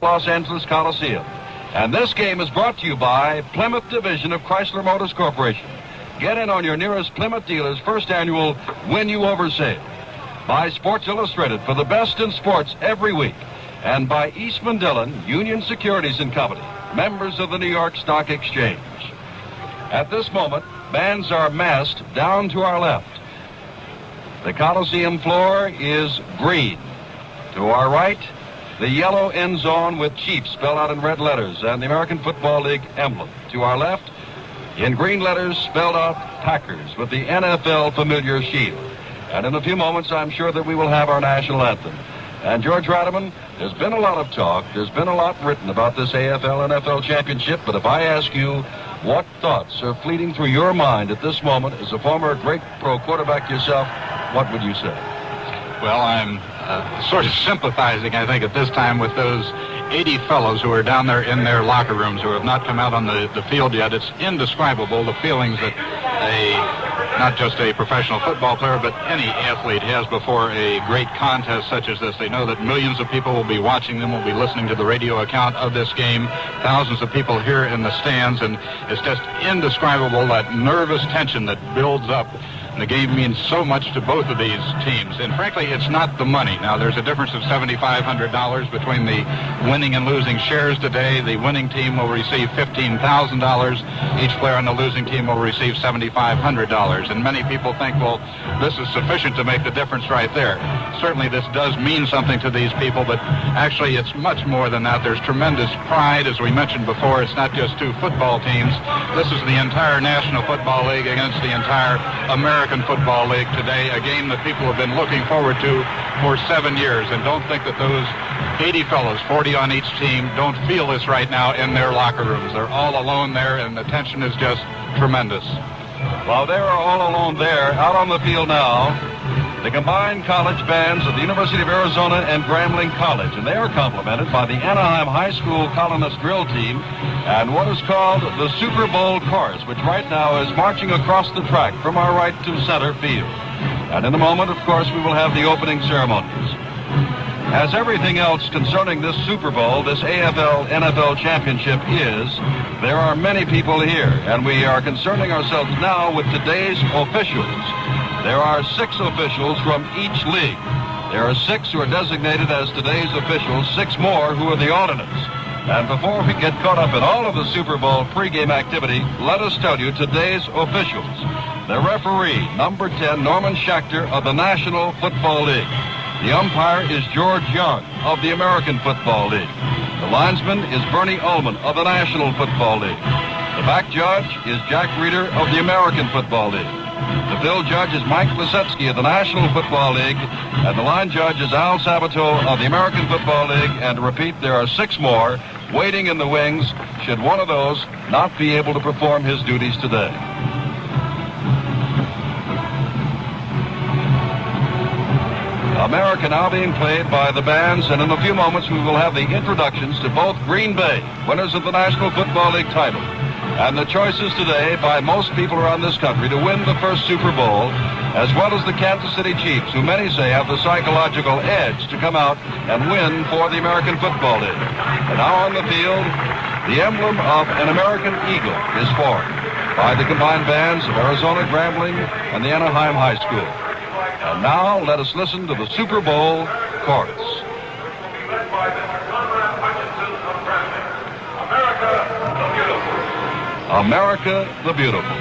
Los Angeles Coliseum. And this game is brought to you by Plymouth Division of Chrysler Motors Corporation. Get in on your nearest Plymouth dealer's first annual Win You Over sale. By Sports Illustrated for the best in sports every week. And by Eastman Dillon, Union Securities and Company, members of the New York Stock Exchange. At this moment, bands are massed down to our left. The Coliseum floor is green. To our right, the yellow end zone with Chiefs spelled out in red letters and the American Football League emblem. To our left, in green letters spelled out Packers with the NFL familiar shield. And in a few moments, I'm sure that we will have our national anthem. And George Rademan, there's been a lot of talk, there's been a lot written about this AFL-NFL championship, but if I ask you what thoughts are fleeting through your mind at this moment as a former great pro quarterback yourself, what would you say? Well, I'm sort of sympathizing, I think, at this time with those 80 fellows who are down there in their locker rooms who have not come out on the field yet. It's indescribable, the feelings that not just a professional football player, but any athlete has before a great contest such as this. They know that millions of people will be watching them, will be listening to the radio account of this game, thousands of people here in the stands, and it's just indescribable, that nervous tension that builds up. The game means so much to both of these teams. And frankly, it's not the money. Now, there's a difference of $7,500 between the winning and losing shares today. The winning team will receive $15,000. Each player on the losing team will receive $7,500. And many people think, well, this is sufficient to make the difference right there. Certainly, this does mean something to these people, but actually, it's much more than that. There's tremendous pride, as we mentioned before. It's not just two football teams. This is the entire National Football League against the entire American Football League today, a game that people have been looking forward to for 7 years. And don't think that those 80 fellows, 40 on each team, don't feel this right now in their locker rooms. They're all alone there, and the tension is just tremendous. Well, they are all alone there. Out on the field now, the combined college bands of the University of Arizona and Grambling College, and they are complemented by the Anaheim High School Colonist Drill Team and what is called the Super Bowl Chorus, which right now is marching across the track from our right to center field. And in a moment, of course, we will have the opening ceremonies. As everything else concerning this Super Bowl, this AFL-NFL championship is, there are many people here, and we are concerning ourselves now with today's officials. There are 6 officials from each league. There are 6 who are designated as today's officials, 6 more who are the alternates. And before we get caught up in all of the Super Bowl pregame activity, let us tell you today's officials. The referee, number 10, Norman Schachter of the National Football League. The umpire is George Young of the American Football League. The linesman is Bernie Ullman of the National Football League. The back judge is Jack Reeder of the American Football League. The field judge is Mike Lisetsky of the National Football League, and the line judge is Al Sabato of the American Football League. And to repeat, there are 6 more waiting in the wings should one of those not be able to perform his duties today. America now being played by the bands, and in a few moments we will have the introductions to both Green Bay, winners of the National Football League title, and the choices today by most people around this country to win the first Super Bowl, as well as the Kansas City Chiefs, who many say have the psychological edge to come out and win for the American Football League. And now on the field, the emblem of an American eagle is formed by the combined bands of Arizona Grambling and the Anaheim High School. And now let us listen to the Super Bowl chorus. America the Beautiful.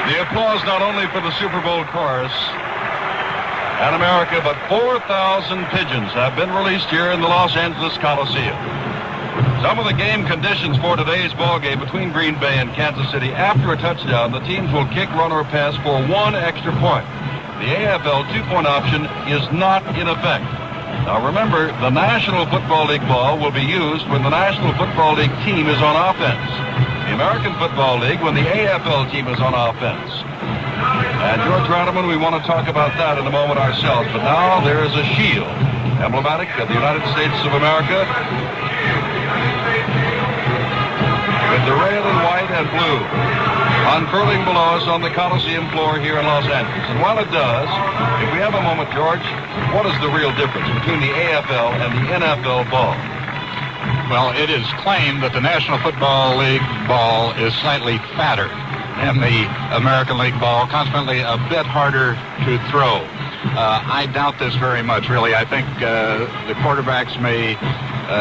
The applause not only for the Super Bowl chorus and America, but 4,000 pigeons have been released here in the Los Angeles Coliseum. Some of the game conditions for today's ball game between Green Bay and Kansas City: after a touchdown, the teams will kick, run, or pass for 1 extra point. The AFL 2-point option is not in effect. Now remember, the National Football League ball will be used when the National Football League team is on offense. The American Football League when the AFL team is on offense. And George Radaman, we want to talk about that in a moment ourselves. But now there is a shield, emblematic of the United States of America, with the red and white and blue unfurling below us on the Coliseum floor here in Los Angeles. And while it does, if we have a moment, George, what is the real difference between the AFL and the NFL ball? Well, it is claimed that the National Football League ball is slightly fatter than the American League ball, consequently a bit harder to throw. I doubt this very much, really. I think the quarterbacks may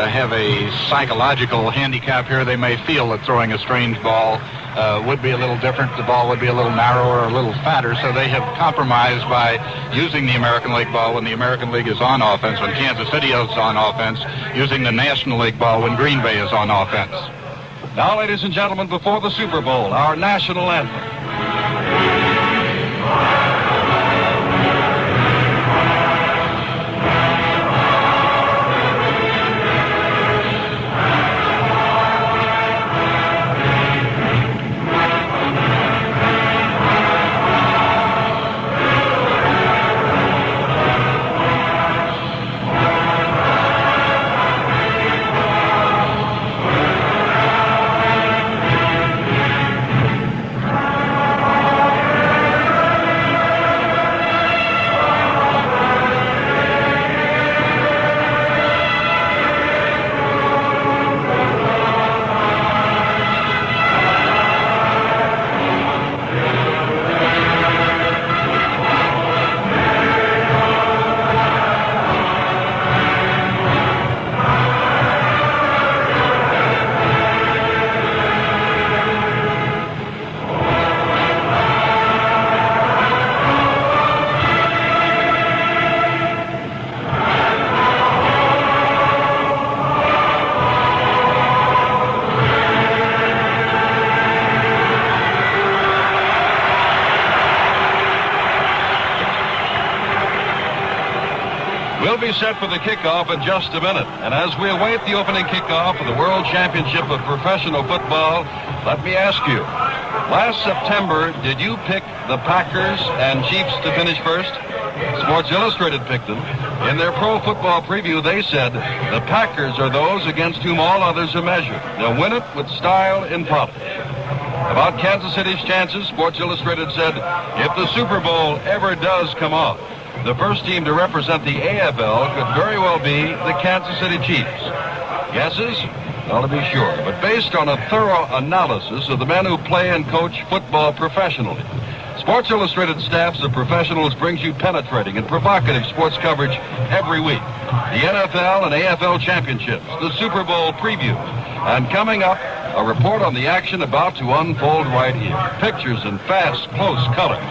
have a psychological handicap here. They may feel that throwing a strange ball would be a little different. The ball would be a little narrower, a little fatter, so they have compromised by using the American League ball when the American League is on offense, when Kansas City is on offense, using the National League ball when Green Bay is on offense. Now, ladies and gentlemen, before the Super Bowl, our national anthem. We'll be set for the kickoff in just a minute. And as we await the opening kickoff of the World Championship of Professional Football, let me ask you, last September, did you pick the Packers and Chiefs to finish first? Sports Illustrated picked them. In their pro football preview, they said, the Packers are those against whom all others are measured. They'll win it with style in polish. About Kansas City's chances, Sports Illustrated said, if the Super Bowl ever does come off, the first team to represent the AFL could very well be the Kansas City Chiefs. Guesses? Well, to be sure, but based on a thorough analysis of the men who play and coach football professionally. Sports Illustrated staffs of professionals brings you penetrating and provocative sports coverage every week. The NFL and AFL championships, the Super Bowl preview, and coming up, a report on the action about to unfold right here. Pictures in fast, close color.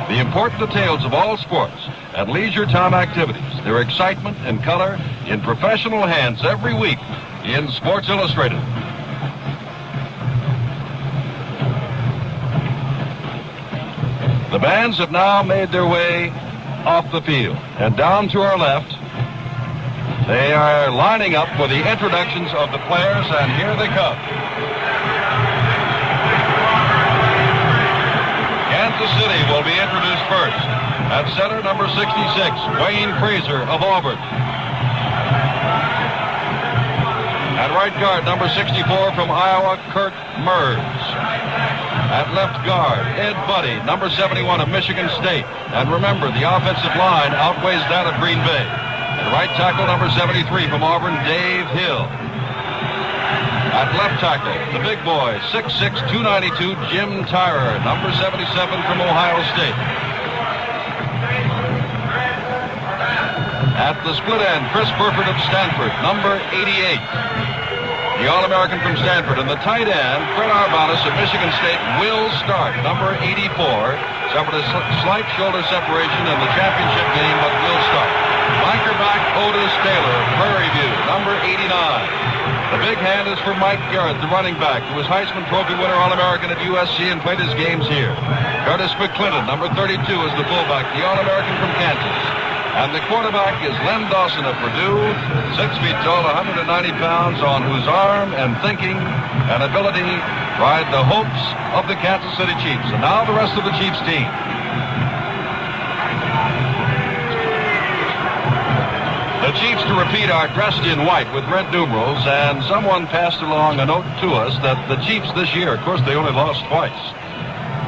The important details of all sports and leisure time activities, their excitement and color in professional hands every week in Sports Illustrated. The bands have now made their way off the field, and down to our left, they are lining up for the introductions of the players, and here they come. Kansas City will be introduced first. At center, number 66, Wayne Frazier of Auburn. At right guard, number 64 from Iowa, Kurt Merz. At left guard, Ed Buddy, number 71 of Michigan State. And remember, the offensive line outweighs that of Green Bay. At right tackle, number 73 from Auburn, Dave Hill. At left tackle, the big boy, 6'6", 292, Jim Tyrer, number 77 from Ohio State. At the split end, Chris Burford of Stanford, number 88. the All-American from Stanford. And the tight end, Fred Arbanis of Michigan State, will start. Number 84 suffered a slight shoulder separation in the championship game, but will start. Flanker back, Otis Taylor of Prairie View, number 89. The big hand is for Mike Garrett, the running back, who was Heisman Trophy winner All-American at USC and played his games here. Curtis McClinton, number 32, is the fullback, the All-American from Kansas. And the quarterback is Len Dawson of Purdue, 6 feet tall, 190 pounds, on whose arm and thinking and ability ride the hopes of the Kansas City Chiefs. And now the rest of the Chiefs team. The Chiefs, to repeat, are dressed in white with red numerals, and someone passed along a note to us that the Chiefs this year, of course, they only lost twice,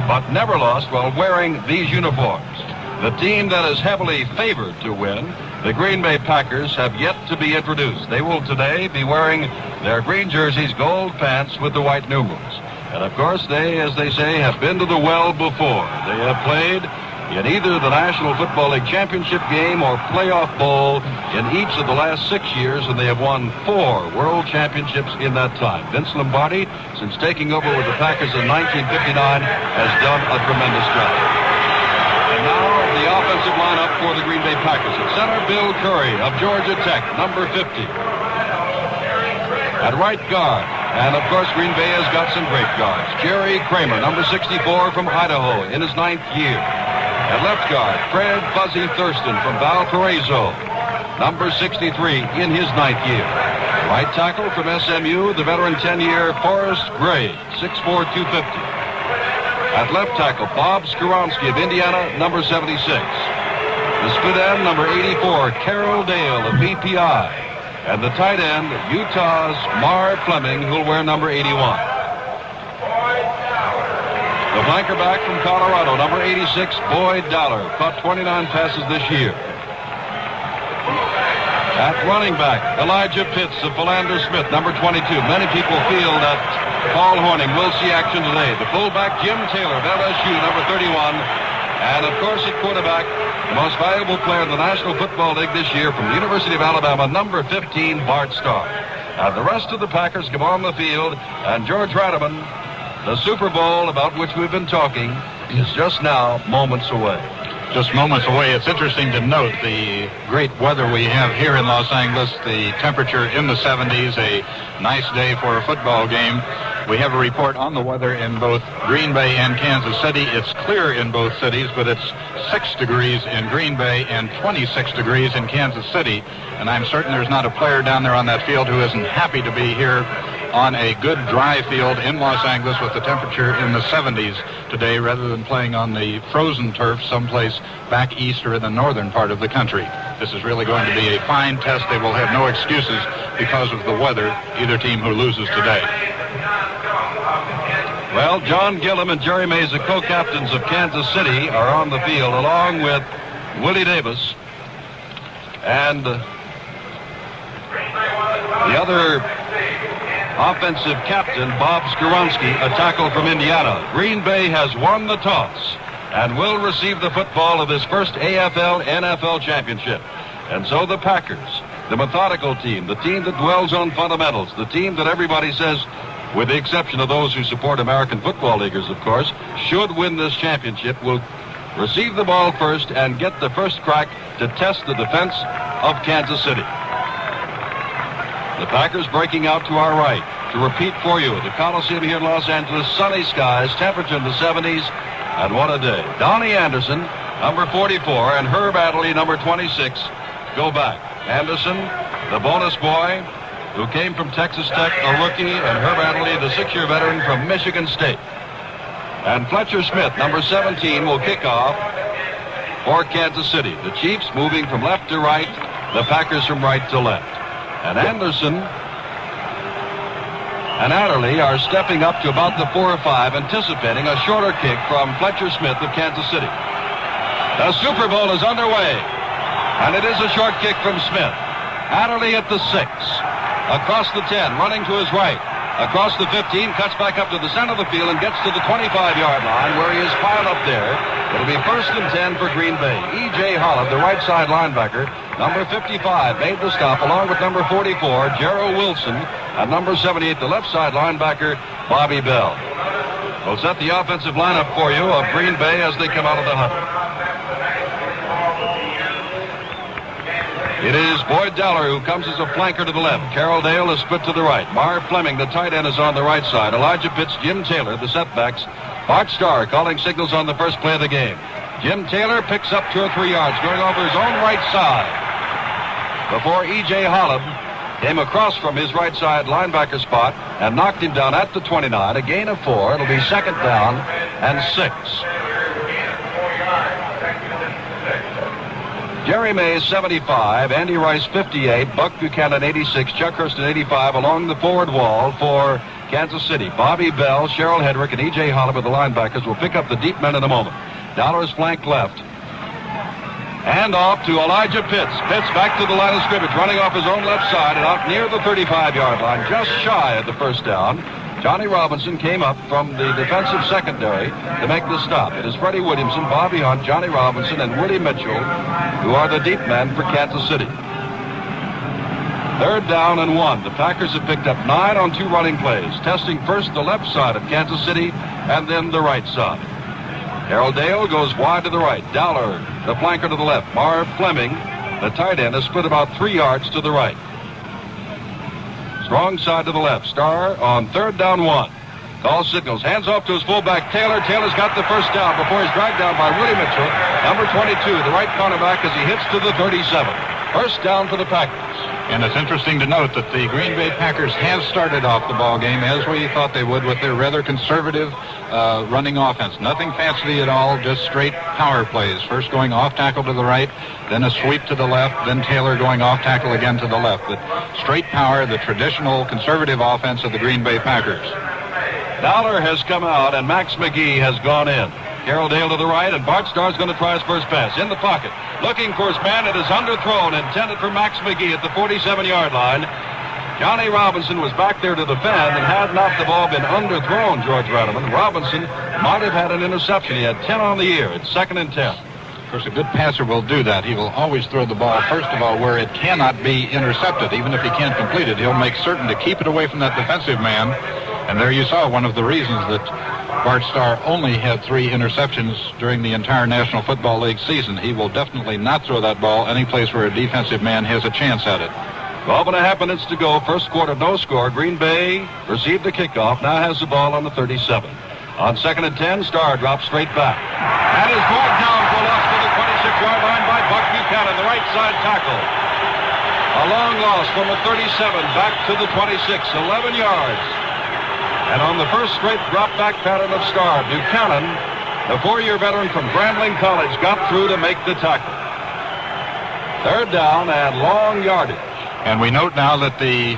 but never lost while wearing these uniforms. The team that is heavily favored to win, the Green Bay Packers, have yet to be introduced. They will today be wearing their green jerseys, gold pants with the white numerals. And of course, they, as they say, have been to the well before. They have played in either the National Football League championship game or playoff bowl in each of the last 6 years, and they have won 4 world championships in that time. Vince Lombardi, since taking over with the Packers in 1959, has done a tremendous job. And now the offensive lineup for the Green Bay Packers. At center, Bill Curry of Georgia Tech, number 50. At right guard, and of course Green Bay has got some great guards. Jerry Kramer, number 64 from Idaho, in his 9th year. At left guard, Fred Fuzzy Thurston from Valparaiso, number 63 in his 9th year. Right tackle from SMU, the veteran 10-year Forrest Gray, 6'4", 250. At left tackle, Bob Skoronski of Indiana, number 76. The split end, number 84, Carroll Dale of BPI. And the tight end, Utah's Mar Fleming, who'll wear number 81. The flanker back from Colorado, number 86, Boyd Dollar, caught 29 passes this year. At running back, Elijah Pitts of Philander Smith, number 22. Many people feel that Paul Hornung will see action today. The fullback, Jim Taylor of LSU, number 31. And, of course, at quarterback, the most valuable player in the National Football League this year from the University of Alabama, number 15, Bart Starr. And the rest of the Packers come on the field, and George Rademan, the Super Bowl about which we've been talking, is just now moments away. Just moments away. It's interesting to note the great weather we have here in Los Angeles. The temperature in the 70s, a nice day for a football game. We have a report on the weather in both Green Bay and Kansas City. It's clear in both cities, but it's 6 degrees in Green Bay and 26 degrees in Kansas City. And I'm certain there's not a player down there on that field who isn't happy to be here on a good dry field in Los Angeles with the temperature in the 70s today, rather than playing on the frozen turf someplace back east or in the northern part of the country. This is really going to be a fine test. They will have no excuses because of the weather, either team who loses today. Well, John Gillum and Jerry Mays, the co-captains of Kansas City, are on the field along with Willie Davis and the other offensive captain, Bob Skoronski, a tackle from Indiana. Green Bay has won the toss and will receive the football of his first AFL-NFL championship. And so the Packers, the methodical team, the team that dwells on fundamentals, the team that everybody says, with the exception of those who support American Football Leaguers, of course, should win this championship, will receive the ball first and get the first crack to test the defense of Kansas City. The Packers breaking out to our right. To repeat for you, the Coliseum here in Los Angeles, sunny skies, temperature in the 70s, and what a day. Donnie Anderson, number 44, and Herb Adderley, number 26, go back. Anderson, the bonus boy, who came from Texas Tech, a rookie, and Herb Adderley, the 6-year veteran from Michigan State. And Fletcher Smith, number 17, will kick off for Kansas City. The Chiefs moving from left to right, the Packers from right to left. And Anderson and Adderley are stepping up to about the 4 or 5, anticipating a shorter kick from Fletcher Smith of Kansas City. The Super Bowl is underway, and it is a short kick from Smith. Adderley at the 6, across the 10, running to his right. across the 15, cuts back up to the center of the field and gets to the 25-yard line where he is piled up there. It'll be 1st and 10 for Green Bay. E.J. Holland, the right side linebacker, number 55, made the stop along with number 44, Gerald Wilson, and number 78, the left side linebacker, Bobby Bell. We'll set the offensive lineup for you of Green Bay as they come out of the huddle. It is Boyd Dowler who comes as a flanker to the left. Carroll Dale is split to the right. Marv Fleming, the tight end, is on the right side. Elijah Pitts, Jim Taylor, the setbacks. Bart Starr calling signals on the first play of the game. Jim Taylor picks up 2 or 3 yards, going over his own right side before E.J. Holland came across from his right side linebacker spot and knocked him down at the 29. A gain of 4. It'll be 2nd down and 6. Jerry Mays, 75. Andy Rice, 58. Buck Buchanan, 86. Chuck Hurston, 85. Along the forward wall for Kansas City. Bobby Bell, Sherrill Hedrick, and E.J. Holland with the linebackers will pick up the deep men in a moment. Dollar is flanked left. Hand off to Elijah Pitts. Pitts back to the line of scrimmage, running off his own left side and out near the 35-yard line, just shy of the first down. Johnny Robinson came up from the defensive secondary to make the stop. It is Freddie Williamson, Bobby Hunt, Johnny Robinson, and Willie Mitchell who are the deep men for Kansas City. 3rd down and 1. The Packers have picked up 9 on 2 running plays, testing first the left side of Kansas City and then the right side. Carroll Dale goes wide to the right. Dowler, the flanker, to the left. Marv Fleming, the tight end, is split about 3 yards to the right. Strong side to the left. Starr on 3rd down 1. Call signals. Hands off to his fullback, Taylor. Taylor's got the first down before he's dragged down by Willie Mitchell, number 22, the right cornerback, as he hits to the 37. First down for the Packers. And it's interesting to note that the Green Bay Packers have started off the ball game as we thought they would with their rather conservative running offense. Nothing fancy at all, just straight power plays. First going off tackle to the right, then a sweep to the left, then Taylor going off tackle again to the left. But straight power, the traditional conservative offense of the Green Bay Packers. Dowler has come out and Max McGee has gone in. Carroll Dale to the right, and Bart Starr's going to try his first pass. In the pocket, looking for his man. It is underthrown, intended for Max McGee at the 47-yard line. Johnny Robinson was back there to defend, and had not the ball been underthrown, George Rademan, Robinson might have had an interception. He had 10 on the year. It's 2nd and 10. Of course, a good passer will do that. He will always throw the ball, first of all, where it cannot be intercepted. Even if he can't complete it, he'll make certain to keep it away from that defensive man. And there you saw one of the reasons that Bart Starr only had 3 interceptions during the entire National Football League season. He will definitely not throw that ball any place where a defensive man has a chance at it. 12.5 minutes to go. First quarter, no score. Green Bay received the kickoff. Now has the ball on the 37. On 2nd and 10, Starr drops straight back. And is brought down for a loss to the 26-yard line by Buck Buchanan, the right side tackle. A long loss from the 37 back to the 26, 11 yards. And on the first straight drop-back pattern of Starr, Buchanan, the 4-year veteran from Grambling College, got through to make the tackle. 3rd down and long yardage. And we note now that the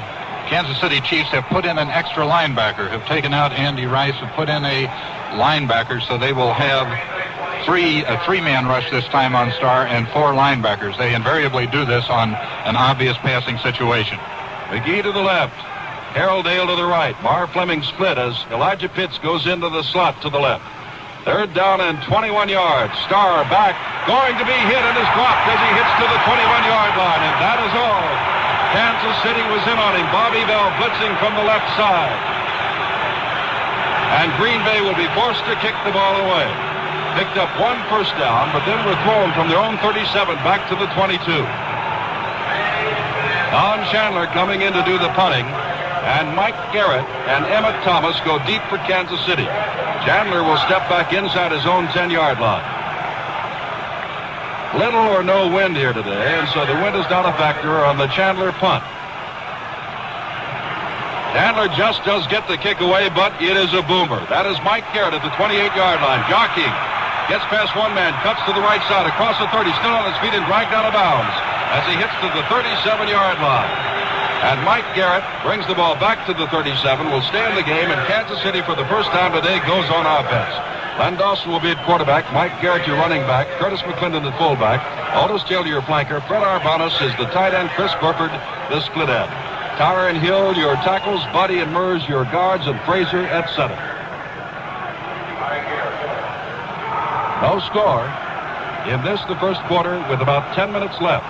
Kansas City Chiefs have put in an extra linebacker, have taken out Andy Rice, have put in a linebacker, so they will have a 3-man rush this time on Starr and 4 linebackers. They invariably do this on an obvious passing situation. McGee to the left. Carroll Dale to the right. Marv Fleming split as Elijah Pitts goes into the slot to the left. 3rd down and 21 yards. Starr back, going to be hit and is dropped as he hits to the 21-yard line. And that is all. Kansas City was in on him. Bobby Bell blitzing from the left side. And Green Bay will be forced to kick the ball away. Picked up 1 first down, but then were thrown from their own 37 back to the 22. Don Chandler coming in to do the punting. And Mike Garrett and Emmett Thomas go deep for Kansas City. Chandler will step back inside his own 10-yard line. Little or no wind here today, and so the wind is not a factor on the Chandler punt. Chandler just does get the kick away, but it is a boomer. That is Mike Garrett at the 28-yard line. Jockeying. Gets past one man, cuts to the right side, across the 30, still on his feet and dragged out of bounds as he hits to the 37-yard line. And Mike Garrett brings the ball back to the 37, will stay in the game, and Kansas City for the first time today goes on offense. Len Dawson will be at quarterback, Mike Garrett your running back, Curtis McClendon at fullback, Aldous Taylor your flanker, Fred Arbanis is the tight end, Chris Burford the split end. Tower and Hill, your tackles. Buddy and Mers, your guards. And Fraser at center. No score in this, the first quarter, with about 10 minutes left.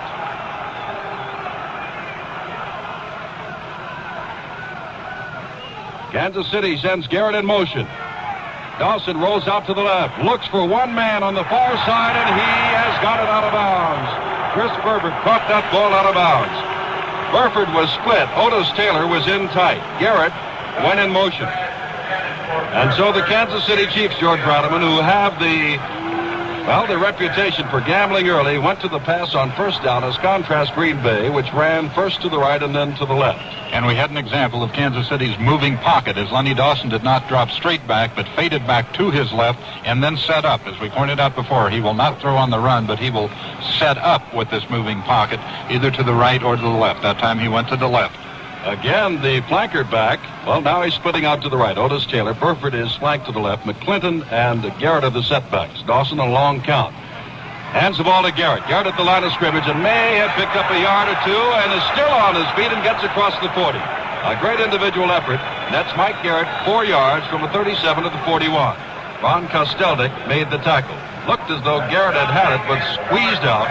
Kansas City sends Garrett in motion. Dawson rolls out to the left, looks for one man on the far side, and he has got it out of bounds. Chris Burford caught that ball out of bounds. Burford was split. Otis Taylor was in tight. Garrett went in motion. And so the Kansas City Chiefs, George Bradman, who have the reputation for gambling early, went to the pass on first down, as contrast Green Bay, which ran first to the right and then to the left. And we had an example of Kansas City's moving pocket, as Lenny Dawson did not drop straight back, but faded back to his left and then set up. As we pointed out before, he will not throw on the run, but he will set up with this moving pocket, either to the right or to the left. That time he went to the left. Again, the flanker back. Well, now he's splitting out to the right. Otis Taylor. Burford is flanked to the left. McClinton and Garrett are the setbacks. Dawson a long count. Hands the ball to Garrett. Garrett at the line of scrimmage, and may have picked up a yard or two and is still on his feet and gets across the 40. A great individual effort. That's Mike Garrett, 4 yards from the 37 to the 41. Ron Kostelnik made the tackle. Looked as though Garrett had it, but squeezed out,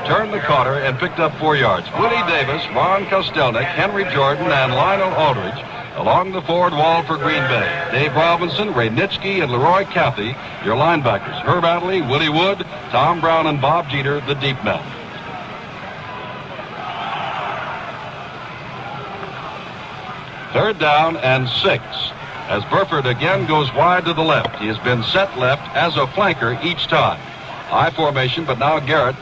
turned the corner, and picked up 4 yards. Willie Davis, Ron Kostelnik, Henry Jordan, and Lionel Aldridge along the forward wall for Green Bay. Dave Robinson, Ray Nitschke, and Leroy Cathy, your linebackers. Herb Adderley, Willie Wood, Tom Brown, and Bob Jeter, the deep men. Third down and 6. As Burford again goes wide to the left. He has been set left as a flanker each time. I formation, but now Garrett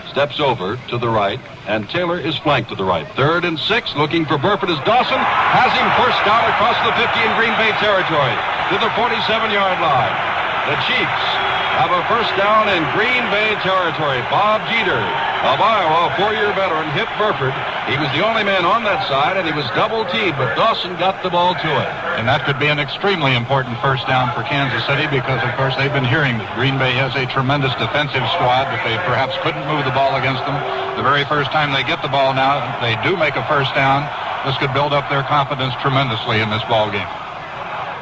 steps over to the right, and Taylor is flanked to the right. 3rd and 6, looking for Burford as Dawson has him first down across the 50 in Green Bay territory to the 47-yard line. The Chiefs have a first down in Green Bay territory. Bob Jeter of Iowa, a 4-year veteran, hit Burford. He was the only man on that side, and he was double-teamed, but Dawson got the ball to him. And that could be an extremely important first down for Kansas City because, of course, they've been hearing that Green Bay has a tremendous defensive squad, but they perhaps couldn't move the ball against them. The very first time they get the ball now, they do make a first down. This could build up their confidence tremendously in this ball game.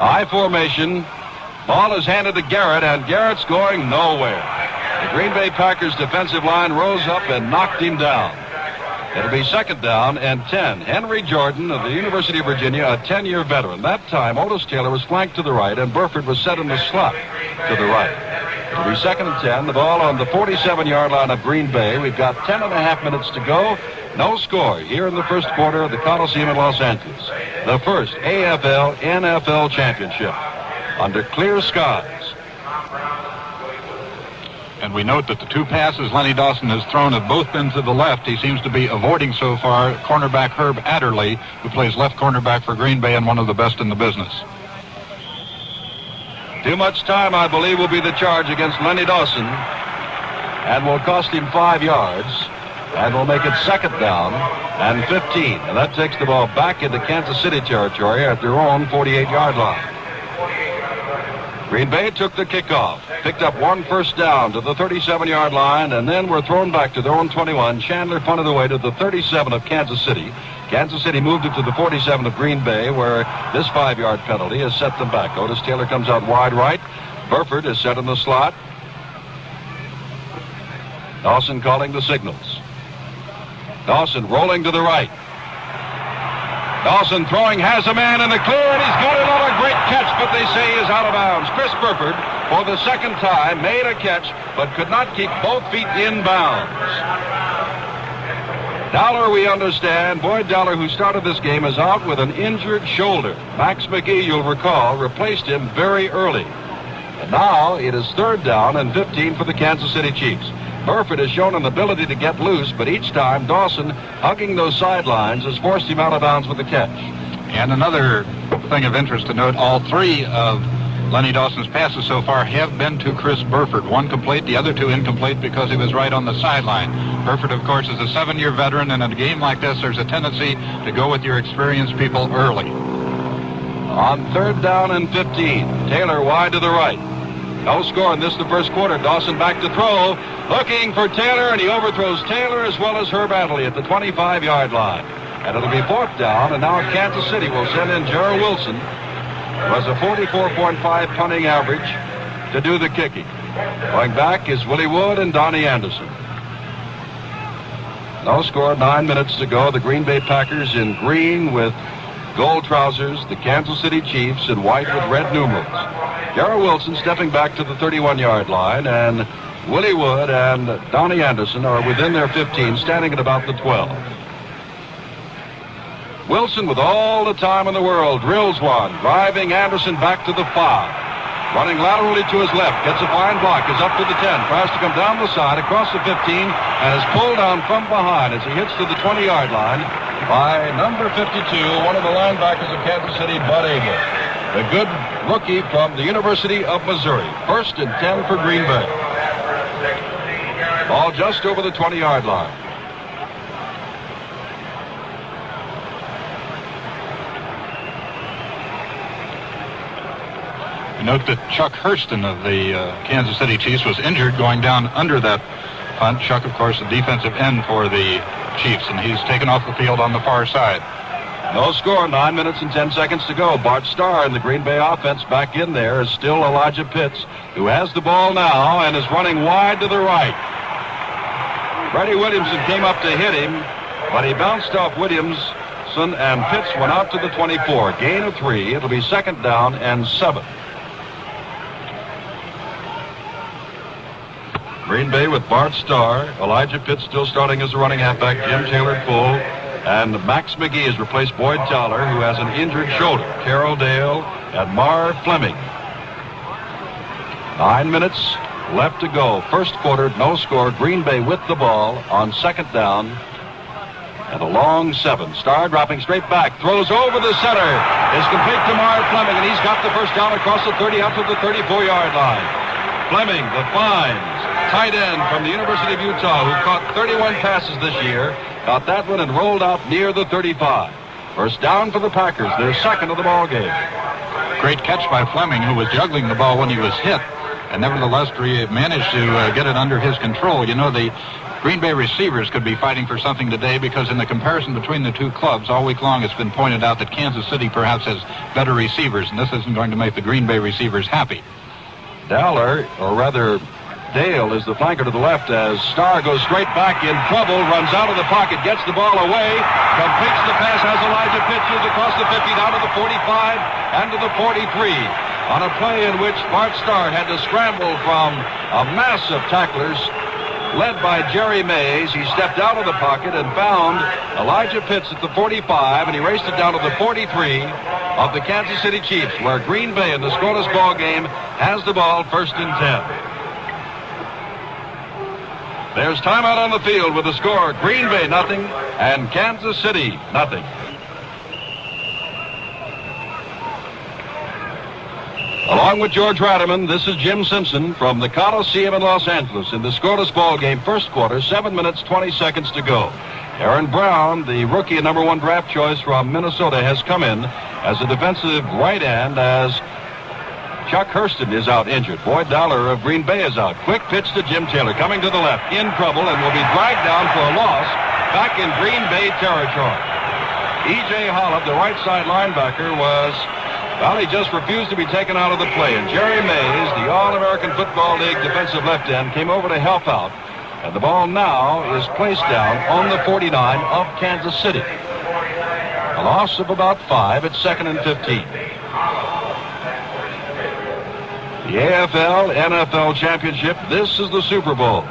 I formation. Ball is handed to Garrett, and Garrett's going nowhere. The Green Bay Packers defensive line rose up and knocked him down. It'll be 2nd down and 10. Henry Jordan of the University of Virginia, a 10-year veteran. That time, Otis Taylor was flanked to the right, and Burford was set in the slot to the right. It'll be 2nd and 10. The ball on the 47-yard line of Green Bay. We've got 10.5 minutes to go. No score here in the first quarter of the Coliseum in Los Angeles. The first AFL-NFL championship under clear skies. And we note that the 2 passes Lenny Dawson has thrown have both been to the left. He seems to be avoiding so far cornerback Herb Adderley, who plays left cornerback for Green Bay and one of the best in the business. Too much time, I believe, will be the charge against Lenny Dawson, and will cost him 5 yards, and will make it 2nd down and 15. And that takes the ball back into Kansas City territory at their own 48-yard line. Green Bay took the kickoff, picked up 1 first down to the 37-yard line, and then were thrown back to their own 21. Chandler punted away to the 37 of Kansas City. Kansas City moved it to the 47 of Green Bay, where this 5-yard penalty has set them back. Otis Taylor comes out wide right. Burford is set in the slot. Dawson calling the signals. Dawson rolling to the right. Dawson throwing, has a man in the clear, and he's got it on a great catch, but they say he is out of bounds. Chris Burford, for the 2nd time, made a catch, but could not keep both feet in bounds. Dollar, we understand. Boyd Dollar, who started this game, is out with an injured shoulder. Max McGee, you'll recall, replaced him very early. And now it is 3rd down and 15 for the Kansas City Chiefs. Burford has shown an ability to get loose, but each time Dawson, hugging those sidelines, has forced him out of bounds with the catch. And another thing of interest to note, all 3 of Lenny Dawson's passes so far have been to Chris Burford. 1 complete, the other 2 incomplete because he was right on the sideline. Burford, of course, is a 7-year veteran, and in a game like this, there's a tendency to go with your experienced people early. On 3rd down and 15, Taylor wide to the right. No score in this, the first quarter. Dawson back to throw, looking for Taylor, and he overthrows Taylor as well as Herb Adderley at the 25-yard line. and it'll be 4th down, and now Kansas City will send in Gerald Wilson, who has a 44.5 punting average, to do the kicking. Going back is Willie Wood and Donnie Anderson. No score, 9 minutes to go. The Green Bay Packers in green with gold trousers, the Kansas City Chiefs in white with red numerals. Gerald Wilson stepping back to the 31-yard line, and Willie Wood and Donnie Anderson are within their 15, standing at about the 12. Wilson, with all the time in the world, drills one, driving Anderson back to the 5. Running laterally to his left, gets a fine block, is up to the 10, tries to come down the side, across the 15, and is pulled down from behind as he hits to the 20-yard line by number 52, one of the linebackers of Kansas City, Bud Abel. The good rookie from the University of Missouri. 1st and 10 for Green Bay. Ball just over the 20-yard line. Note that Chuck Hurston of the Kansas City Chiefs was injured going down under that punt. Chuck, of course, the defensive end for the Chiefs, and he's taken off the field on the far side. No score, 9 minutes and 10 seconds to go. Bart Starr in the Green Bay offense back in there is still Elijah Pitts, who has the ball now and is running wide to the right. Freddie Williamson came up to hit him, but he bounced off Williamson, and Pitts went out to the 24. Gain of 3. It'll be 2nd down and 7. Green Bay with Bart Starr, Elijah Pitts still starting as a running halfback, Jim Taylor full, and Max McGee has replaced Boyd Towler, who has an injured shoulder. Carroll Dale and Marv Fleming. 9 minutes left to go. 1st quarter, no score. Green Bay with the ball on 2nd down and a long 7. Starr dropping straight back, throws over the center, is complete to Marv Fleming, and he's got the 1st down across the 30 out to the 34-yard line. Fleming, the Fines, tight end from the University of Utah, who caught 31 passes this year, got that one and rolled out near the 35. 1st down for the Packers, their 2nd of the ball game. Great catch by Fleming, who was juggling the ball when he was hit, and nevertheless managed to get it under his control. You know, the Green Bay receivers could be fighting for something today, because in the comparison between the two clubs all week long, it's been pointed out that Kansas City perhaps has better receivers, and this isn't going to make the Green Bay receivers happy. Dale is the flanker to the left as Starr goes straight back in trouble, runs out of the pocket, gets the ball away, completes the pass, has Elijah Pitts across the 50, down to the 45, and to the 43. On a play in which Bart Starr had to scramble from a mass of tacklers led by Jerry Mays. He stepped out of the pocket and found Elijah Pitts at the 45, and he raced it down to the 43 of the Kansas City Chiefs, where Green Bay in the scoreless ball game has the ball 1st and 10. There's timeout on the field with the score Green Bay nothing and Kansas City nothing. Along with George Ratterman, this is Jim Simpson from the Coliseum in Los Angeles in the scoreless ball game, 1st quarter, 7 minutes, 20 seconds to go. Aaron Brown, the rookie and number 1 draft choice from Minnesota, has come in as a defensive right end as Chuck Hurston is out injured. Boyd Dowler of Green Bay is out. Quick pitch to Jim Taylor, coming to the left, in trouble, and will be dragged down for a loss back in Green Bay territory. E.J. Holland, the right side linebacker, he just refused to be taken out of the play. And Jerry Mays, the All-American Football League defensive left end, came over to help out. And the ball now is placed down on the 49 of Kansas City. A loss of about 5 at 2nd and 15. The AFL NFL Championship, this is the Super Bowl.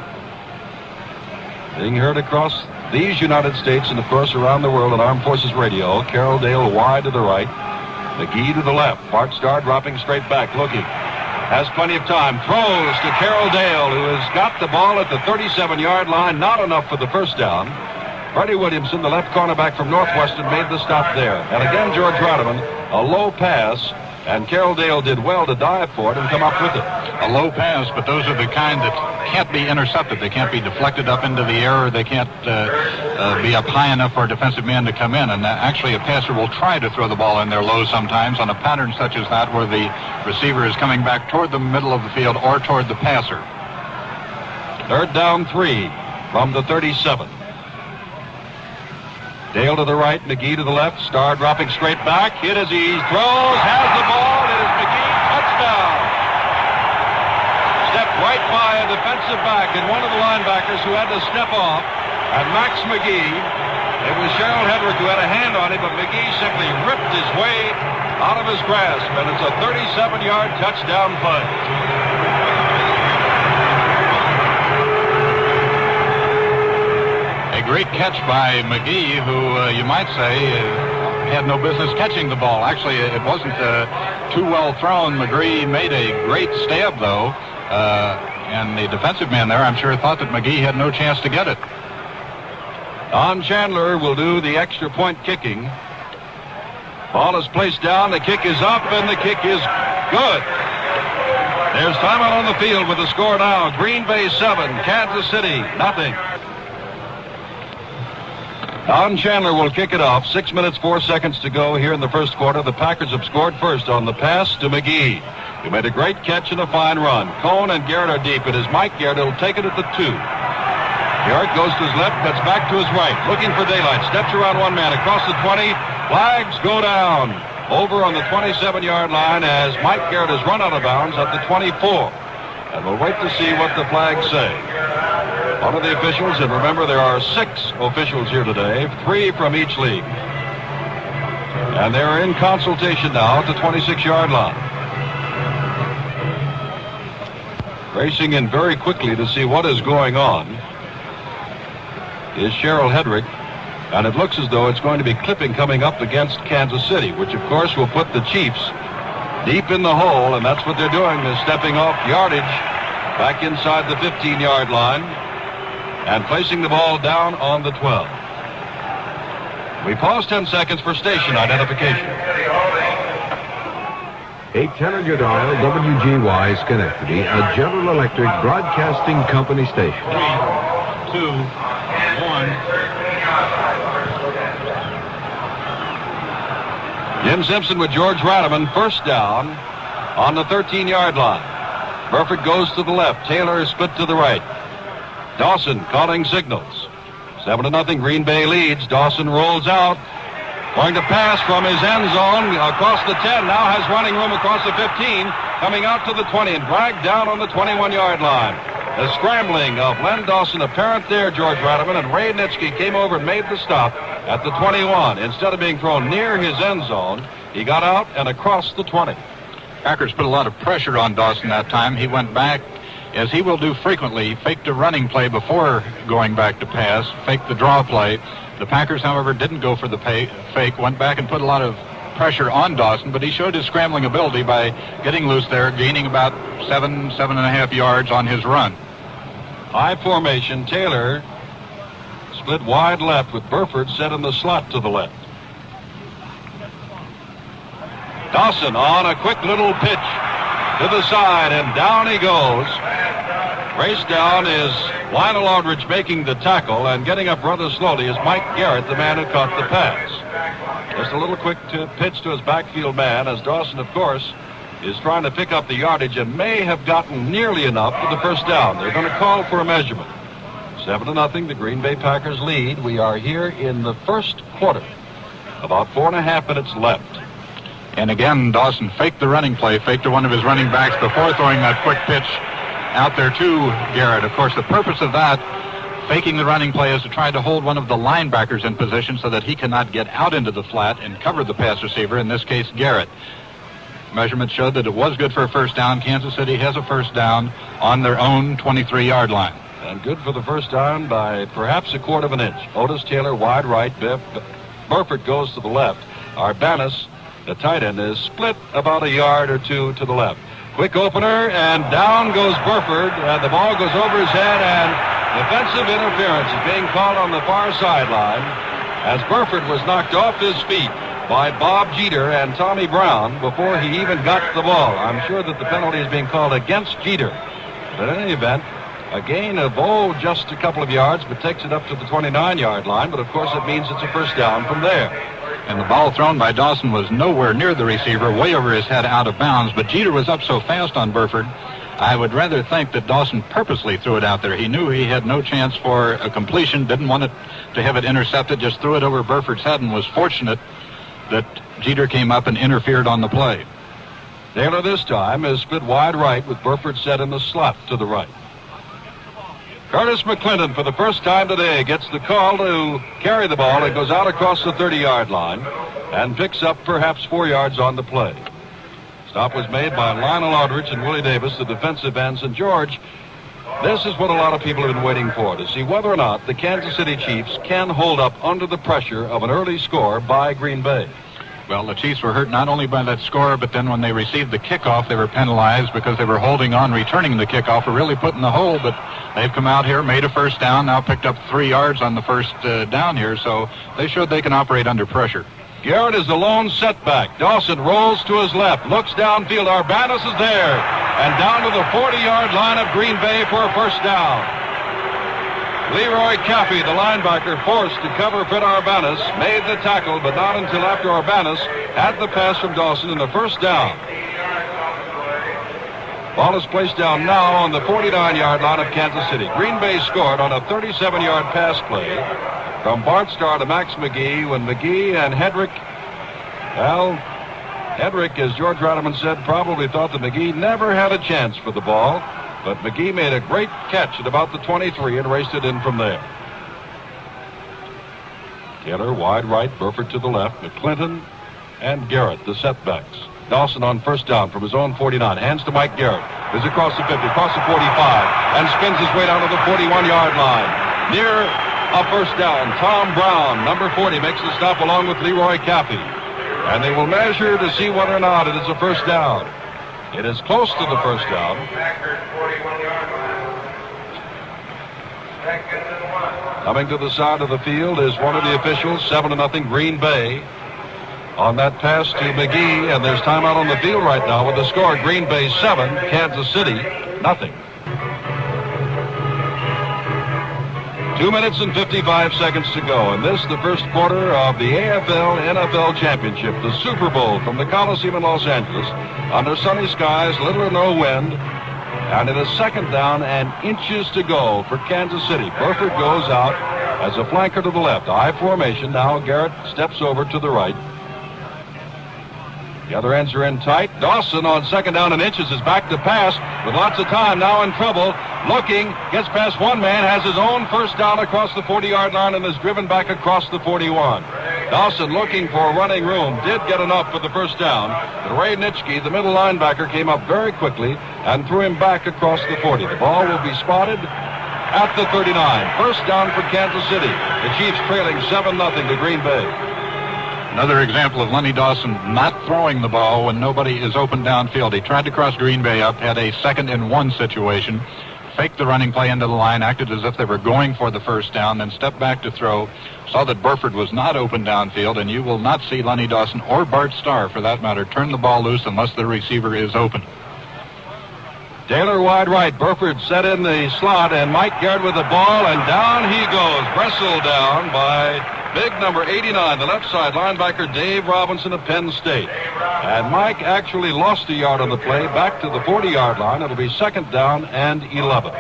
Being heard across these United States and, of course, around the world on Armed Forces Radio. Carroll Dale wide to the right. McGee to the left. Bart Starr dropping straight back, looking. Has plenty of time. Throws to Carroll Dale, who has got the ball at the 37-yard line. Not enough for the 1st down. Freddie Williamson, the left cornerback from Northwestern, made the stop there. And again, George Ratterman, a low pass. And Carroll Dale did well to dive for it and come up with it. A low pass, but those are the kind that can't be intercepted. They can't be deflected up into the air, or they can't be up high enough for a defensive man to come in. And actually, a passer will try to throw the ball in there low sometimes on a pattern such as that, where the receiver is coming back toward the middle of the field or toward the passer. 3rd down 3 from the 37. Dale to the right, McGee to the left. Starr dropping straight back. Hit as he throws, has the ball. It is McGee. Touchdown. Stepped right by a defensive back and one of the linebackers who had to step off. And Max McGee. It was Sherrill Hedrick who had a hand on him, but McGee simply ripped his way out of his grasp. And it's a 37-yard touchdown play. A great catch by McGee, who you might say had no business catching the ball. Actually, it wasn't too well thrown. McGee made a great stab, though, and the defensive man there, I'm sure, thought that McGee had no chance to get it. Don Chandler will do the extra point kicking. Ball is placed down, the kick is up, and the kick is good. There's timeout on the field with the score now. Green Bay 7, Kansas City nothing. Don Chandler will kick it off. 6 minutes, 4 seconds to go here in the first quarter. The Packers have scored first on the pass to McGee, who made a great catch and a fine run. Cohn and Garrett are deep. It is Mike Garrett who will take it at the 2. Garrett goes to his left, cuts back to his right, looking for daylight. Steps around one man across the 20. Flags go down over on the 27-yard line as Mike Garrett has run out of bounds at the 24. And we'll wait to see what the flags say. One of the officials, and remember there are 6 officials here today, 3 from each league. And they're in consultation now at the 26-yard line. Racing in very quickly to see what is going on is Sherrill Hedrick, and it looks as though it's going to be clipping coming up against Kansas City, which of course will put the Chiefs deep in the hole, and that's what they're doing. They're stepping off yardage back inside the 15-yard line and placing the ball down on the 12. We pause 10 seconds for station identification. 810 on your dial, WGY Schenectady, a General Electric Broadcasting Company station. 3, 2, 1. Jim Simpson with George Radaman, first down on the 13-yard line. Burford goes to the left. Taylor is split to the right. Dawson calling signals. 7-0, Green Bay leads. Dawson rolls out. Going to pass from his end zone across the 10. Now has running room across the 15. Coming out to the 20 and dragged down on the 21-yard line. The scrambling of Len Dawson apparent there, George Radaman, and Ray Nitschke came over and made the stop at the 21. Instead of being thrown near his end zone, he got out and across the 20. Packers put a lot of pressure on Dawson that time. He went back, as he will do frequently, faked a running play before going back to pass, faked the draw play. The Packers, however, didn't go for the fake, went back and put a lot of pressure on Dawson, but he showed his scrambling ability by getting loose there, gaining about 7.5 yards on his run. High formation. Taylor split wide left with Burford set in the slot to the left. Dawson on a quick little pitch to the side, and down he goes. Raced down is Lionel Aldridge making the tackle, and getting up rather slowly is Mike Garrett, the man who caught the pass. Just a little quick pitch to his backfield man, as Dawson, of course, is trying to pick up the yardage and may have gotten nearly enough for the first down. They're going to call for a measurement. 7-0, the Green Bay Packers lead. We are here in the first quarter. About 4.5 minutes left. And again, Dawson faked the running play, faked to one of his running backs before throwing that quick pitch out there to Garrett. Of course, the purpose of that, faking the running play, is to try to hold one of the linebackers in position so that he cannot get out into the flat and cover the pass receiver, in this case, Garrett. Measurements showed that it was good for a first down. Kansas City has a first down on their own 23-yard line. And good for the first down by perhaps a quarter of an inch. Otis Taylor wide right. Burford goes to the left. Arbanis, the tight end, is split about a yard or two to the left. Quick opener, and down goes Burford, and the ball goes over his head, and defensive interference is being called on the far sideline as Burford was knocked off his feet by Bob Jeter and Tommy Brown before he even got the ball. I'm sure that the penalty is being called against Jeter. But in any event, a gain of, just a couple of yards, but takes it up to the 29-yard line. But, of course, it means it's a first down from there. And the ball thrown by Dawson was nowhere near the receiver, way over his head, out of bounds. But Jeter was up so fast on Burford I would rather think that Dawson purposely threw it out there. He knew he had no chance for a completion, didn't want it to have it intercepted, just threw it over Burford's head and was fortunate that Jeter came up and interfered on the play. Taylor this time is split wide right with Burford set in the slot to the right. Curtis McClinton, for the first time today, gets the call to carry the ball. It goes out across the 30-yard line and picks up perhaps 4 yards on the play. Stop was made by Lionel Aldridge and Willie Davis, the defensive ends. And George, this is what a lot of people have been waiting for, to see whether or not the Kansas City Chiefs can hold up under the pressure of an early score by Green Bay. Well, the Chiefs were hurt not only by that score, but then when they received the kickoff, they were penalized because they were holding on, returning the kickoff, or really put in the hole. But they've come out here, made a first down, now picked up 3 yards on the first down here, so they showed they can operate under pressure. Garrett is the lone setback. Dawson rolls to his left, looks downfield. Urbanus is there, and down to the 40-yard line of Green Bay for a first down. Leroy Caffey, the linebacker, forced to cover Fred Urbanus, made the tackle, but not until after Urbanus had the pass from Dawson in the first down. Ball is placed down now on the 49-yard line of Kansas City. Green Bay scored on a 37-yard pass play from Bart Starr to Max McGee when McGee and Hedrick, well, Hedrick, as George Rademan said, probably thought that McGee never had a chance for the ball, but McGee made a great catch at about the 23 and raced it in from there. Taylor wide right, Burford to the left, McClinton and Garrett, the setbacks. Dawson on first down from his own 49, hands to Mike Garrett, is across the 50, across the 45, and spins his way down to the 41-yard line. Near a first down, Tom Brown, number 40, makes the stop along with Leroy Caffey. And they will measure to see whether or not it is a first down. It is close to the first down. Coming to the side of the field is one of the officials, 7-0 Green Bay. On that pass to McGee, and there's timeout on the field right now with the score Green Bay 7, Kansas City nothing. 2 minutes and 55 seconds to go, and this the first quarter of the AFL-NFL Championship, the Super Bowl from the Coliseum in Los Angeles, under sunny skies, little or no wind, and it is second down and inches to go for Kansas City. Burford goes out as a flanker to the left, I formation. Now Garrett steps over to the right. The other ends are in tight. Dawson on second down and inches is back to pass with lots of time, now in trouble. Looking, gets past one man, has his own first down across the 40-yard line and is driven back across the 41. Dawson looking for running room, did get enough for the first down, but Ray Nitschke, the middle linebacker, came up very quickly and threw him back across the 40. The ball will be spotted at the 39. First down for Kansas City. The Chiefs trailing 7-0 to Green Bay. Another example of Lenny Dawson not throwing the ball when nobody is open downfield. He tried to cross Green Bay up, had a 2nd-and-1 situation, faked the running play into the line, acted as if they were going for the first down, then stepped back to throw, saw that Burford was not open downfield, and you will not see Lenny Dawson or Bart Starr, for that matter, turn the ball loose unless the receiver is open. Taylor wide right, Burford set in the slot, and Mike Garrett with the ball, and down he goes, wrestled down by big number 89, the left side linebacker Dave Robinson of Penn State. And Mike actually lost a yard on the play, back to the 40-yard line. It'll be second down and 11.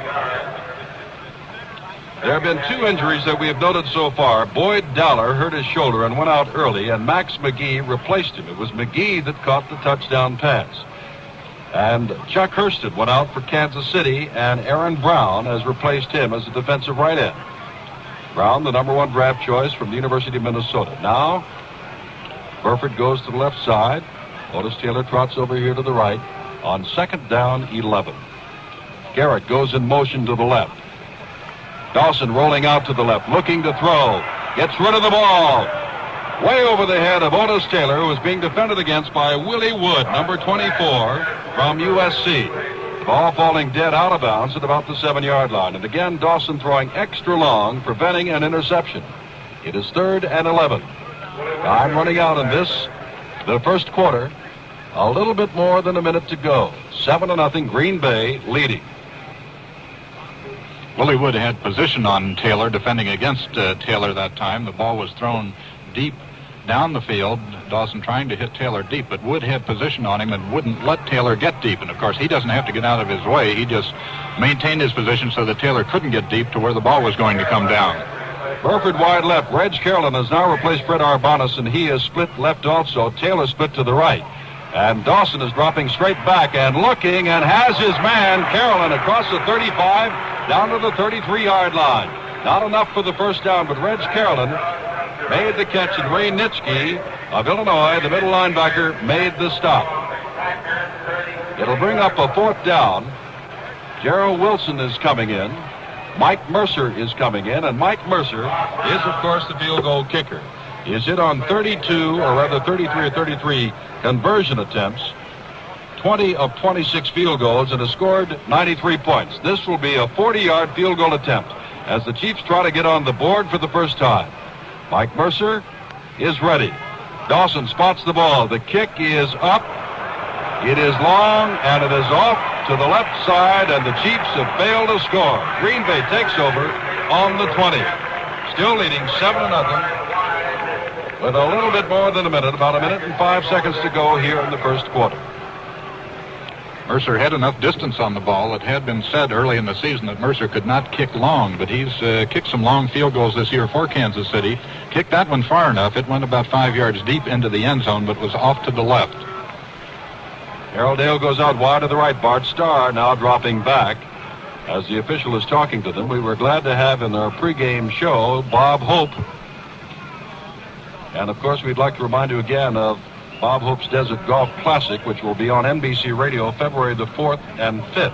There have been 2 injuries that we have noted so far. Boyd Dowler hurt his shoulder and went out early, and Max McGee replaced him. It was McGee that caught the touchdown pass. And Chuck Hurston went out for Kansas City, and Aaron Brown has replaced him as a defensive right end. Brown, the number 1 draft choice from the University of Minnesota. Now, Burford goes to the left side. Otis Taylor trots over here to the right on second down, 11. Garrett goes in motion to the left. Dawson rolling out to the left, looking to throw. Gets rid of the ball. Way over the head of Otis Taylor, who is being defended against by Willie Wood, number 24 from USC. Ball falling dead out of bounds at about the 7-yard line. And again, Dawson throwing extra long, preventing an interception. It is 3rd and 11. Time running out in this, the first quarter. A little bit more than a minute to go. 7-0, Green Bay leading. Willie Wood had position on Taylor, defending against Taylor that time. The ball was thrown deep down the field, Dawson trying to hit Taylor deep, but Wood had position on him and wouldn't let Taylor get deep. And, of course, he doesn't have to get out of his way. He just maintained his position so that Taylor couldn't get deep to where the ball was going to come down. Burford wide left. Reg Carolyn has now replaced Fred Arbanis, and he is split left also. Taylor split to the right. And Dawson is dropping straight back and looking and has his man, Carolyn, across the 35 down to the 33-yard line. Not enough for the first down, but Reg Carolyn made the catch, and Ray Nitschke of Illinois, the middle linebacker, made the stop. It'll bring up a fourth down. Gerald Wilson is coming in. Mike Mercer is coming in, and Mike Mercer is, of course, the field goal kicker. He is hit on 32, or rather 33 or 33 conversion attempts, 20 of 26 field goals, and has scored 93 points. This will be a 40-yard field goal attempt as the Chiefs try to get on the board for the first time. Mike Mercer is ready. Dawson spots the ball. The kick is up. It is long, and it is off to the left side, and the Chiefs have failed to score. Green Bay takes over on the 20. Still leading 7-0 with a little bit more than a minute, about a minute and 5 seconds to go here in the first quarter. Mercer had enough distance on the ball. It had been said early in the season that Mercer could not kick long, but he's kicked some long field goals this year for Kansas City. Kicked that one far enough. It went about 5 yards deep into the end zone, but was off to the left. Harold Dale goes out wide to the right. Bart Starr now dropping back as the official is talking to them. We were glad to have in our pregame show Bob Hope. And, of course, we'd like to remind you again of Bob Hope's Desert Golf Classic, which will be on NBC Radio February the 4th and 5th.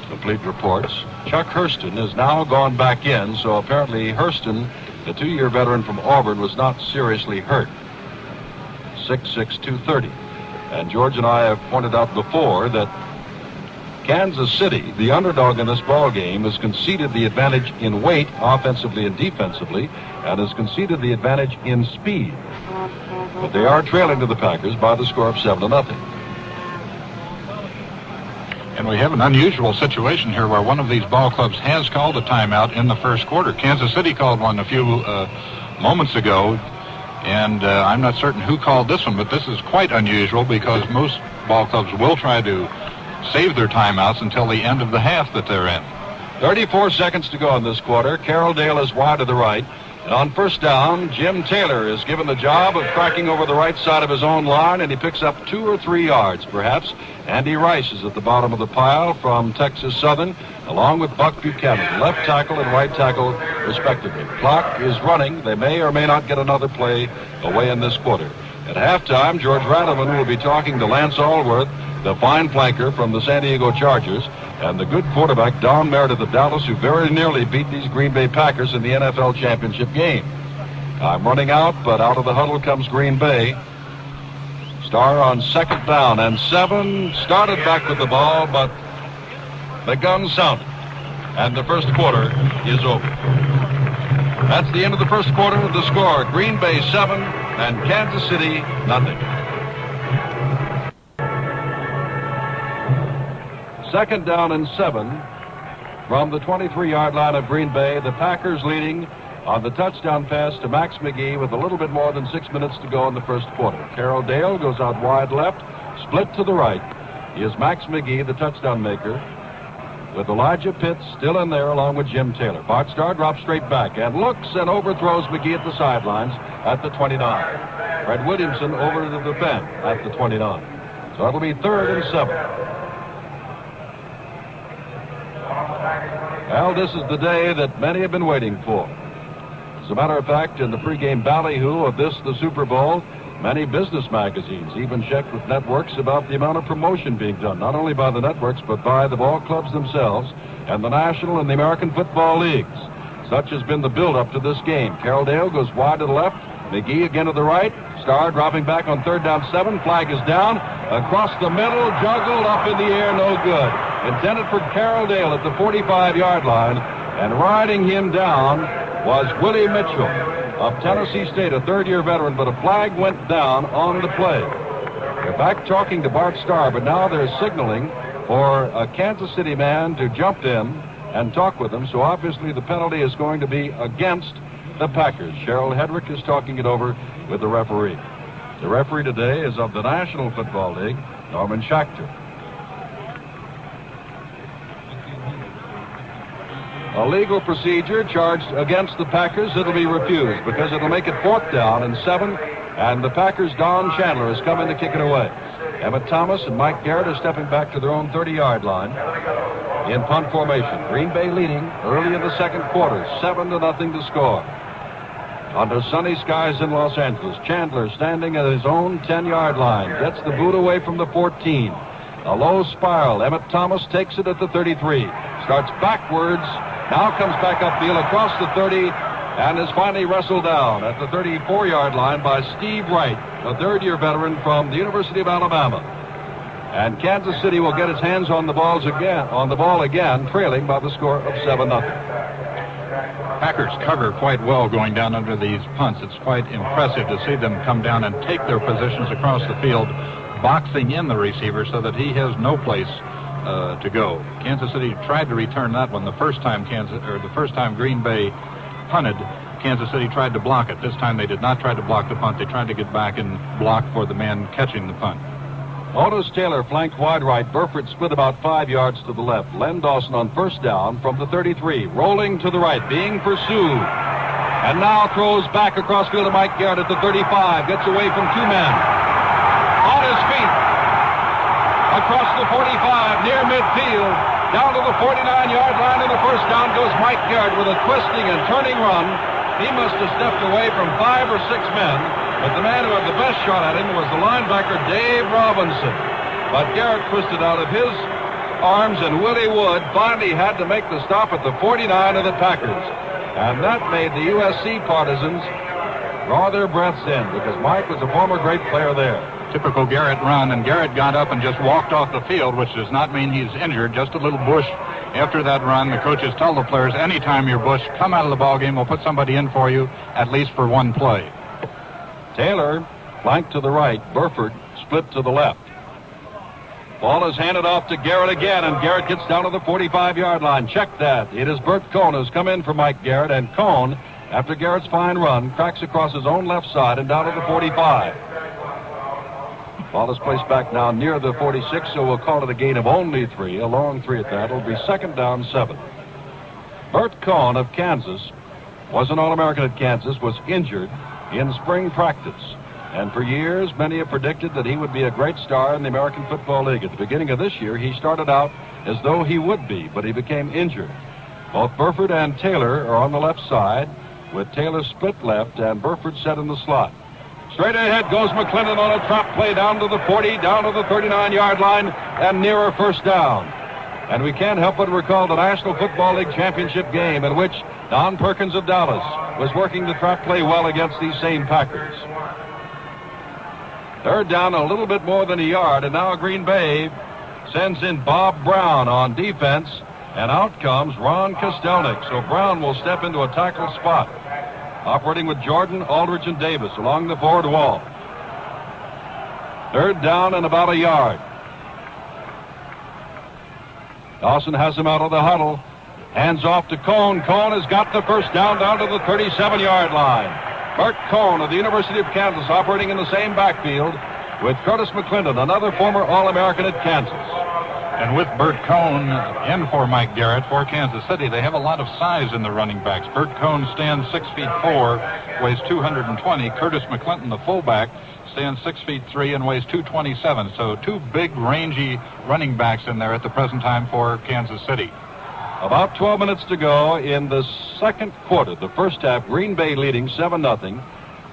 Complete reports. Chuck Hurston has now gone back in, so apparently Hurston, the 2-year veteran from Auburn, was not seriously hurt. 6'6", 230. And George and I have pointed out before that Kansas City, the underdog in this ball game, has conceded the advantage in weight, offensively and defensively, and has conceded the advantage in speed. But they are trailing to the Packers by the score of 7-0. And we have an unusual situation here where one of these ball clubs has called a timeout in the first quarter. Kansas City called one a few moments ago, and I'm not certain who called this one, but this is quite unusual because most ball clubs will try to save their timeouts until the end of the half that they're in. 34 seconds to go in this quarter. Carroll Dale is wide to the right. And on first down, Jim Taylor is given the job of cracking over the right side of his own line, and he picks up 2 or 3 yards, perhaps. Andy Rice is at the bottom of the pile from Texas Southern, along with Buck Buchanan, left tackle and right tackle, respectively. Clock is running. They may or may not get another play away in this quarter. At halftime, George Rattleman will be talking to Lance Allworth, the fine flanker from the San Diego Chargers, and the good quarterback Don Meredith of Dallas, who very nearly beat these Green Bay Packers in the NFL championship game. I'm running out, but out of the huddle comes Green Bay. Starr on second down and 7, started back with the ball, but the gun sounded, and the first quarter is over. That's the end of the first quarter. The score, Green Bay 7 and Kansas City nothing. Second down and 7 from the 23-yard line of Green Bay. The Packers leading on the touchdown pass to Max McGee with a little bit more than 6 minutes to go in the first quarter. Carroll Dale goes out wide left, split to the right. He is Max McGee, the touchdown maker, with Elijah Pitts still in there along with Jim Taylor. Bart Starr drops straight back and looks and overthrows McGee at the sidelines at the 29. Fred Williamson over to the defend at the 29. So it'll be 3rd and 7. Well, this is the day that many have been waiting for. As a matter of fact, in the pregame ballyhoo of this, the Super Bowl, many business magazines even checked with networks about the amount of promotion being done, not only by the networks, but by the ball clubs themselves and the National and the American Football Leagues. Such has been the build-up to this game. Carroll Dale goes wide to the left, McGee again to the right. Starr dropping back on 3rd down 7. Flag is down. Across the middle, juggled up in the air, no good. Intended for Carroll Dale at the 45-yard line, and riding him down was Willie Mitchell of Tennessee State, a 3rd-year veteran, but a flag went down on the play. They're back talking to Bart Starr, but now they're signaling for a Kansas City man to jump in and talk with them, so obviously the penalty is going to be against the Packers. Cheryl Hedrick is talking it over with the referee. The referee today is of the National Football League, Norman Schachter. A legal procedure charged against the Packers. It'll be refused because it'll make it 4th down and 7, and the Packers' Don Chandler is coming to kick it away. Emmett Thomas and Mike Garrett are stepping back to their own 30-yard line in punt formation. Green Bay leading early in the second quarter, 7-0 to score. Under sunny skies in Los Angeles, Chandler standing at his own 10-yard line, gets the boot away from the 14. A low spiral. Emmett Thomas takes it at the 33. Starts backwards. Now comes back upfield across the 30 and is finally wrestled down at the 34-yard line by Steve Wright, a third-year veteran from the University of Alabama. And Kansas City will get its hands on the ball again, trailing by the score of 7-0. Packers cover quite well going down under these punts. It's quite impressive to see them come down and take their positions across the field, boxing in the receiver so that he has no place to go. Kansas City tried to return that one the first time Green Bay punted. Kansas City tried to block it. This time they did not try to block the punt. They tried to get back and block for the man catching the punt. Otis Taylor flanked wide right. Burford split about 5 yards to the left. Len Dawson on first down from the 33, rolling to the right, being pursued. And now throws back across field to Mike Garrett at the 35. Gets away from 2 men. On his feet. Across the 45, near midfield, down to the 49-yard line, and the first down goes Mike Garrett with a twisting and turning run. He must have stepped away from 5 or 6 men, but the man who had the best shot at him was the linebacker Dave Robinson. But Garrett twisted out of his arms, and Willie Wood finally had to make the stop at the 49 of the Packers. And that made the USC partisans draw their breaths in, because Mike was a former great player there. Typical Garrett run, and Garrett got up and just walked off the field, which does not mean he's injured, just a little bush. After that run, the coaches tell the players, anytime you're bush, come out of the ball game, we'll put somebody in for you, at least for one play. Taylor flanked to the right, Burford split to the left. Ball is handed off to Garrett again, and Garrett gets down to the 45-yard line. Check that. It is Bert Cohn who's come in for Mike Garrett, and Cohn, after Garrett's fine run, cracks across his own left side and down to the 45. Ball is placed back now near the 46, so we'll call it a gain of only 3, a long 3 at that. It'll be 2nd down 7. Bert Cohn of Kansas was an All-American at Kansas, was injured in spring practice. And for years, many have predicted that he would be a great star in the American Football League. At the beginning of this year, he started out as though he would be, but he became injured. Both Burford and Taylor are on the left side, with Taylor split left and Burford set in the slot. Straight ahead goes McClendon on a trap play down to the 40, down to the 39-yard line, and nearer first down. And we can't help but recall the National Football League championship game in which Don Perkins of Dallas was working the trap play well against these same Packers. 3rd down, a little bit more than a yard, and now Green Bay sends in Bob Brown on defense, and out comes Ron Kostelnik. So Brown will step into a tackle spot, operating with Jordan, Aldridge, and Davis along the forward wall. 3rd down and about a yard. Dawson has him out of the huddle. Hands off to Cohn. Cohn has got the first down to the 37-yard line. Bert Cohn of the University of Kansas operating in the same backfield with Curtis McClendon, another former All-American at Kansas. And with Bert Cohn in for Mike Garrett for Kansas City, they have a lot of size in the running backs. Bert Cohn stands 6'4", weighs 220. Curtis McClendon, the fullback, stands 6'3" and weighs 227. So 2 big, rangy running backs in there at the present time for Kansas City. About 12 minutes to go in the second quarter. The first half, Green Bay leading 7-0.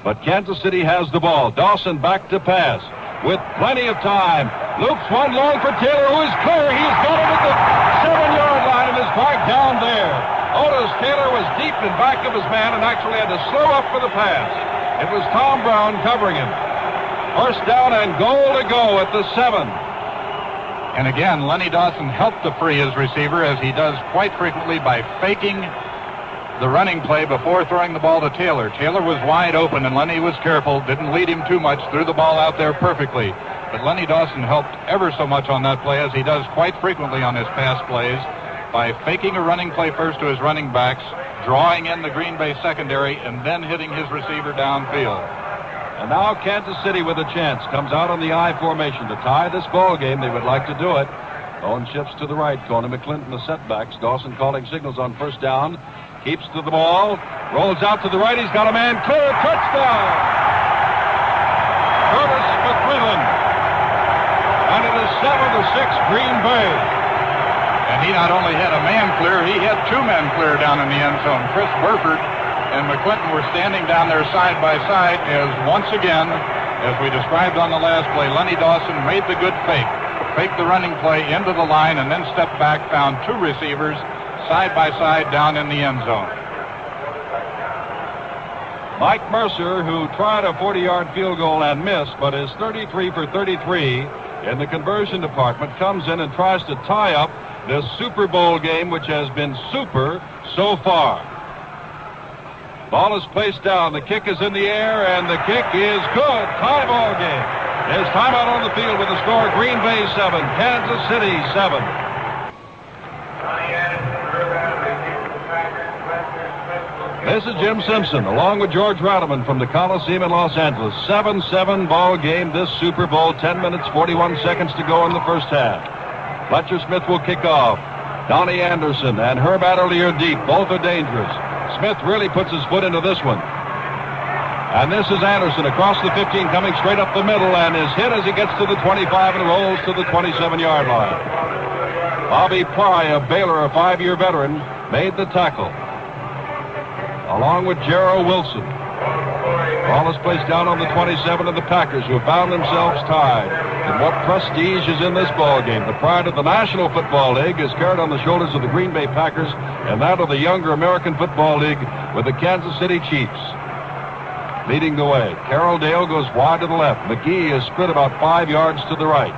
But Kansas City has the ball. Dawson back to pass with plenty of time. Loops one long for Taylor, who is clear. He's got it at the 7-yard line and is marked down there. Otis Taylor was deep in back of his man and actually had to slow up for the pass. It was Tom Brown covering him. First down and goal to go at the 7. And again, Lenny Dawson helped to free his receiver, as he does quite frequently, by faking the running play before throwing the ball to Taylor. Taylor was wide open, and Lenny was careful, didn't lead him too much, threw the ball out there perfectly. But Lenny Dawson helped ever so much on that play, as he does quite frequently on his pass plays, by faking a running play first to his running backs, drawing in the Green Bay secondary, and then hitting his receiver downfield. And now Kansas City with a chance comes out on the I formation to tie this ball game. They would like to do it. Owen shifts to the right. Coney McClinton the setbacks. Dawson calling signals on first down. Keeps to the ball. Rolls out to the right. He's got a man clear. Touchdown! Curtis McClellan. And it is 7-6 Green Bay. And he not only had a man clear, he had two men clear down in the end zone. Chris Burford and McClinton were standing down there side by side as once again, as we described on the last play, Lenny Dawson made the good fake. Faked the running play into the line and then stepped back, found two receivers side by side down in the end zone. Mike Mercer, who tried a 40-yard field goal and missed, but is 33 for 33 in the conversion department, comes in and tries to tie up this Super Bowl game, which has been super so far. Ball is placed down. The kick is in the air, and the kick is good. Tie ball game. There's timeout on the field with the score: Green Bay 7, Kansas City 7. This is Jim Simpson, along with George Rademan from the Coliseum in Los Angeles. 7-7 ball game, this Super Bowl. 10 minutes, 41 seconds to go in the first half. Fletcher Smith will kick off. Donnie Anderson and Herb Adderley are deep. Both are dangerous. Smith really puts his foot into this one. And this is Anderson across the 15, coming straight up the middle, and is hit as he gets to the 25 and rolls to the 27-yard line. Bobby Pry of Baylor, a 5-year veteran, made the tackle, along with Gerald Wilson. Ball is placed down on the 27 of the Packers, who have found themselves tied. And what prestige is in this ball game? The pride of the National Football League is carried on the shoulders of the Green Bay Packers, and that of the younger American Football League with the Kansas City Chiefs leading the way. Carroll Dale goes wide to the left. McGee is split about 5 yards to the right.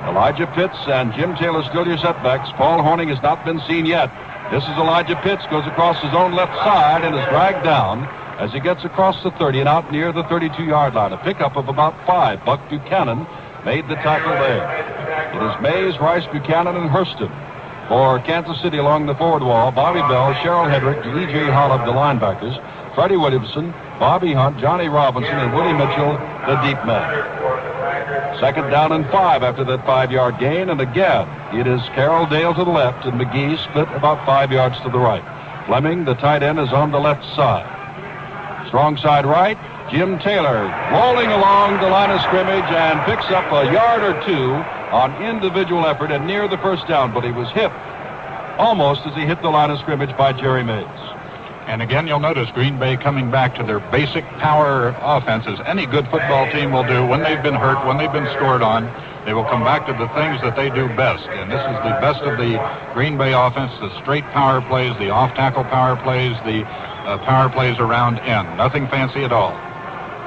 Elijah Pitts and Jim Taylor still your setbacks. Paul Hornung has not been seen yet. This is Elijah Pitts, goes across his own left side and is dragged down as he gets across the 30 and out near the 32-yard line. A pickup of about 5. Buck Buchanan made the tackle there. It is Mays, Rice, Buchanan, and Hurston for Kansas City along the forward wall. Bobby Bell, Cheryl Hedrick, E.J. Holub, the linebackers. Freddie Williamson, Bobby Hunt, Johnny Robinson, and Willie Mitchell, the deep men. Second down and 5 after that 5-yard gain, and again, it is Carroll Dale to the left, and McGee split about 5 yards to the right. Fleming, the tight end, is on the left side. Strong side right, Jim Taylor rolling along the line of scrimmage and picks up a yard or two on individual effort and near the first down, but he was hit almost as he hit the line of scrimmage by Jerry Mays. And again, you'll notice Green Bay coming back to their basic power offenses. Any good football team will do when they've been hurt, when they've been scored on. They will come back to the things that they do best. And this is the best of the Green Bay offense, the straight power plays, the off-tackle power plays, the power plays around end. Nothing fancy at all.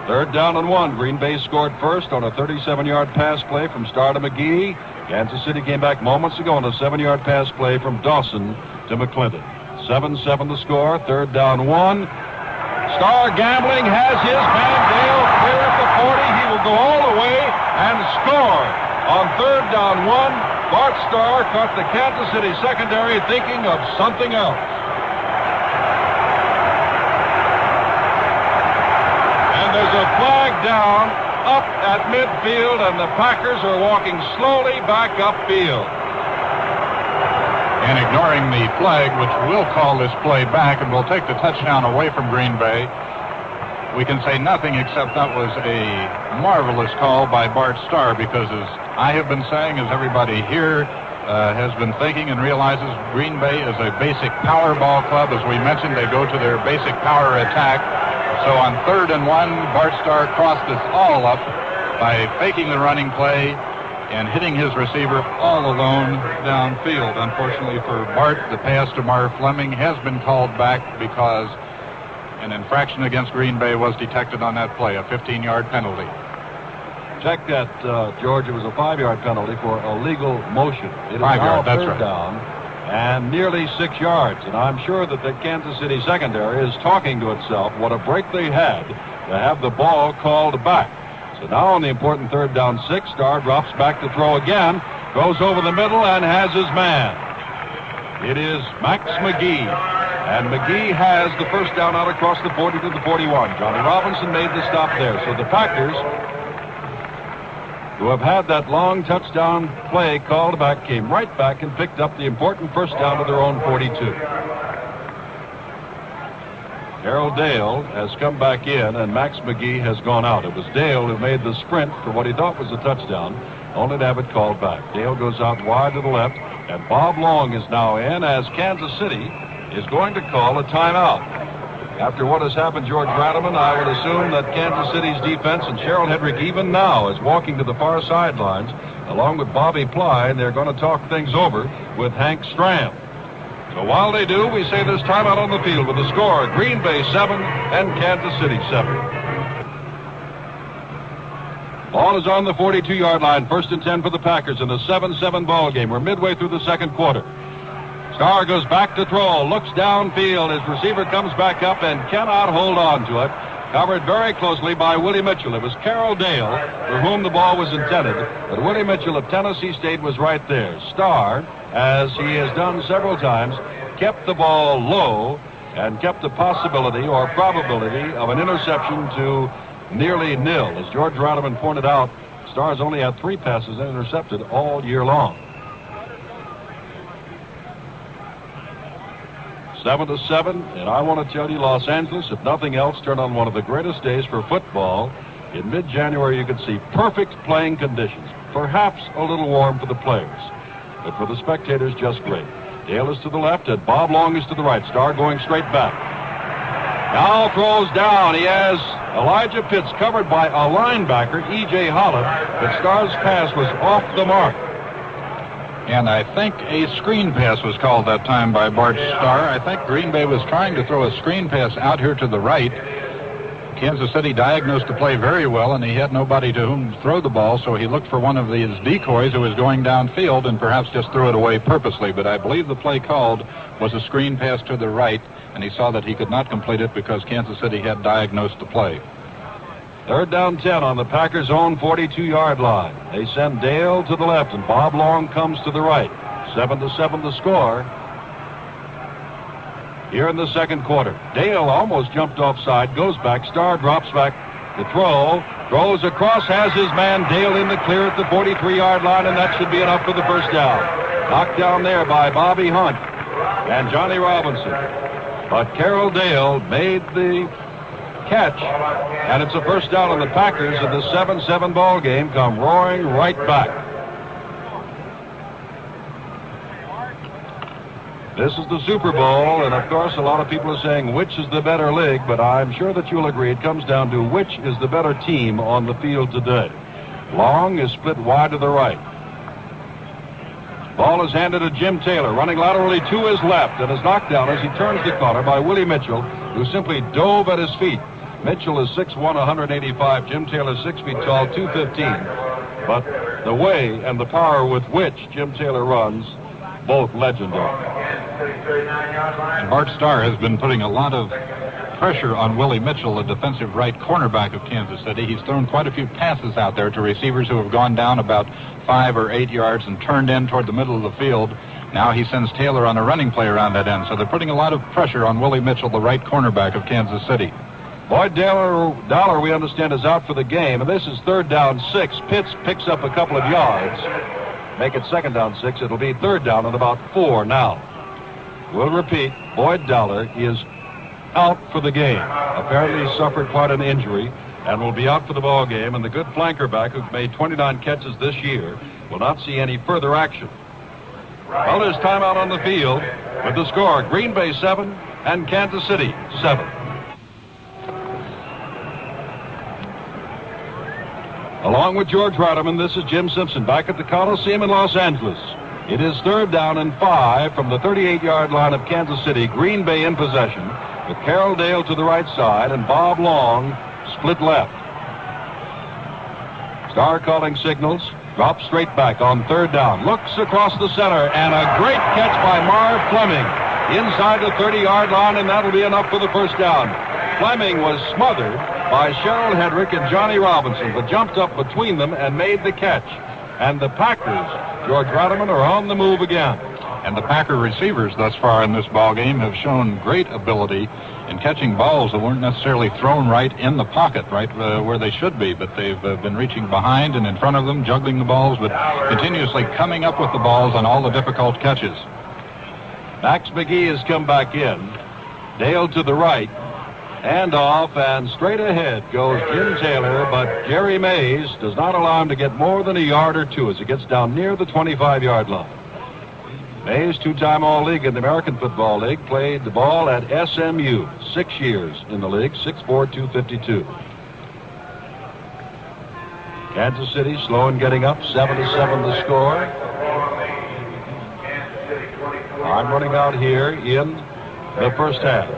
Third down and 1. Green Bay scored first on a 37-yard pass play from Starr to McGee. Kansas City came back moments ago on a 7-yard pass play from Dawson to McClinton. 7-7 the score. Third down 1. Starr gambling has his man Dale clear at the 40. He will go all the way and score on third down 1. Bart Starr caught the Kansas City secondary thinking of something else. And there's a flag down up at midfield, and the Packers are walking slowly back upfield. And ignoring the flag, which will call this play back and will take the touchdown away from Green Bay, we can say nothing except that was a marvelous call by Bart Starr, because as I have been saying, as everybody here has been thinking and realizes, Green Bay is a basic power ball club. As we mentioned, they go to their basic power attack. So on third and 1, Bart Starr crossed this all up by faking the running play and hitting his receiver all alone downfield. Unfortunately for Bart, the pass to Mar Fleming has been called back because an infraction against Green Bay was detected on that play, a 15-yard penalty. Check that, George. It was a 5-yard penalty for illegal motion. It is 5 now yard, that's third right. down and nearly 6 yards. And I'm sure that the Kansas City secondary is talking to itself what a break they had to have the ball called back. So now on the important third down 6, Starr drops back to throw again, goes over the middle and has his man. It is Max McGee. And McGee has the first down out across the 40 to the 41. Johnny Robinson made the stop there. So the Packers, who have had that long touchdown play called back, came right back and picked up the important first down to their own 42. Carroll Dale has come back in, and Max McGee has gone out. It was Dale who made the sprint for what he thought was a touchdown, only to have it called back. Dale goes out wide to the left, and Bob Long is now in as Kansas City is going to call a timeout. After what has happened, George Radaman, I would assume that Kansas City's defense and Cheryl Hedrick even now is walking to the far sidelines along with Bobby Ply, and they're going to talk things over with Hank Stram. So while they do, we say there's timeout on the field with the score: Green Bay 7 and Kansas City 7. Ball is on the 42-yard line. 1st and 10 for the Packers in the 7-7 ball game. We're midway through the second quarter. Starr goes back to throw, looks downfield. His receiver comes back up and cannot hold on to it. Covered very closely by Willie Mitchell. It was Carroll Dale for whom the ball was intended, but Willie Mitchell of Tennessee State was right there. Starr, as he has done several times, kept the ball low and kept the possibility or probability of an interception to nearly nil. As George Radaman pointed out, Starr's only had 3 passes intercepted all year long. 7-7, and I want to tell you, Los Angeles, if nothing else, turned on one of the greatest days for football. In mid-January, you could see perfect playing conditions, perhaps a little warm for the players, but for the spectators, just great. Dale is to the left, and Bob Long is to the right. Starr going straight back. Now throws down. He has Elijah Pitts covered by a linebacker, E.J. Holland, but Starr's pass was off the mark. And I think a screen pass was called that time by Bart Starr. I think Green Bay was trying to throw a screen pass out here to the right. Kansas City diagnosed the play very well, and he had nobody to whom to throw the ball, so he looked for one of these decoys who was going downfield and perhaps just threw it away purposely. But I believe the play called was a screen pass to the right, and he saw that he could not complete it because Kansas City had diagnosed the play. 3rd down 10 on the Packers' own 42-yard line. They send Dale to the left, and Bob Long comes to the right. 7-7 the score. Here in the second quarter, Dale almost jumped offside, goes back. Starr drops back to throw, throws across, has his man Dale in the clear at the 43-yard line, and that should be enough for the first down. Knocked down there by Bobby Hunt and Johnny Robinson. But Carroll Dale made the catch, and it's a first down on the Packers, and the 7-7 ball game come roaring right back. This is the Super Bowl, and of course a lot of people are saying which is the better league, but I'm sure that you'll agree it comes down to which is the better team on the field today. Long is split wide to the right. Ball is handed to Jim Taylor, running laterally to his left, and is knocked down as he turns the corner by Willie Mitchell, who simply dove at his feet. Mitchell is 6'1", 185. Jim Taylor 6 feet tall, 215. But the way and the power with which Jim Taylor runs, both legendary. And Bart Starr has been putting a lot of pressure on Willie Mitchell, the defensive right cornerback of Kansas City. He's thrown quite a few passes out there to receivers who have gone down about 5 or 8 yards and turned in toward the middle of the field. Now he sends Taylor on a running play around that end. So they're putting a lot of pressure on Willie Mitchell, the right cornerback of Kansas City. Boyd Dollar, we understand, is out for the game, and this is 3rd down 6. Pitts picks up a couple of yards. Make it 2nd down 6. It'll be 3rd down and about 4 now. We'll repeat, Boyd Dollar is out for the game. Apparently he suffered quite an injury and will be out for the ball game, and the good flanker back who's made 29 catches this year will not see any further action. Well, there's timeout on the field with the score: Green Bay 7 and Kansas City 7. Along with George Radaman, this is Jim Simpson back at the Coliseum in Los Angeles. It is 3rd down and 5 from the 38-yard line of Kansas City. Green Bay in possession with Carroll Dale to the right side and Bob Long split left. Starr calling signals. Drops straight back on 3rd down. Looks across the center, and a great catch by Marv Fleming inside the 30-yard line, and that'll be enough for the first down. Fleming was smothered by Cheryl Hedrick and Johnny Robinson, but jumped up between them and made the catch. And the Packers, George Radaman, are on the move again. And the Packer receivers thus far in this ball game have shown great ability in catching balls that weren't necessarily thrown right in the pocket, right where they should be, but they've been reaching behind and in front of them, juggling the balls, but continuously coming up with the balls on all the difficult catches. Max McGee has come back in. Dale to the right. Hand off, and straight ahead goes Jim Taylor, but Jerry Mays does not allow him to get more than a yard or two as he gets down near the 25-yard line. Mays, two-time All-League in the American Football League, played the ball at SMU, 6 years in the league, 6'4", 252. Kansas City slow in getting up, 7-7 the score. I'm running out here in the first half.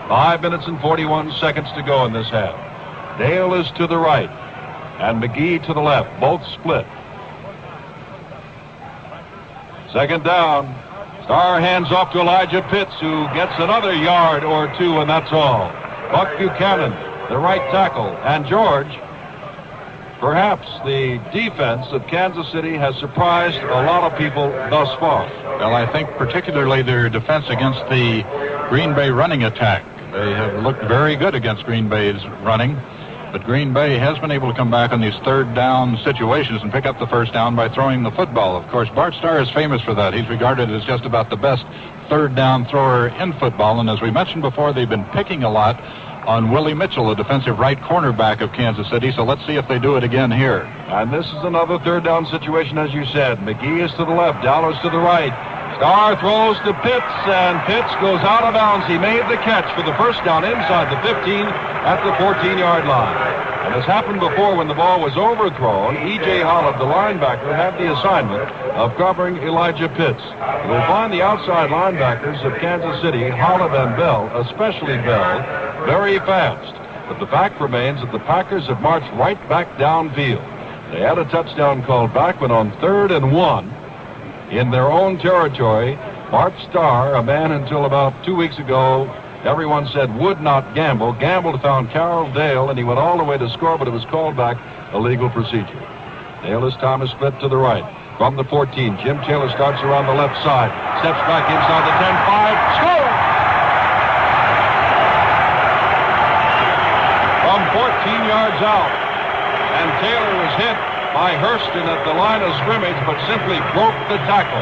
5 minutes and 41 seconds to go in this half. Dale is to the right, and McGee to the left, both split. Second down. Starr hands off to Elijah Pitts, who gets another yard or two, and that's all. Buck Buchanan, the right tackle, and George, perhaps the defense of Kansas City has surprised a lot of people thus far. Well, I think particularly their defense against the Green Bay running attack. They have looked very good against Green Bay's running, but Green Bay has been able to come back on these third down situations and pick up the first down by throwing the football. Of course, Bart Starr is famous for that. He's regarded as just about the best third down thrower in football, and as we mentioned before, they've been picking a lot on Willie Mitchell, the defensive right cornerback of Kansas City, so let's see if they do it again here. And this is another third down situation, as you said. McGee is to the left, Dallas to the right. Starr throws to Pitts, and Pitts goes out of bounds. He made the catch for the first down inside the 15 at the 14-yard line. And as happened before when the ball was overthrown, E.J. Holland, the linebacker, had the assignment of covering Elijah Pitts. You'll find the outside linebackers of Kansas City, Holland and Bell, especially Bell, very fast. But the fact remains that the Packers have marched right back downfield. They had a touchdown called back, but on 3rd and 1 in their own territory, Bart Starr, a man until about 2 weeks ago everyone said would not gamble, gambled, found Carroll Dale, and he went all the way to score, but it was called back, a legal procedure. Dale this time is split to the right. From the 14, Jim Taylor starts around the left side, steps back inside the 10-5, score! From 14 yards out, and Taylor was hit by Hurston at the line of scrimmage, but simply broke the tackle.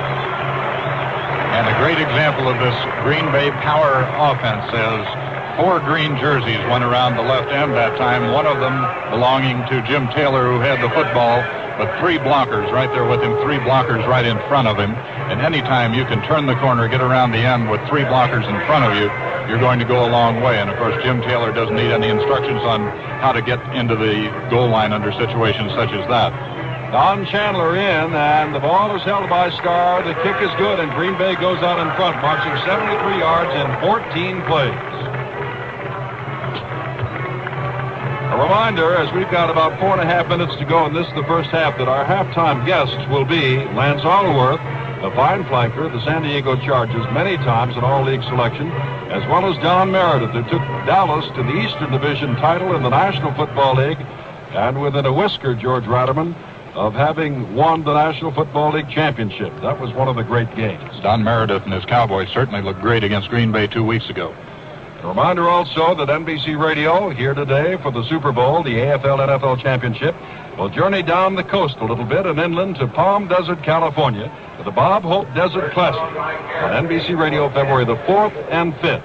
And a great example of this Green Bay power offense is 4 green jerseys went around the left end that time, one of them belonging to Jim Taylor, who had the football, but 3 blockers right there with him, 3 blockers right in front of him. And anytime you can turn the corner, get around the end with 3 blockers in front of you, you're going to go a long way. And of course, Jim Taylor doesn't need any instructions on how to get into the goal line under situations such as that. Don Chandler in, and the ball is held by Starr. The kick is good, and Green Bay goes out in front, marching 73 yards in 14 plays. A reminder, as we've got about 4.5 minutes to go, and this is the first half, that our halftime guests will be Lance Allworth, the fine flanker, the San Diego Chargers, many times an all-league selection, as well as Don Meredith, who took Dallas to the Eastern Division title in the National Football League, and within a whisker, George Ratterman, of having won the National Football League championship. That was one of the great games. Don Meredith and his Cowboys certainly looked great against Green Bay 2 weeks ago. A reminder also that NBC Radio, here today for the Super Bowl, the AFL-NFL Championship, will journey down the coast a little bit and inland to Palm Desert, California, for the Bob Hope Desert Classic on NBC Radio February the 4th and 5th.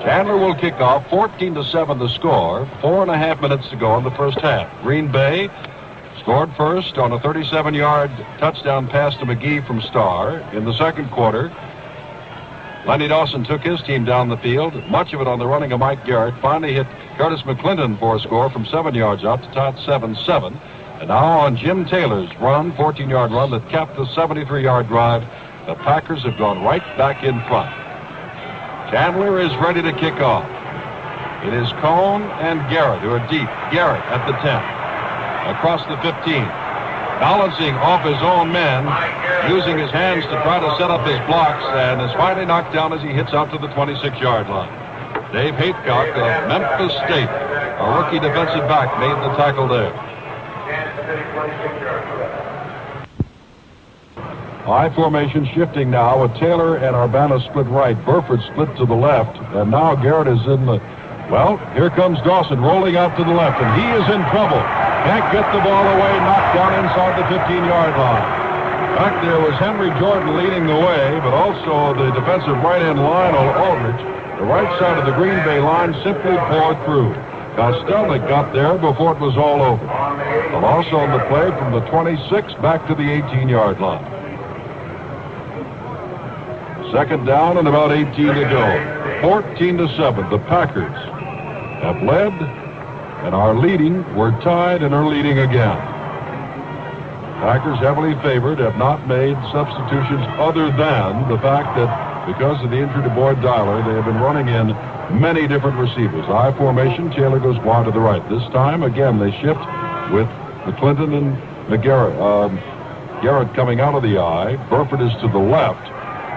Chandler will kick off, 14-7 the score, 4.5 minutes to go in the first half. Green Bay scored first on a 37-yard touchdown pass to McGee from Starr. In the second quarter, Lenny Dawson took his team down the field, much of it on the running of Mike Garrett. Finally hit Curtis McClendon for a score from 7 yards out to tie 7-7. And now on Jim Taylor's run, 14-yard run that capped the 73-yard drive, the Packers have gone right back in front. Chandler is ready to kick off. It is Cohn and Garrett who are deep. Garrett at the 10, across the 15, balancing off his own men, using his hands to try to set up his blocks, and is finally knocked down as he hits out to the 26-yard line. Dave Haycock of Memphis State, a rookie defensive back, made the tackle there. I formation shifting now with Taylor and Urbana split right. Burford split to the left. And now Garrett is in the... Well, here comes Dawson rolling out to the left, and he is in trouble. Can't get the ball away, knocked down inside the 15-yard line. Back there was Henry Jordan leading the way, but also the defensive right end Lionel Aldridge. The right side of the Green Bay line simply poured through. Kostelnik got there before it was all over. The loss on the play from the 26 back to the 18-yard line. Second down and about 18 to go. 14-7. The Packers have led and are leading. We're tied and are leading again. Packers heavily favored, have not made substitutions other than the fact that because of the injury to Boyd Dyler, they have been running in many different receivers. I formation, Taylor goes wide to the right. This time, again, they shift with McClinton and McGarrett. Garrett coming out of the I. Burford is to the left.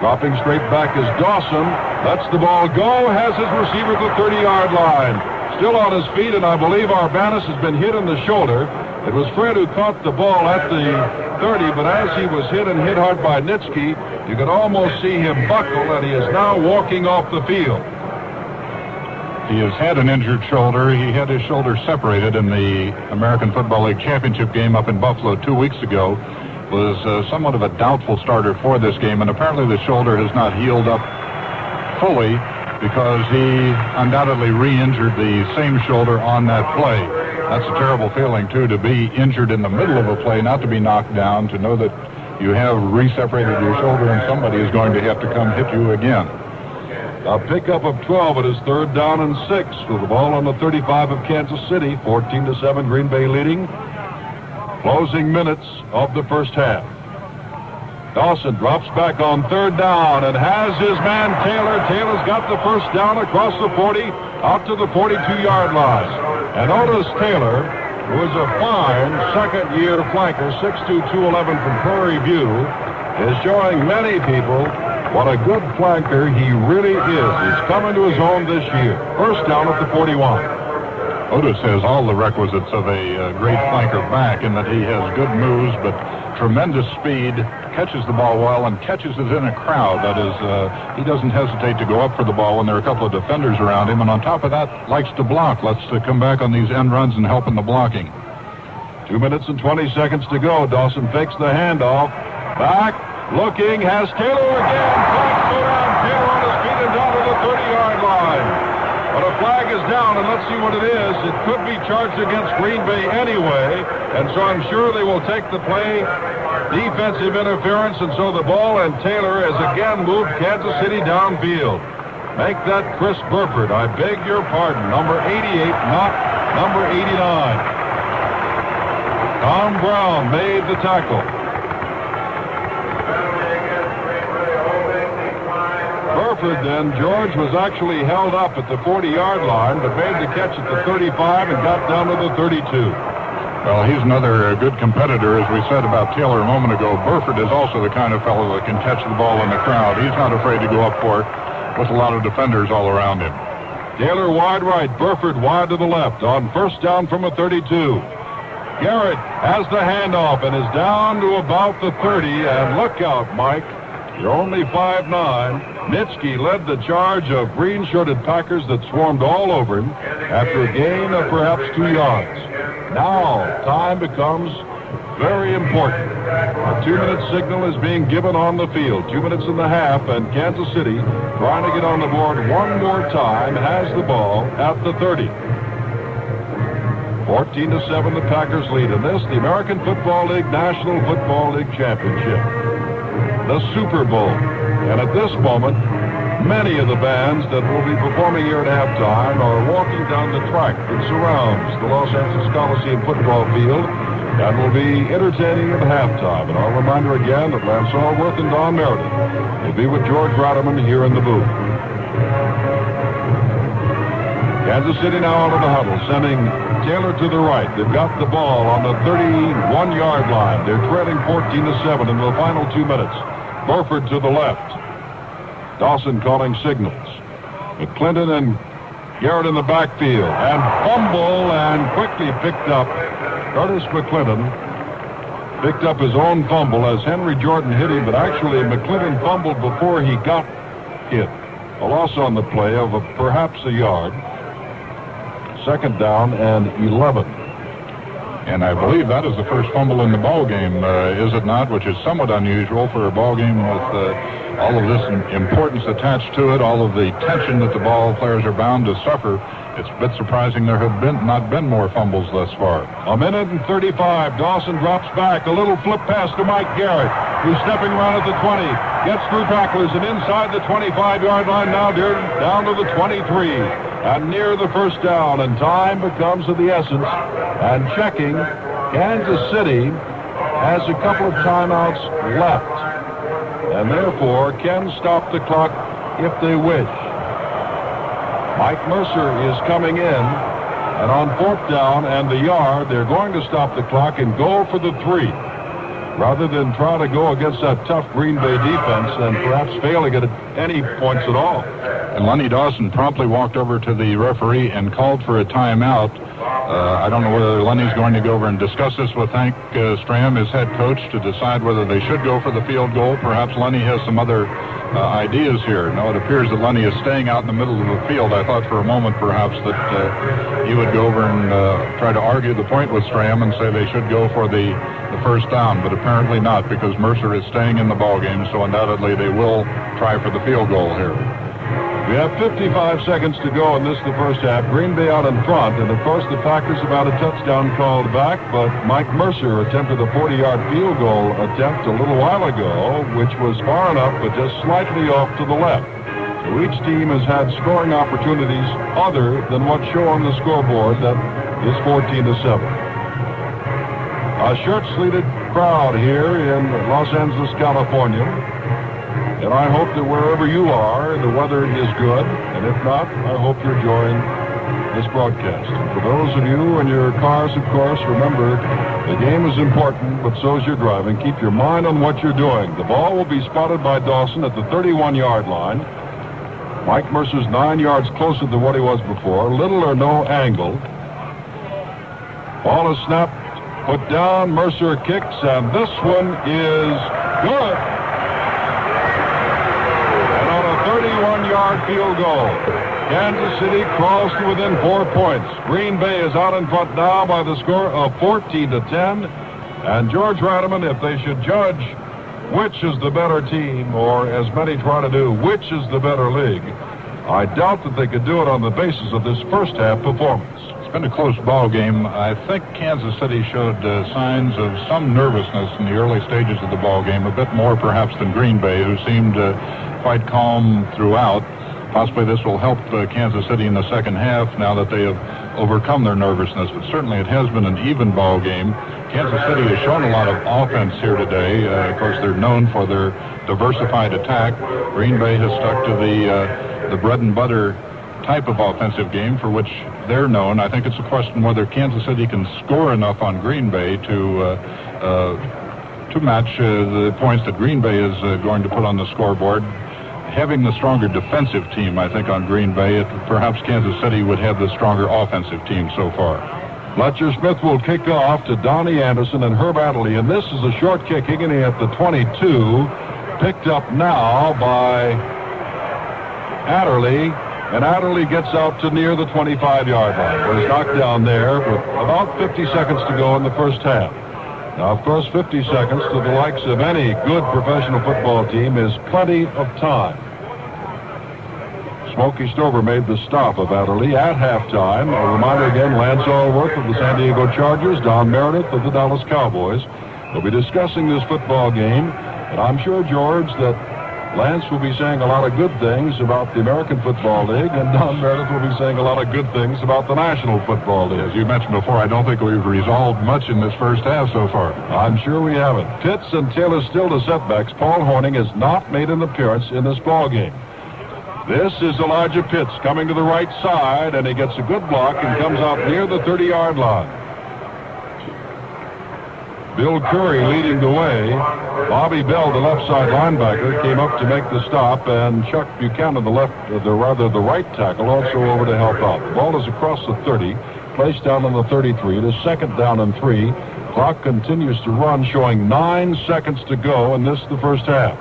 Dropping straight back is Dawson. Lets the ball go. Has his receiver at the 30-yard line. Still on his feet, and I believe Arbanis has been hit in the shoulder. It was Fred who caught the ball at the 30, but as he was hit and hit hard by Nitsky, you could almost see him buckle, and he is now walking off the field. He has had an injured shoulder. He had his shoulder separated in the American Football League Championship game up in Buffalo 2 weeks ago. Was somewhat of a doubtful starter for this game, and apparently the shoulder has not healed up fully because he undoubtedly re-injured the same shoulder on that play. That's a terrible feeling, too, to be injured in the middle of a play, not to be knocked down, to know that you have re-separated your shoulder and somebody is going to have to come hit you again. A pickup of 12 at his third down and 6 with the ball on the 35 of Kansas City. 14-7, Green Bay leading. Closing minutes of the first half. Dawson drops back on third down and has his man Taylor. Taylor's got the first down across the 40, out to the 42-yard line. And Otis Taylor, who is a fine second-year flanker, 6'2", 211 from Prairie View, is showing many people what a good flanker he really is. He's coming to his own this year. First down at the 41. Otis has all the requisites of a great flanker back in that he has good moves, but tremendous speed, catches the ball well, and catches it in a crowd. That is, he doesn't hesitate to go up for the ball when there are a couple of defenders around him, and on top of that, likes to block. Let's come back on these end runs and help in the blocking. 2 minutes and 20 seconds to go. Dawson fakes the handoff. Back, looking, has Taylor again. Flag go down. Taylor on his feet and down to the 30-yard line. But a flag is down, and let's see what it is. It could be charged against Green Bay anyway, and so I'm sure they will take the play. Defensive interference, and so the ball and Taylor has again moved Kansas City downfield. Make that Chris Burford. I beg your pardon. Number 88, not number 89. Tom Brown made the tackle. Burford then, George, was actually held up at the 40-yard line, but made the catch at the 35 and got down to the 32. Well, he's another good competitor, as we said about Taylor a moment ago. Burford is also the kind of fellow that can catch the ball in the crowd. He's not afraid to go up for it with a lot of defenders all around him. Taylor wide right, Burford wide to the left on first down from a 32. Garrett has the handoff and is down to about the 30, and look out, Mike. You're only 5'9". Nitsky led the charge of green-shirted Packers that swarmed all over him after a gain of perhaps 2 yards. Now, time becomes very important. A 2-minute signal is being given on the field. 2 minutes and a half, and Kansas City, trying to get on the board one more time, has the ball at the 30. 14-7, the Packers lead in this, the American Football League National Football League Championship. The Super Bowl. And at this moment, many of the bands that will be performing here at halftime are walking down the track that surrounds the Los Angeles Coliseum football field and will be entertaining at halftime. And I'll remind you again that Lance Allworth and Don Meredith will be with George Ratterman here in the booth. Kansas City now out of the huddle, sending Taylor to the right. They've got the ball on the 31-yard line. They're trailing 14-7 in the final 2 minutes. Burford to the left. Dawson calling signals. McClinton and Garrett in the backfield. And fumble and quickly picked up. Curtis McClinton picked up his own fumble as Henry Jordan hit him, but actually McClinton fumbled before he got hit. A loss on the play of perhaps a yard. Second down and 11. And I believe that is the first fumble in the ball game, is it not? Which is somewhat unusual for a ball game with all of this importance attached to it, all of the tension that the ball players are bound to suffer. It's a bit surprising there have not been more fumbles thus far. A minute and 35. Dawson drops back. A little flip pass to Mike Garrett, who's stepping around at the 20. Gets through tacklers and inside the 25-yard line now down to the 23. And near the first down, and time becomes of the essence. And checking, Kansas City has a couple of timeouts left, and therefore can stop the clock if they wish. Mike Mercer is coming in, and on fourth down and the yard, they're going to stop the clock and go for the 3, rather than try to go against that tough Green Bay defense and perhaps failing at any points at all. And Lenny Dawson promptly walked over to the referee and called for a timeout. I don't know whether Lenny's going to go over and discuss this with Hank Stram, his head coach, to decide whether they should go for the field goal. Perhaps Lenny has some other ideas here. No, it appears that Lenny is staying out in the middle of the field. I thought for a moment perhaps that he would go over and try to argue the point with Stram and say they should go for the first down, but apparently not, because Mercer is staying in the ballgame, so undoubtedly they will try for the field goal here. We have 55 seconds to go in the first half. Green Bay out in front, and of course the Packers have had a touchdown called back, but Mike Mercer attempted a 40-yard field goal attempt a little while ago, which was far enough but just slightly off to the left. So each team has had scoring opportunities other than what's shown on the scoreboard, that is 14-7. A shirt-sleeved crowd here in Los Angeles, California. And I hope that wherever you are, the weather is good. And if not, I hope you're enjoying this broadcast. And for those of you in your cars, of course, remember, the game is important, but so is your driving. Keep your mind on what you're doing. The ball will be spotted by Dawson at the 31-yard line. Mike Mercer's 9 yards closer than what he was before. Little or no angle. Ball is snapped, put down. Mercer kicks, and this one is good. 31-yard field goal. Kansas City crawls to within 4 points. Green Bay is out in front now by the score of 14-10. And George Radaman, if they should judge which is the better team, or as many try to do, which is the better league, I doubt that they could do it on the basis of this first half performance. It's been a close ball game. I think Kansas City showed signs of some nervousness in the early stages of the ball game, a bit more perhaps than Green Bay, who seemed quite calm throughout. Possibly this will help Kansas City in the second half now that they have overcome their nervousness, but certainly it has been an even ball game. Kansas City has shown a lot of offense here today. Of course, they're known for their diversified attack. Green Bay has stuck to the bread and butter type of offensive game for which they're known. I think it's a question whether Kansas City can score enough on Green Bay to match the points that Green Bay is going to put on the scoreboard. Having the stronger defensive team, I think, on Green Bay, perhaps Kansas City would have the stronger offensive team so far. Fletcher Smith will kick off to Donnie Anderson and Herb Adderley, and this is a short kick, kicking at the 22, picked up now by Adderley, and Adderley gets out to near the 25-yard line, but he's knocked down there with about 50 seconds to go in the first half. Now, of course, 50 seconds to the likes of any good professional football team is plenty of time. Smokey Stover made the stop of Adderley at halftime. A reminder again, Lance Allworth of the San Diego Chargers, Don Meredith of the Dallas Cowboys will be discussing this football game. And I'm sure, George, that Lance will be saying a lot of good things about the American Football League, and Don Meredith will be saying a lot of good things about the National Football League. As you mentioned before, I don't think we've resolved much in this first half so far. I'm sure we haven't. Pitts and Taylor still to setbacks. Paul Hornung has not made an appearance in this ball game. This is Elijah Pitts coming to the right side, and he gets a good block and comes out near the 30-yard line. Bill Curry leading the way. Bobby Bell, the left side linebacker, came up to make the stop, and Chuck Buchanan, the right tackle, also over to help out. The ball is across the 30, placed down on the 33. It is second down and 3. Clock continues to run, showing 9 seconds to go, and this is the first half.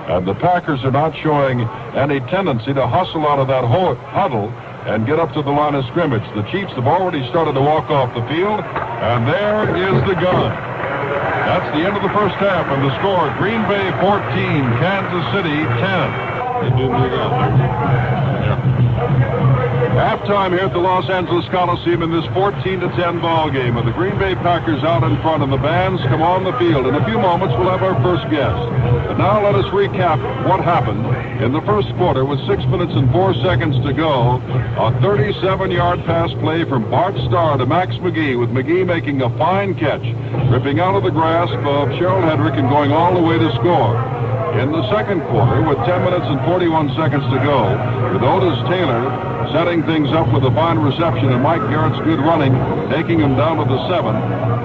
And the Packers are not showing any tendency to hustle out of that huddle and get up to the line of scrimmage. The Chiefs have already started to walk off the field, and there is the gun. That's the end of the first half, and the score, Green Bay 14, Kansas City 10. Halftime here at the Los Angeles Coliseum in this 14-10 ball game, with the Green Bay Packers out in front and the bands come on the field. In a few moments, we'll have our first guest. But now let us recap what happened in the first quarter with 6 minutes and 4 seconds to go. A 37-yard pass play from Bart Starr to Max McGee, with McGee making a fine catch, ripping out of the grasp of Sherrill Hedrick and going all the way to score. In the second quarter, with 10 minutes and 41 seconds to go, with Otis Taylor setting things up with a fine reception and Mike Garrett's good running, taking him down to the 7.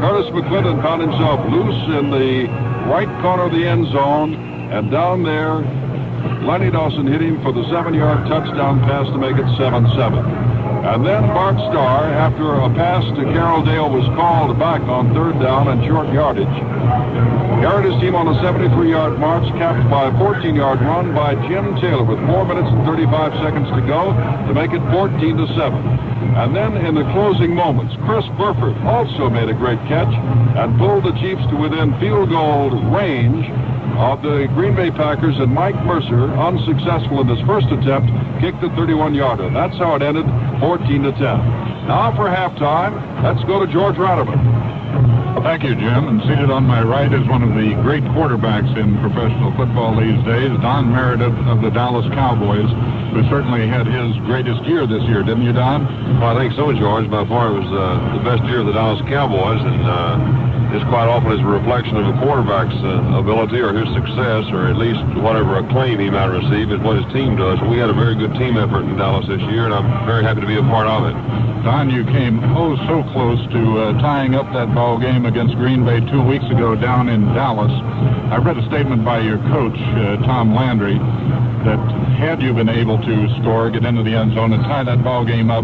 Curtis McClendon found himself loose in the right corner of the end zone, and down there, Lenny Dawson hit him for the 7-yard touchdown pass to make it 7-7. And then Bart Starr, after a pass to Carroll Dale was called back on third down and short yardage. Garrett his team on a 73-yard march, capped by a 14-yard run by Jim Taylor with 4 minutes and 35 seconds to go to make it 14-7. And then in the closing moments, Chris Burford also made a great catch and pulled the Chiefs to within field goal range of the Green Bay Packers, and Mike Mercer, unsuccessful in his first attempt, kicked the 31-yarder. That's how it ended, 14-10. Now for halftime, let's go to George Ratterman. Thank you, Jim. And seated on my right is one of the great quarterbacks in professional football these days, Don Meredith of the Dallas Cowboys, who certainly had his greatest year this year, didn't you, Don? Well, I think so, George. By far, it was the best year of the Dallas Cowboys, and this quite often is a reflection of a quarterback's ability or his success, or at least whatever acclaim he might receive is what his team does. And we had a very good team effort in Dallas this year, and I'm very happy to be a part of it. Don, you came so close to tying up that ball game against Green Bay 2 weeks ago down in Dallas. I read a statement by your coach, Tom Landry, that had you been able to score, get into the end zone, and tie that ball game up,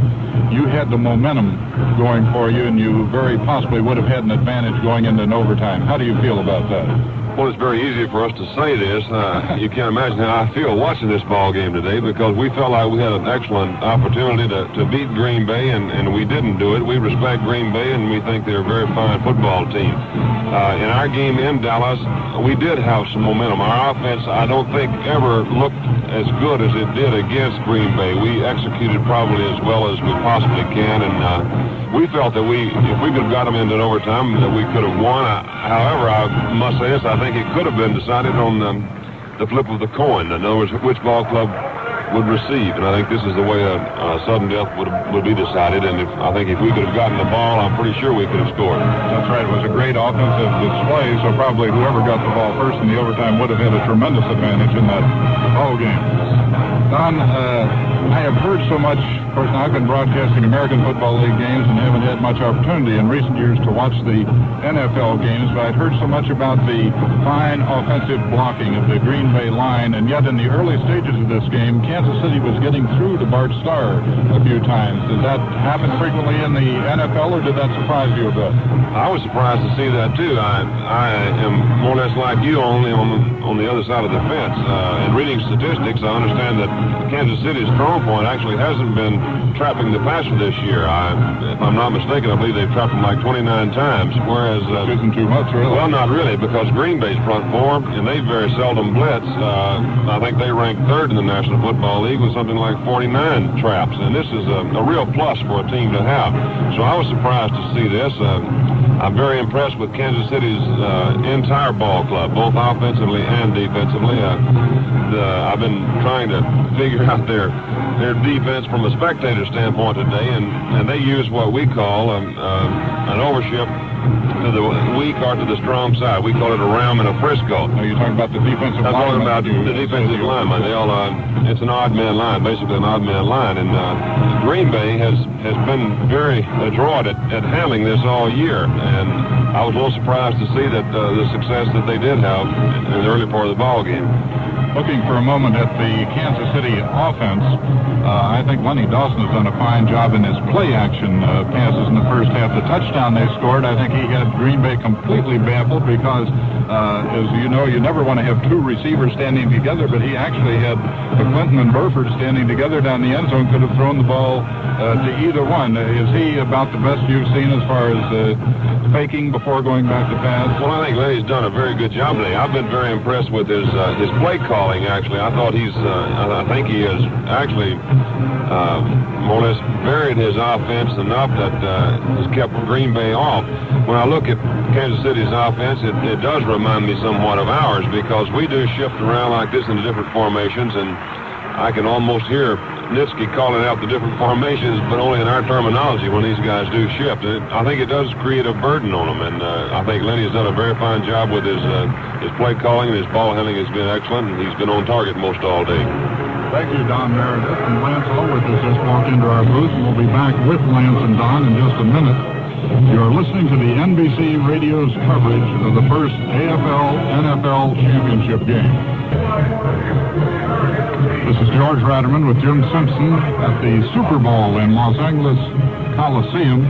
you had the momentum going for you, and you very possibly would have had an advantage going into an overtime. How do you feel about that? Well, it's very easy for us to say this. You can't imagine how I feel watching this ball game today, because we felt like we had an excellent opportunity to beat Green Bay, and we didn't do it. We respect Green Bay, and we think they're a very fine football team. In our game in Dallas, we did have some momentum. Our offense, I don't think, ever looked as good as it did against Green Bay. We executed probably as well as we possibly can, and we felt that if we could have got them into overtime, that we could have won. However, I must say this, I think it could have been decided on the flip of the coin. In other words, which ball club would receive, and I think this is the way a sudden death would be decided, and I think if we could have gotten the ball, I'm pretty sure we could have scored. That's right. It was a great offensive display, so probably whoever got the ball first in the overtime would have had a tremendous advantage in that ball game. Don, I have heard so much. Of course, now I've been broadcasting American Football League games and haven't had much opportunity in recent years to watch the NFL games, but I'd heard so much about the fine offensive blocking of the Green Bay line, and yet in the early stages of this game, Kansas City was getting through to Bart Starr a few times. Does that happen frequently in the NFL, or did that surprise you a bit? I was surprised to see that, too. I am more or less like you, only on the other side of the fence. In reading statistics, I understand that Kansas City's strong point actually hasn't been trapping the passer this year. If I'm not mistaken, I believe they've trapped him like 29 times, whereas... Which isn't too much, really. Well, not really, because Green Bay's front four, and they very seldom blitz. I think they rank third in the National Football League with something like 49 traps, and this is a real plus for a team to have. So I was surprised to see this. I'm very impressed with Kansas City's entire ball club, both offensively and defensively. I've been trying to figure out their defense from a spectator standpoint today, and they use what we call an overship to the weak or to the strong side. We call it a Ram and a Frisco. Are you talking about the defensive lineman? I'm talking about the defensive lineman. It's an odd man line, basically an odd man line, and Green Bay has been very adroit at handling this all year, and I was a little surprised to see that the success that they did have in the early part of the ball game. Looking for a moment at the Kansas City offense, I think Lenny Dawson has done a fine job in his play action passes in the first half. The touchdown they scored, I think he had Green Bay completely baffled because, as you know, you never want to have two receivers standing together, but he actually had Clinton and Burford standing together down the end zone, could have thrown the ball to either one. Is he about the best you've seen as far as faking before going back to pass? Well, I think Lenny's done a very good job today. I've been very impressed with his play calling, actually. I thought I think he has actually more or less varied his offense enough that has kept Green Bay off. When I look at Kansas City's offense, it does remind me somewhat of ours because we do shift around like this into different formations, and I can almost hear Nitsky calling out the different formations, but only in our terminology when these guys do shift. And I think it does create a burden on them, and I think Lenny has done a very fine job with his play calling, and his ball handling has been excellent, and he's been on target most all day. Thank you, Don Meredith. And Lance Ulrich has just walked into our booth, and we'll be back with Lance and Don in just a minute. You're listening to the NBC Radio's coverage of the first AFL-NFL championship game. This is George Ratterman with Jim Simpson at the Super Bowl in Los Angeles Coliseum.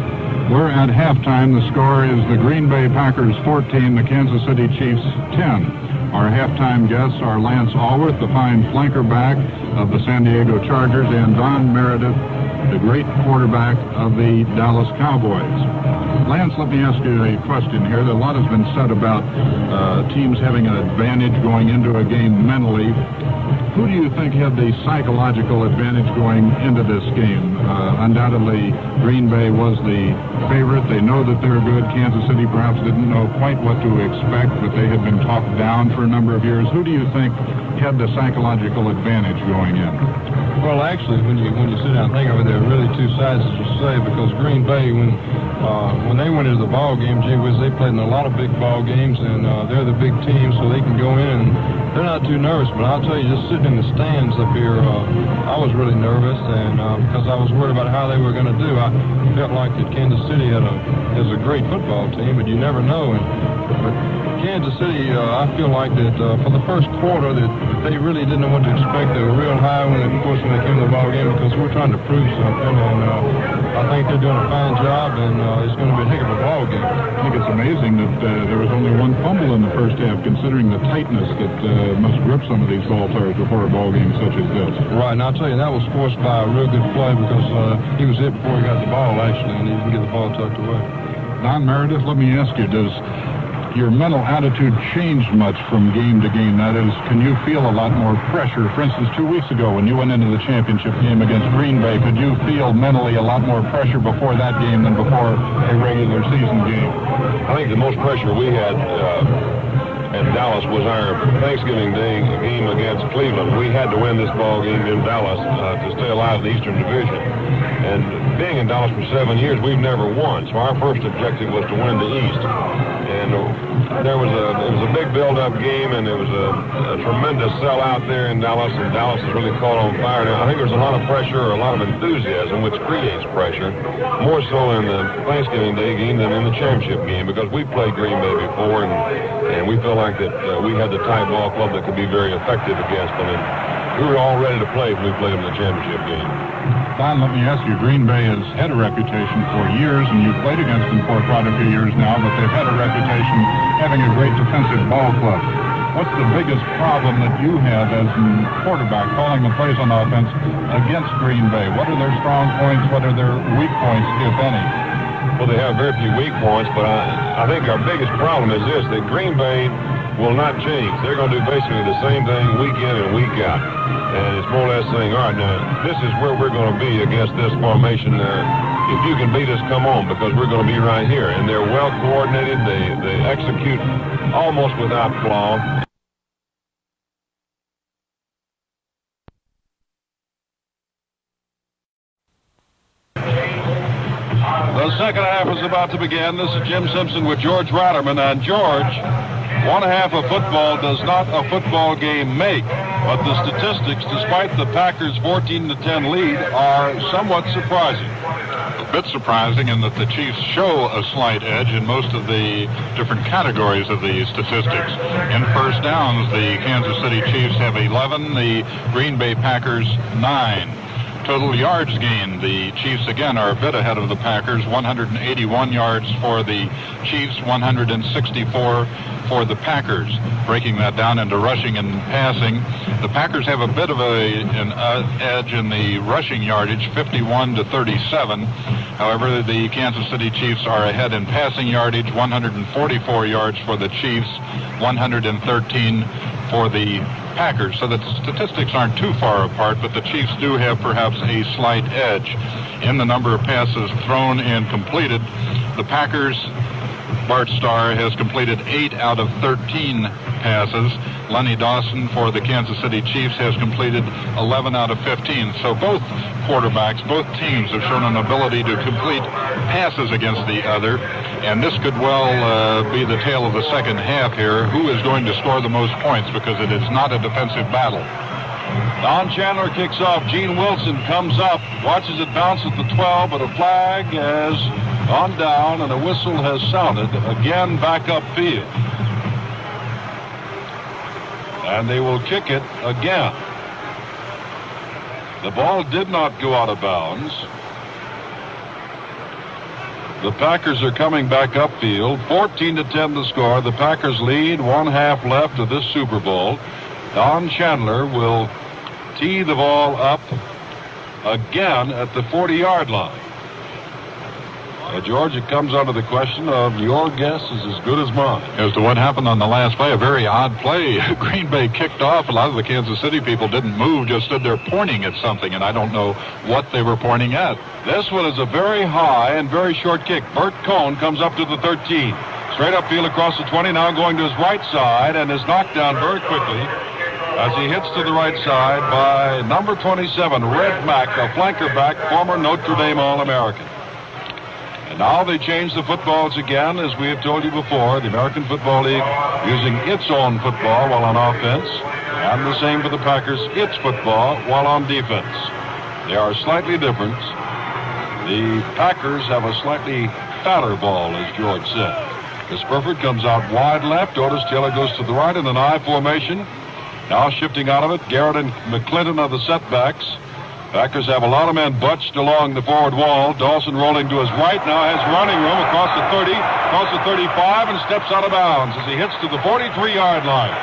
We're at halftime. The score is the Green Bay Packers 14, the Kansas City Chiefs 10. Our halftime guests are Lance Ulrich, the fine flanker back of the San Diego Chargers, and Don Meredith, the great quarterback of the Dallas Cowboys. Lance, let me ask you a question here. A lot has been said about teams having an advantage going into a game mentally. Who do you think had the psychological advantage going into this game? Undoubtedly, Green Bay was the favorite. They know that they're good. Kansas City perhaps didn't know quite what to expect, but they had been talked down for a number of years. Who do you think had the psychological advantage going in? Well, actually, when you sit down and think of it, there are really two sides, as you say, because Green Bay, when they went into the ball game, gee whiz, they played in a lot of big ball games, and they're the big team, so they can go in and they're not too nervous. But I'll tell you, just sitting in the stands up here, I was really nervous, and because I was worried about how they were going to do. I felt like that Kansas City has a great football team, but you never know. But Kansas City, I feel like that for the first quarter that they really didn't know what to expect. They were real high when they came to the ball game because we're trying to prove something, and I think they're doing a fine job, and it's going to be a heck of a ball game. I think it's amazing that there was only one fumble in the first half, considering the tightness that must grip some of these ball players before a ball game such as this. Right, and I'll tell you, that was forced by a real good play because he was hit before he got the ball, actually, and he didn't get the ball tucked away. Don Meredith, let me ask you, does your mental attitude change much from game to game? That is, can you feel a lot more pressure? For instance, 2 weeks ago when you went into the championship game against Green Bay, could you feel mentally a lot more pressure before that game than before a regular season game? I think the most pressure we had at Dallas was our Thanksgiving Day game against Cleveland. We had to win this ball game in Dallas to stay alive in the Eastern Division. And being in Dallas for 7 years, we've never won. So our first objective was to win the East. And it was a big build-up game, and it was a tremendous sellout there in Dallas, and Dallas has really caught on fire now. I think there's a lot of pressure, a lot of enthusiasm, which creates pressure, more so in the Thanksgiving Day game than in the championship game, because we played Green Bay before, and we felt like that we had the type ball club that could be very effective against them, and we were all ready to play when we played them in the championship game. Don, let me ask you, Green Bay has had a reputation for years, and you've played against them for quite a few years now, but they've had a reputation having a great defensive ball club. What's the biggest problem that you have as a quarterback calling the plays on offense against Green Bay? What are their strong points? What are their weak points, if any? Well, they have very few weak points, but I think our biggest problem is this, that Green Bay will not change. They're going to do basically the same thing week in and week out. And it's more or less saying, all right, now, this is where we're going to be against this formation. If you can beat us, come on, because we're going to be right here. And they're well coordinated. They execute almost without flaw. The second half is about to begin. This is Jim Simpson with George Ratterman. And George, one half of football does not a football game make. But the statistics, despite the Packers' 14-10 lead, are somewhat surprising. bit surprising in that the Chiefs show a slight edge in most of the different categories of the statistics. In first downs, the Kansas City Chiefs have 11, the Green Bay Packers 9. Total yards gained, the Chiefs again are a bit ahead of the Packers, 181 yards for the Chiefs, 164 for the Packers. Breaking that down into rushing and passing, the Packers have a bit of an edge in the rushing yardage, 51-37. However, the Kansas City Chiefs are ahead in passing yardage, 144 yards for the Chiefs, 113 for the Packers. So the statistics aren't too far apart, but the Chiefs do have perhaps a slight edge in the number of passes thrown and completed. The Packers, Bart Starr has completed 8 out of 13 passes. Lenny Dawson for the Kansas City Chiefs has completed 11 out of 15. So both quarterbacks, both teams have shown an ability to complete passes against the other. And this could well be the tale of the second half here. Who is going to score the most points, because it is not a defensive battle. Don Chandler kicks off. Gene Wilson comes up, watches it bounce at the 12, but a flag has gone down and a whistle has sounded again back upfield. And they will kick it again. The ball did not go out of bounds. The Packers are coming back upfield. 14-10 the score. The Packers lead, 1 half left of this Super Bowl. Don Chandler will tee the ball up again at the 40-yard line. George, it comes under the question of your guess is as good as mine. As to what happened on the last play, a very odd play. Green Bay kicked off. A lot of the Kansas City people didn't move, just stood there pointing at something, and I don't know what they were pointing at. This one is a very high and very short kick. Bert Cohn comes up to the 13. Straight upfield across the 20, now going to his right side, and is knocked down very quickly as he hits to the right side by number 27, Red Mack, a flanker back, former Notre Dame All-American. And now they change the footballs again, as we have told you before. The American Football League using its own football while on offense, and the same for the Packers, its football while on defense. They are slightly different. The Packers have a slightly fatter ball, as George said. Chris Burford comes out wide left. Otis Taylor goes to the right in an I formation. Now shifting out of it, Garrett and McClinton are the setbacks. Packers have a lot of men butched along the forward wall. Dawson rolling to his right, now has running room across the 30, across the 35, and steps out of bounds as he hits to the 43-yard line.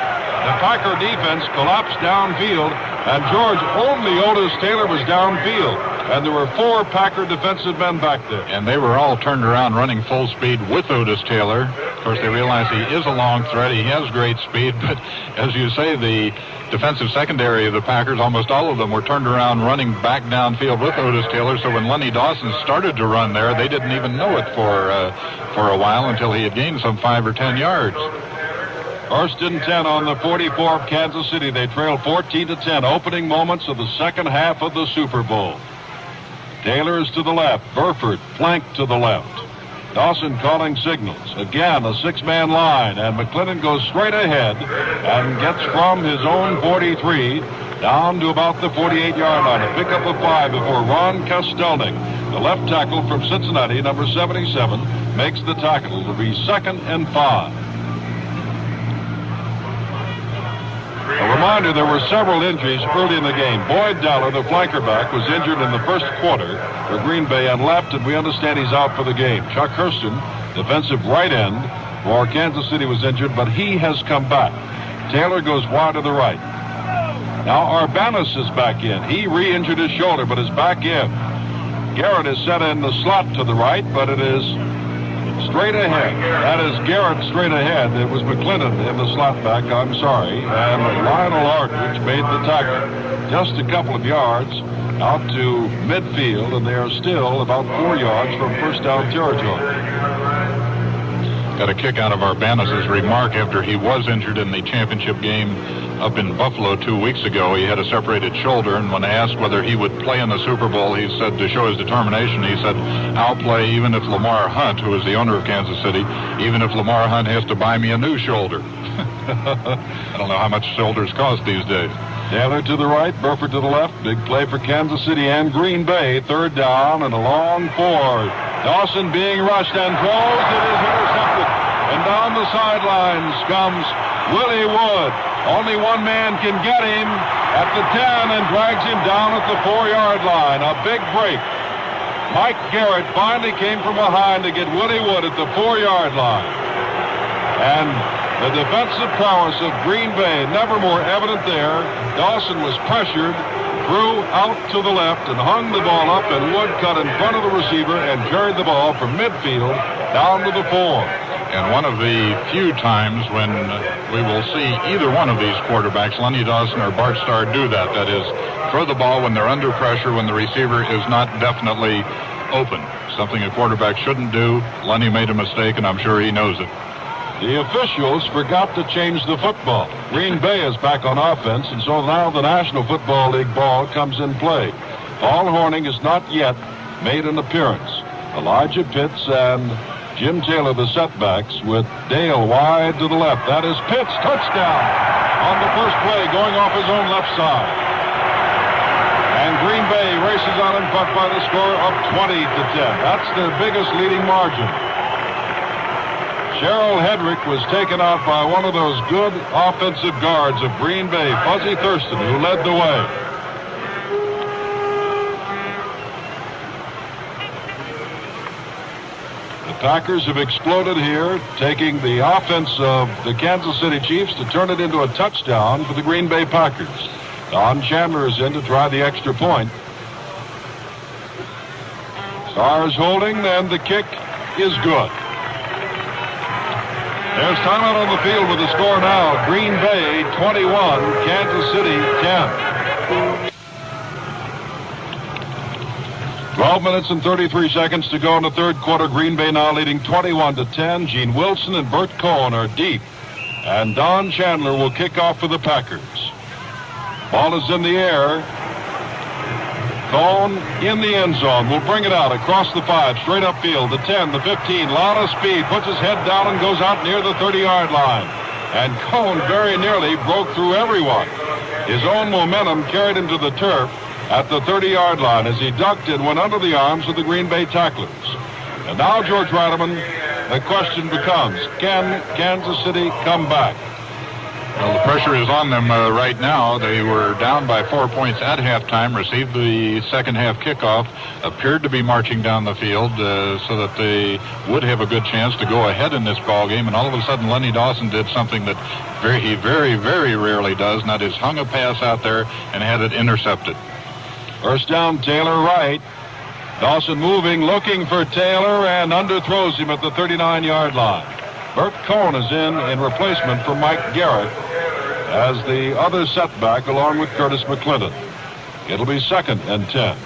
The Packer defense collapsed downfield, and George, only Otis Taylor was downfield, and there were 4 Packer defensive men back there. And they were all turned around running full speed with Otis Taylor. Of course, they realize he is a long threat. He has great speed, but as you say, the defensive secondary of the Packers, almost all of them were turned around running back downfield with Otis Taylor. So when Lenny Dawson started to run there, they didn't even know it for a while until he had gained some 5 or 10 yards. First and 10 on the 44 of Kansas City. They trail 14-10. Opening moments of the second half of the Super Bowl. Taylor is to the left. Burford flanked to the left. Dawson calling signals. Again, a 6-man line, and McClinton goes straight ahead and gets from his own 43 down to about the 48-yard line. A pickup of 5 before Ron Kostelnik, the left tackle from Cincinnati, number 77, makes the tackle. It'll be 2nd and 5. A reminder, there were several injuries early in the game. Boyd Dowler, the flanker back, was injured in the first quarter for Green Bay and left, and we understand he's out for the game. Chuck Hurston, defensive right end for Kansas City, was injured, but he has come back. Taylor goes wide to the right. Now Urbanus is back in. He re-injured his shoulder, but is back in. Garrett is set in the slot to the right, but it is straight ahead. That is Garrett straight ahead. It was McClinton in the slot back, I'm sorry. And Lionel Aldridge made the tackle. Just a couple of yards out to midfield, and they are still about 4 yards from first down territory. Got a kick out of Urbanus' remark after he was injured in the championship game up in Buffalo 2 weeks ago. He had a separated shoulder, and when asked whether he would play in the Super Bowl, he said, to show his determination, he said, I'll play even if Lamar Hunt, who is the owner of Kansas City, even if Lamar Hunt has to buy me a new shoulder. I don't know how much shoulders cost these days. Taylor to the right, Burford to the left. Big play for Kansas City and Green Bay. Third down and a long four. Dawson being rushed and throws. It is intercepted. And down the sidelines comes Willie Wood. Only one man can get him at the 10 and drags him down at the 4-yard line. A big break. Mike Garrett finally came from behind to get Willie Wood at the 4-yard line. And the defensive prowess of Green Bay never more evident there. Dawson was pressured, threw out to the left and hung the ball up, and Wood cut in front of the receiver and carried the ball from midfield down to the 4. And one of the few times when we will see either one of these quarterbacks, Lenny Dawson or Bart Starr, do that. That is, throw the ball when they're under pressure, when the receiver is not definitely open. Something a quarterback shouldn't do. Lenny made a mistake, and I'm sure he knows it. The officials forgot to change the football. Green Bay is back on offense, and so now the National Football League ball comes in play. Paul Hornung has not yet made an appearance. Elijah Pitts and Jim Taylor, the setbacks, with Dale wide to the left. That is Pitts, touchdown on the first play, going off his own left side. And Green Bay races out in front by the score of 20-10. That's their biggest leading margin. Cheryl Hedrick was taken out by one of those good offensive guards of Green Bay, Fuzzy Thurston, who led the way. The Packers have exploded here, taking the offense of the Kansas City Chiefs to turn it into a touchdown for the Green Bay Packers. Don Chandler is in to try the extra point. Stars holding, and the kick is good. There's timeout on the field with the score now. Green Bay 21, Kansas City 10. 12 minutes and 33 seconds to go in the third quarter. Green Bay now leading 21-10. Gene Wilson and Bert Cohn are deep. And Don Chandler will kick off for the Packers. Ball is in the air. Cohn in the end zone. Will bring it out across the 5, straight upfield. The 10, the 15, lot of speed. Puts his head down and goes out near the 30-yard line. And Cohn very nearly broke through everyone. His own momentum carried him to the turf at the 30-yard line as he ducked and went under the arms of the Green Bay tacklers. And now, George Reitman, the question becomes, can Kansas City come back? Well, the pressure is on them right now. They were down by 4 points at halftime, received the second half kickoff, appeared to be marching down the field so that they would have a good chance to go ahead in this ball game. And all of a sudden, Lenny Dawson did something that he very, very rarely does, and that is hung a pass out there and had it intercepted. First down, Taylor right. Dawson moving, looking for Taylor, and underthrows him at the 39-yard line. Bert Cohn is in replacement for Mike Garrett as the other setback along with Curtis McClinton. It'll be 2nd and 10.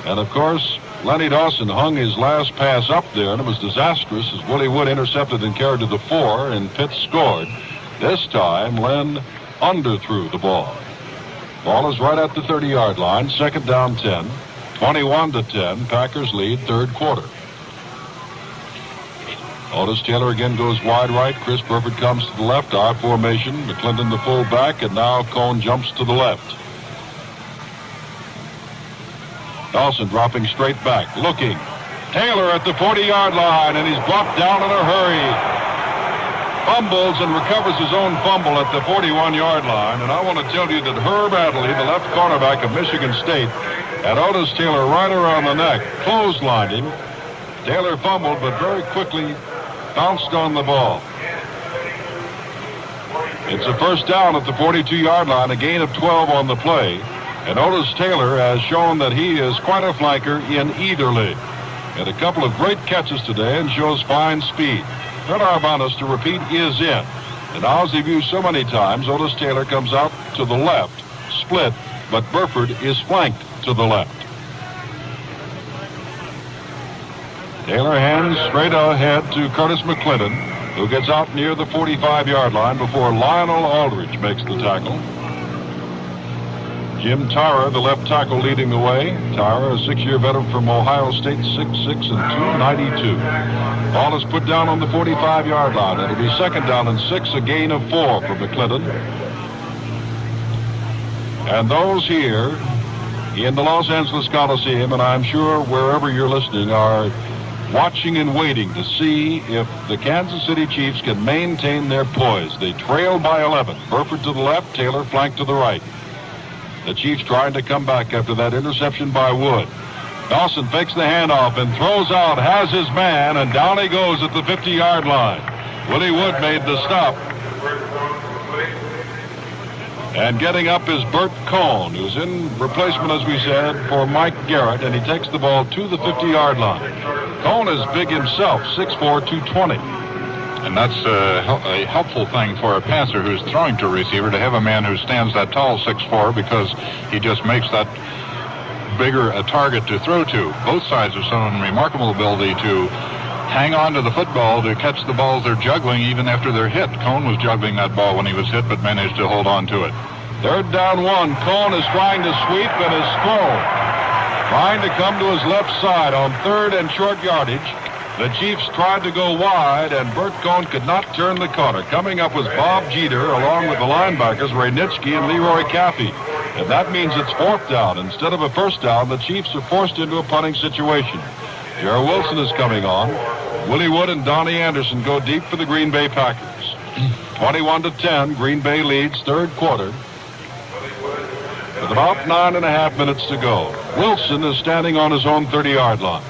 And of course, Lenny Dawson hung his last pass up there, and it was disastrous as Willie Wood intercepted and carried to the 4, and Pitts scored. This time, Len underthrew the ball. Ball is right at the 30-yard line. 2nd down 10. 21-10. Packers lead third quarter. Otis Taylor again goes wide right. Chris Burford comes to the left. I formation. McClinton the fullback, and now Cohn jumps to the left. Dawson dropping straight back, looking. Taylor at the 40-yard line, and he's brought down in a hurry. Fumbles and recovers his own fumble at the 41-yard line. And I want to tell you that Herb Adderley, the left cornerback of Michigan State, had Otis Taylor right around the neck, clotheslined him. Taylor fumbled, but very quickly bounced on the ball. It's a first down at the 42-yard line, a gain of 12 on the play. And Otis Taylor has shown that he is quite a flanker in either league. Had a couple of great catches today and shows fine speed. Fred Arbanas, to repeat, is in. And now, as he's used so many times, Otis Taylor comes out to the left, split, but Burford is flanked to the left. Taylor hands straight ahead to Curtis McClinton, who gets out near the 45-yard line before Lionel Aldridge makes the tackle. Jim Tyra, the left tackle, leading the way. Tyra, a 6-year veteran from Ohio State, 6'6" and 292. Ball is put down on the 45-yard line. It'll be 2nd down and 6, a gain of 4 for McClinton. And those here in the Los Angeles Coliseum, and I'm sure wherever you're listening, are watching and waiting to see if the Kansas City Chiefs can maintain their poise. They trail by 11. Burford to the left, Taylor flanked to the right. The Chiefs trying to come back after that interception by Wood. Dawson fakes the handoff and throws out, has his man, and down he goes at the 50-yard line. Willie Wood made the stop. And getting up is Bert Cohn, who's in replacement, as we said, for Mike Garrett, and he takes the ball to the 50-yard line. Cohn is big himself, 6'4", 220. And that's a helpful thing for a passer who's throwing to a receiver, to have a man who stands that tall, 6'4", because he just makes that bigger a target to throw to. Both sides have shown remarkable ability to hang on to the football, to catch the balls they're juggling even after they're hit. Cohn was juggling that ball when he was hit, but managed to hold on to it. 3rd down 1. Cohn is trying to sweep and is thrown. Trying to come to his left side on 3rd and short yardage. The Chiefs tried to go wide, and Bert Cohn could not turn the corner. Coming up was Bob Jeter, along with the linebackers, Ray Nitschke and Leroy Caffey. And that means it's 4th down. Instead of a 1st down, the Chiefs are forced into a punting situation. Gerald Wilson is coming on. Willie Wood and Donnie Anderson go deep for the Green Bay Packers. 21-10, Green Bay leads 3rd quarter. With about 9.5 minutes to go. Wilson is standing on his own 30-yard line.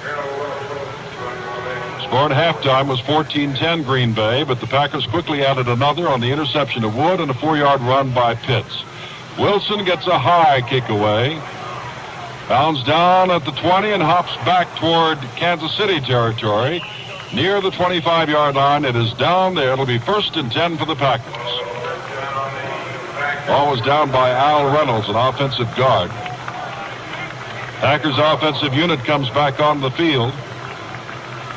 Score at halftime was 14-10 Green Bay, but the Packers quickly added another on the interception of Wood and a 4-yard run by Pitts. Wilson gets a high kick away. Bounds down at the 20 and hops back toward Kansas City territory. Near the 25-yard line, it is down there. It'll be 1st and 10 for the Packers. Ball was down by Al Reynolds, an offensive guard. Packers offensive unit comes back on the field.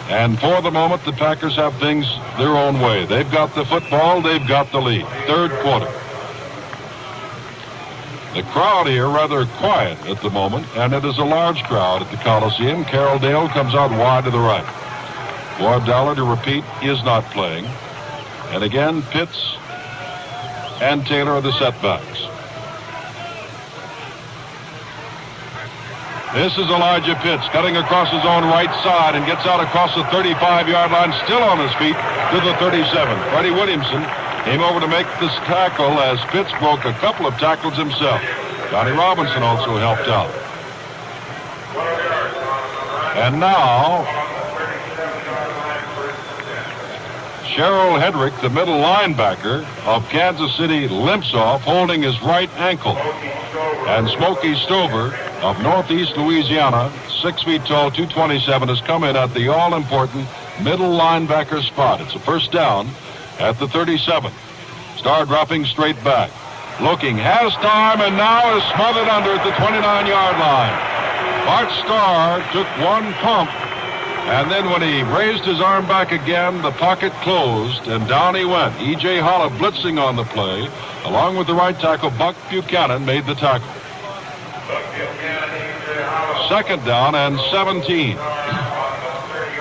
And for the moment, the Packers have things their own way. They've got the football, they've got the lead. 3rd quarter. The crowd here rather quiet at the moment, and it is a large crowd at the Coliseum. Carroll Dale comes out wide to the right. Ward Dollar, to repeat, is not playing. And again, Pitts and Taylor are the setbacks. This is Elijah Pitts cutting across his own right side and gets out across the 35-yard line, still on his feet, to the 37. Freddie Williamson came over to make this tackle as Pitts broke a couple of tackles himself. Johnny Robinson also helped out. And now, Cheryl Hedrick, the middle linebacker of Kansas City, limps off, holding his right ankle. And Smokey Stover of Northeast Louisiana, 6 feet tall, 227, has come in at the all-important middle linebacker spot. It's a 1st down at the 37. Starr dropping straight back. Looking, has time, and now is smothered under at the 29-yard line. Bart Starr took one pump, and then when he raised his arm back again, the pocket closed, and down he went. E.J. Holla blitzing on the play, along with the right tackle, Buck Buchanan, made the tackle. 2nd down and 17.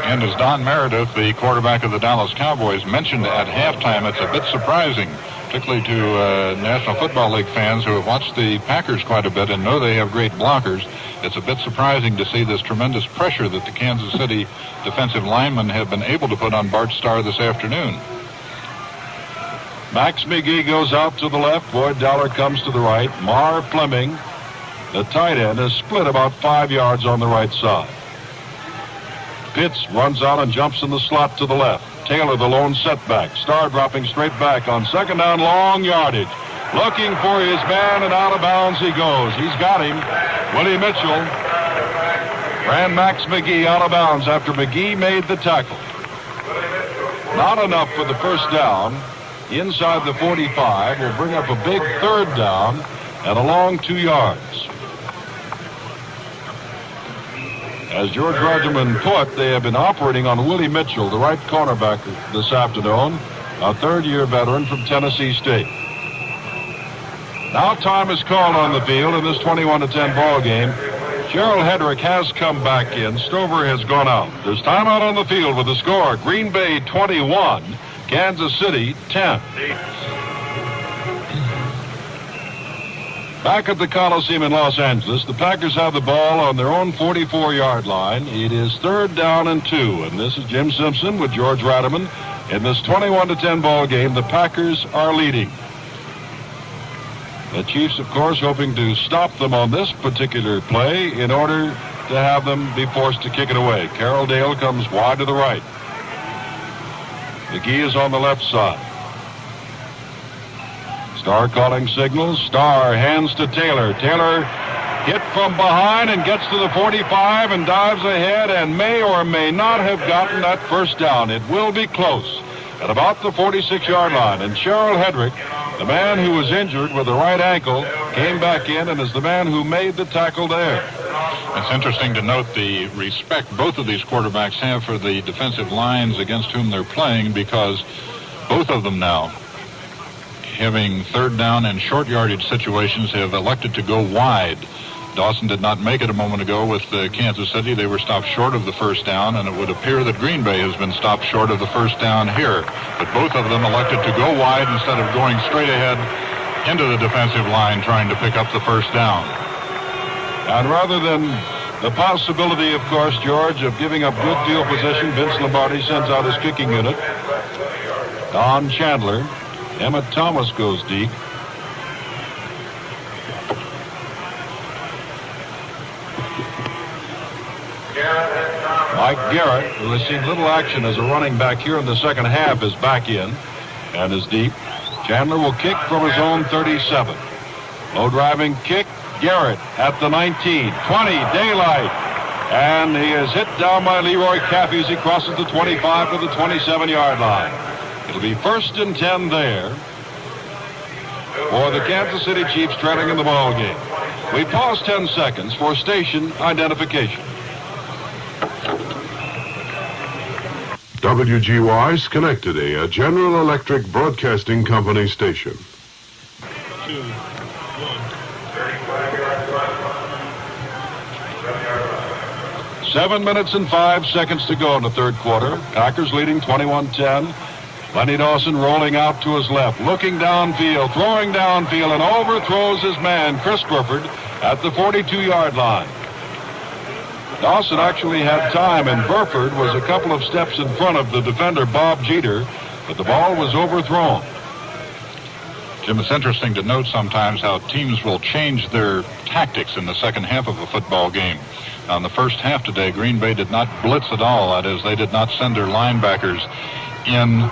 And as Don Meredith, the quarterback of the Dallas Cowboys, mentioned at halftime, it's a bit surprising, particularly to National Football League fans who have watched the Packers quite a bit and know they have great blockers. It's a bit surprising to see this tremendous pressure that the Kansas City defensive linemen have been able to put on Bart Starr this afternoon. Max McGee goes out to the left. Boyd Dollar comes to the right. Mar Fleming, the tight end, is split about 5 yards on the right side. Pitts runs out and jumps in the slot to the left. Taylor, the lone setback. Starr dropping straight back on 2nd down, long yardage. Looking for his man, and out of bounds he goes. He's got him. Willie Mitchell ran Max McGee out of bounds after McGee made the tackle. Not enough for the 1st down. Inside the 45 will bring up a big 3rd down and a long 2 yards. As George Regiman put, they have been operating on Willie Mitchell, the right cornerback, this afternoon, a 3rd-year veteran from Tennessee State. Now time is called on the field in this 21-10 ball game. Cheryl Hedrick has come back in. Stover has gone out. There's time out on the field with the score. Green Bay 21, Kansas City 10. Back at the Coliseum in Los Angeles, the Packers have the ball on their own 44-yard line. It is 3rd down and 2, and this is Jim Simpson with George Ratterman. In this 21-10 ball game, the Packers are leading. The Chiefs, of course, hoping to stop them on this particular play in order to have them be forced to kick it away. Carroll Dale comes wide to the right. McGee is on the left side. Starr calling signals. Starr hands to Taylor. Taylor hit from behind and gets to the 45 and dives ahead and may or may not have gotten that first down. It will be close at about the 46-yard line. And Cheryl Hedrick, the man who was injured with the right ankle, came back in and is the man who made the tackle there. It's interesting to note the respect both of these quarterbacks have for the defensive lines against whom they're playing, because both of them now, having 3rd down and short yardage situations, have elected to go wide. Dawson did not make it a moment ago with Kansas City. They were stopped short of the first down, and it would appear that Green Bay has been stopped short of the first down here. But both of them elected to go wide instead of going straight ahead into the defensive line trying to pick up the first down. And rather than the possibility, of course, George, of giving up good field position, Vince Lombardi sends out his kicking unit. Don Chandler. Emmett Thomas goes deep. Mike Garrett, who has seen little action as a running back here in the second half, is back in and is deep. Chandler will kick from his own 37. Low driving kick. Garrett at the 19, 20, daylight. And he is hit down by Leroy Caffey as he crosses the 25 to the 27-yard line. It'll be 1st and 10 there for the Kansas City Chiefs trailing in the ball game. We pause 10 seconds for station identification. WGY Schenectady, a General Electric Broadcasting Company station. 2, 1. 7 minutes and 5 seconds to go in the third quarter. Packers leading 21-10. Lenny Dawson rolling out to his left, looking downfield, throwing downfield, and overthrows his man, Chris Burford, at the 42-yard line. Dawson actually had time, and Burford was a couple of steps in front of the defender, Bob Jeter, but the ball was overthrown. Jim, it's interesting to note sometimes how teams will change their tactics in the second half of a football game. Now, in the first half today, Green Bay did not blitz at all. That is, they did not send their linebackers in,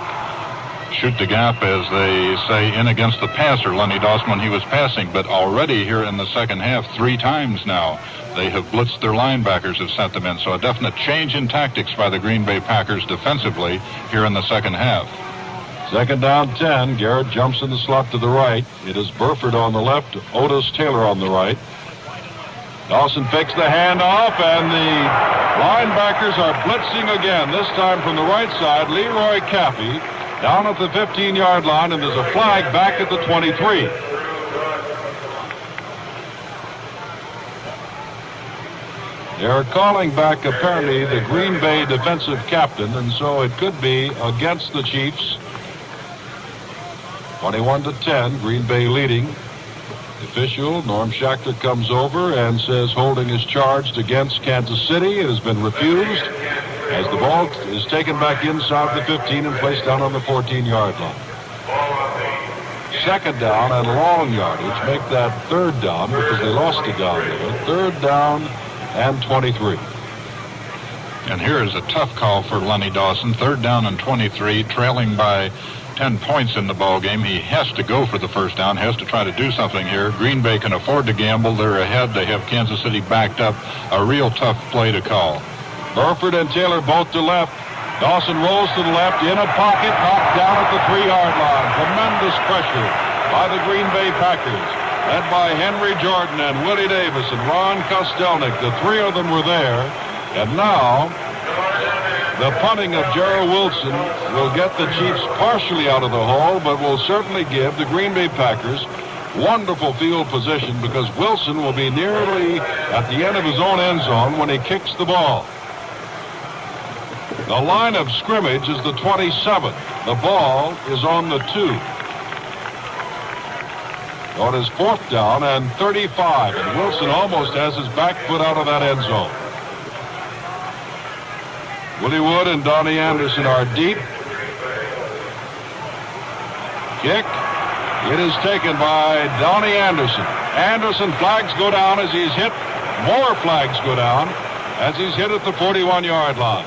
shoot the gap, as they say, in against the passer, Lenny Dawson, when he was passing. But already here in the second half, 3 times now, they have blitzed their linebackers, have sent them in. So a definite change in tactics by the Green Bay Packers defensively here in the second half. 2nd down 10. Garrett jumps in the slot to the right. It is Burford on the left, Otis Taylor on the right. Dawson fakes the handoff, and the linebackers are blitzing again, this time from the right side. Leroy Caffey down at the 15-yard line, and there's a flag back at the 23. They're calling back, apparently, the Green Bay defensive captain, and so it could be against the Chiefs. 21-10, Green Bay leading. The official, Norm Schachter, comes over and says holding is charged against Kansas City. It has been refused as the ball is taken back inside the 15 and placed down on the 14-yard line. 2nd down and long yardage make that 3rd down because they lost a down there. 3rd down and 23. And here is a tough call for Lenny Dawson. 3rd down and 23, trailing by 10 points in the ball game. He has to go for the first down, has to try to do something here. Green Bay can afford to gamble. They're ahead. They have Kansas City backed up. A real tough play to call. Burford and Taylor both to left. Dawson rolls to the left, in a pocket, knocked down at the 3-yard line. Tremendous pressure by the Green Bay Packers, led by Henry Jordan and Willie Davis and Ron Kostelnik. The 3 of them were there. And now the punting of Gerald Wilson will get the Chiefs partially out of the hole, but will certainly give the Green Bay Packers wonderful field position because Wilson will be nearly at the end of his own end zone when he kicks the ball. The line of scrimmage is the 27. The ball is on the 2. So it is 4th down and 35, and Wilson almost has his back foot out of that end zone. Willie Wood and Donnie Anderson are deep. Kick. It is taken by Donnie Anderson. Anderson, flags go down as he's hit. More flags go down as he's hit at the 41-yard line.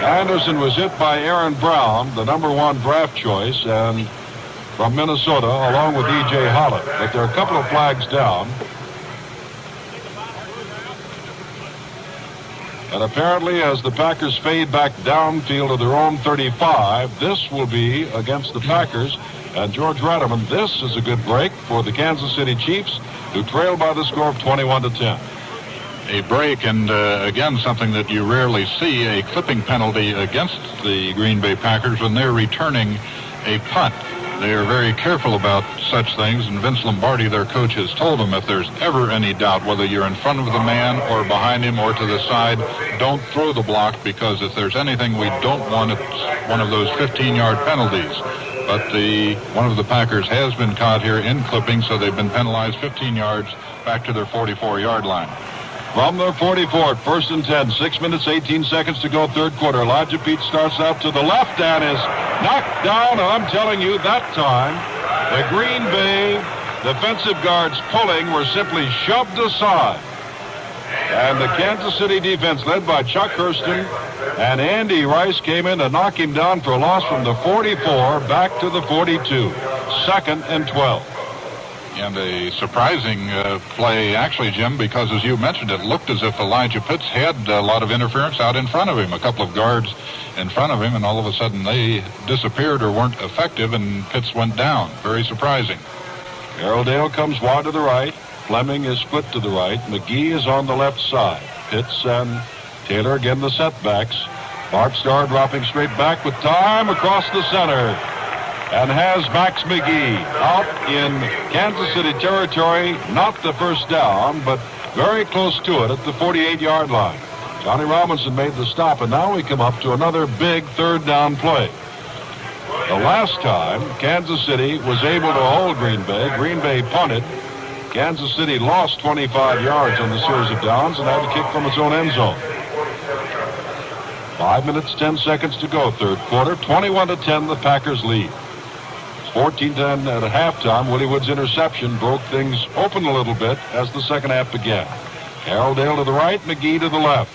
Anderson was hit by Aaron Brown, the #1 draft choice, and from Minnesota, along with E.J. Holland. But there are a couple of flags down. And apparently, as the Packers fade back downfield to their own 35, this will be against the Packers. And George Ratterman, this is a good break for the Kansas City Chiefs, who trail by the score of 21-10. A break, and again, something that you rarely see, a clipping penalty against the Green Bay Packers when they're returning a punt. They are very careful about such things, and Vince Lombardi, their coach, has told them if there's ever any doubt whether you're in front of the man or behind him or to the side, don't throw the block, because if there's anything we don't want, it's one of those 15-yard penalties. But one of the Packers has been caught here in clipping, so they've been penalized 15 yards back to their 44-yard line. From their 44, 1st and 10, 6 minutes, 18 seconds to go, 3rd quarter. Elijah Pete starts out to the left and is knocked down. I'm telling you, that time, the Green Bay defensive guards pulling were simply shoved aside. And the Kansas City defense, led by Chuck Hurston and Andy Rice, came in to knock him down for a loss from the 44 back to the 42. 2nd and 12. And a surprising play, actually, Jim, because as you mentioned, it looked as if Elijah Pitts had a lot of interference out in front of him, a couple of guards in front of him, and all of a sudden they disappeared or weren't effective, and Pitts went down. Very surprising. Carroll Dale comes wide to the right. Fleming is split to the right. McGee is on the left side. Pitts and Taylor again the setbacks. Bart Starr dropping straight back with time across the center. And has Max McGee out in Kansas City territory. Not the first down, but very close to it at the 48-yard line. Johnny Robinson made the stop, and now we come up to another big 3rd down play. The last time Kansas City was able to hold Green Bay punted. Kansas City lost 25 yards on the series of downs and had to kick from its own end zone. 5 minutes, 10 seconds to go, 3rd quarter. 21-10, the Packers lead. 14-10 at halftime. Willie Wood's interception broke things open a little bit as the second half began. Carroll Dale to the right, McGee to the left.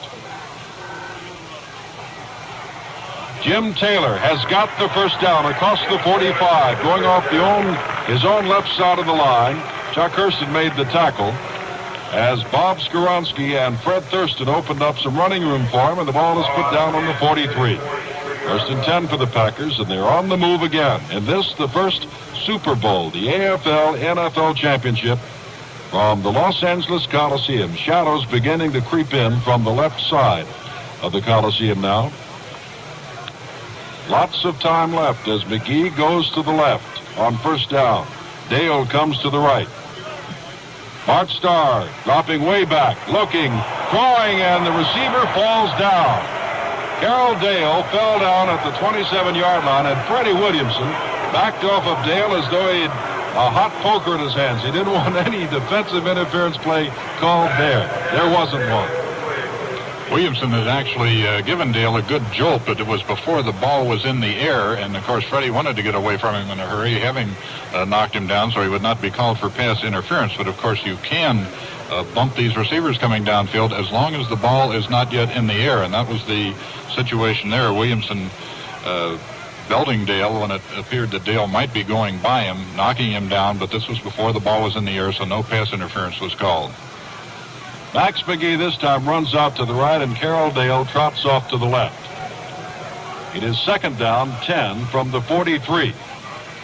Jim Taylor has got the first down across the 45, going off his own left side of the line. Chuck Hurston made the tackle as Bob Skoronski and Fred Thurston opened up some running room for him, and the ball is put down on the 43. 1st and 10 for the Packers, and they're on the move again. And this, the first Super Bowl, the AFL-NFL Championship from the Los Angeles Coliseum. Shadows beginning to creep in from the left side of the Coliseum now. Lots of time left as McGee goes to the left on 1st down. Dale comes to the right. Bart Starr dropping way back, looking, throwing, and the receiver falls down. Carroll Dale fell down at the 27-yard line, and Freddie Williamson backed off of Dale as though he had a hot poker in his hands. He didn't want any defensive interference play called there. There wasn't one. Williamson had actually given Dale a good jolt, but it was before the ball was in the air, and of course Freddie wanted to get away from him in a hurry, having knocked him down so he would not be called for pass interference. But of course you can bump these receivers coming downfield as long as the ball is not yet in the air, and that was the situation there. Williamson belting Dale when it appeared that Dale might be going by him, knocking him down, but this was before the ball was in the air, so no pass interference was called. Max McGee this time runs out to the right, and Carroll Dale trots off to the left. It is 2nd down, 10 from the 43.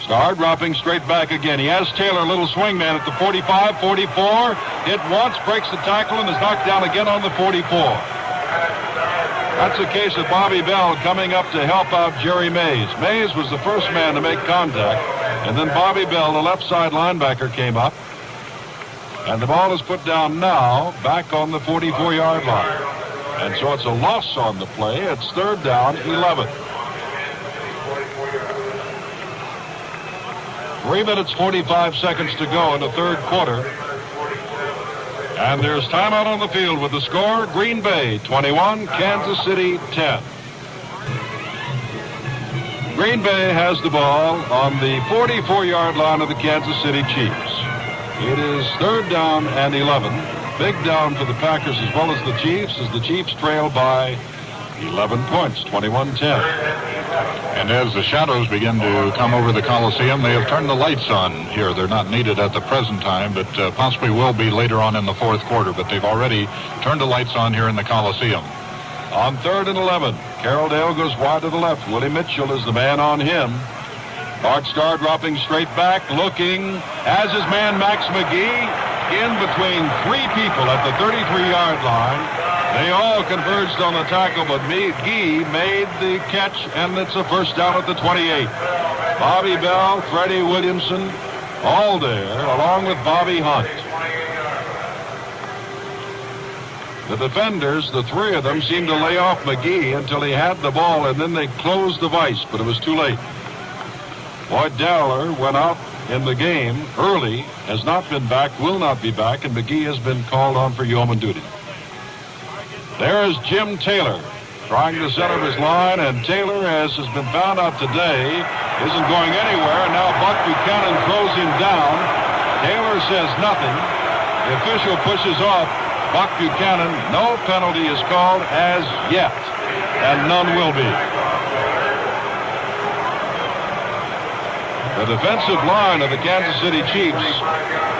Starr dropping straight back again. He has Taylor, a little swing man at the 45, 44. Hit once, breaks the tackle, and is knocked down again on the 44. That's a case of Bobby Bell coming up to help out Jerry Mays. Mays was the first man to make contact, and then Bobby Bell, the left side linebacker, came up. And the ball is put down now, back on the 44-yard line. And so it's a loss on the play. It's 3rd down, 11. 3 minutes, 45 seconds to go in the third quarter. And there's timeout on the field with the score, Green Bay 21, Kansas City 10. Green Bay has the ball on the 44-yard line of the Kansas City Chiefs. It is third down and 11. Big down for the Packers as well as the Chiefs, as the Chiefs trail by 11 points, 21-10. And as the shadows begin to come over the Coliseum, they have turned the lights on here. They're not needed at the present time, but possibly will be later on in the fourth quarter. But they've already turned the lights on here in the Coliseum. On third and 11, Carroll Dale goes wide to the left. Willie Mitchell is the man on him. Bart Starr dropping straight back, looking as his man Max McGee in between three people at the 33-yard line. They all converged on the tackle, but McGee made the catch, and it's a first down at the 28. Bobby Bell, Freddie Williamson, all there, along with Bobby Hunt. The defenders, the three of them, seemed to lay off McGee until he had the ball, and then they closed the vise, but it was too late. Boyd Dowler went out in the game early, has not been back, will not be back, and McGee has been called on for yeoman duty. There is Jim Taylor trying to set up his line, and Taylor, as has been found out today, isn't going anywhere, and now Buck Buchanan throws him down. Taylor says nothing. The official pushes off Buck Buchanan. No penalty is called as yet, and none will be. The defensive line of the Kansas City Chiefs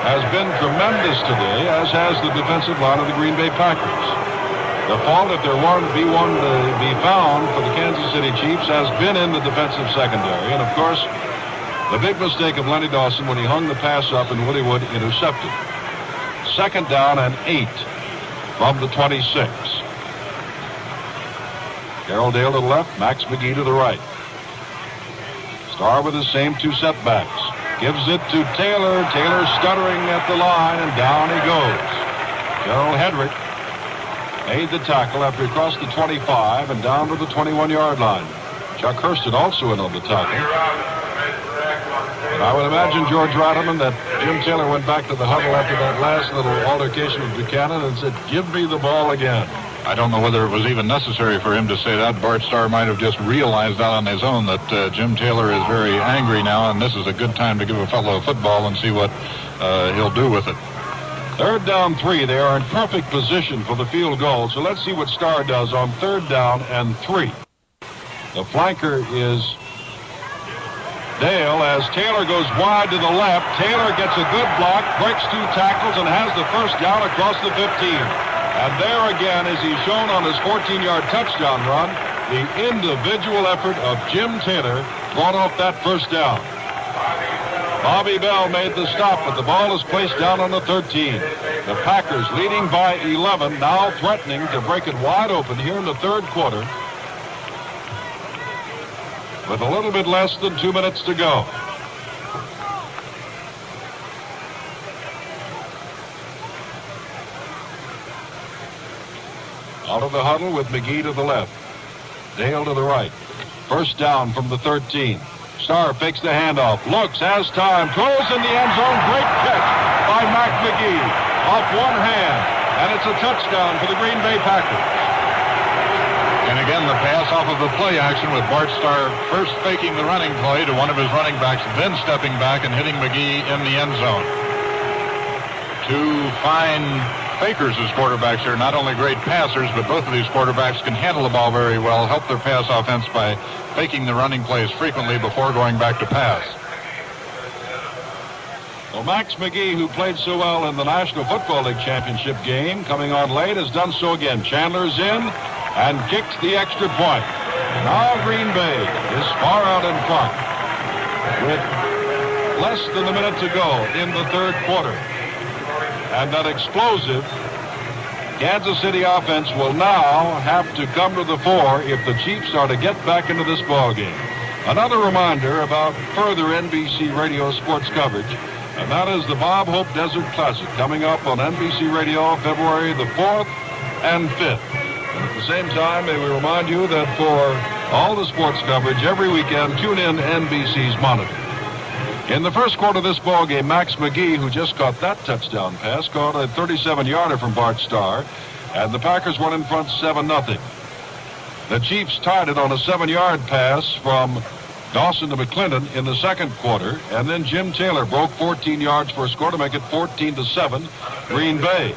has been tremendous today, as has the defensive line of the Green Bay Packers. The fault, if there were to be one to be found for the Kansas City Chiefs, has been in the defensive secondary. And, of course, the big mistake of Lenny Dawson when he hung the pass up and Willie Wood intercepted. Second down and 8 from the 26. Carroll Dale to the left, Max McGee to the right. Starr with the same two setbacks. Gives it to Taylor. Taylor stuttering at the line, and down he goes. Gerald Hedrick made the tackle after he crossed the 25 and down to the 21-yard line. Chuck Hurston also in on the tackle. And I would imagine, George Rotterman, that Jim Taylor went back to the huddle after that last little altercation with Buchanan and said, "Give me the ball again." I don't know whether it was even necessary for him to say that. Bart Starr might have just realized that on his own, that Jim Taylor is very angry now, and this is a good time to give a fellow a football and see what he'll do with it. Third down 3. They are in perfect position for the field goal. So let's see what Starr does on third down and 3. The flanker is Dale as Taylor goes wide to the left. Taylor gets a good block, breaks 2 tackles, and has the first down across the 15. And there again, as he's shown on his 14-yard touchdown run, the individual effort of Jim Taylor brought off that first down. Bobby Bell made the stop, but the ball is placed down on the 13. The Packers leading by 11, now threatening to break it wide open here in the third quarter, with a little bit less than 2 minutes to go. Out of the huddle with McGee to the left. Dale to the right. First down from the 13. Starr fakes the handoff, looks, has time, throws in the end zone. Great catch by Mac McGee off one hand, and it's a touchdown for the Green Bay Packers. And again, the pass off of the play action with Bart Starr first faking the running play to one of his running backs, then stepping back and hitting McGee in the end zone. 2 fine fakers as quarterbacks here, not only great passers, but both of these quarterbacks can handle the ball very well, help their pass offense by faking the running plays frequently before going back to pass. Well, Max McGee, who played so well in the National Football League Championship game, coming on late, has done so again. Chandler's in and kicks the extra point. Now Green Bay is far out in front with less than a minute to go in the third quarter. And that explosive Kansas City offense will now have to come to the fore if the Chiefs are to get back into this ball game. Another reminder about further NBC Radio sports coverage, and that is the Bob Hope Desert Classic coming up on NBC Radio February the 4th and 5th. And at the same time, may we remind you that for all the sports coverage every weekend, tune in NBC's Monitor. In the first quarter of this ball game, Max McGee, who just caught that touchdown pass, caught a 37-yarder from Bart Starr, and the Packers went in front 7-0. The Chiefs tied it on a 7-yard pass from Dawson to McClendon in the second quarter, and then Jim Taylor broke 14 yards for a score to make it 14-7 Green Bay.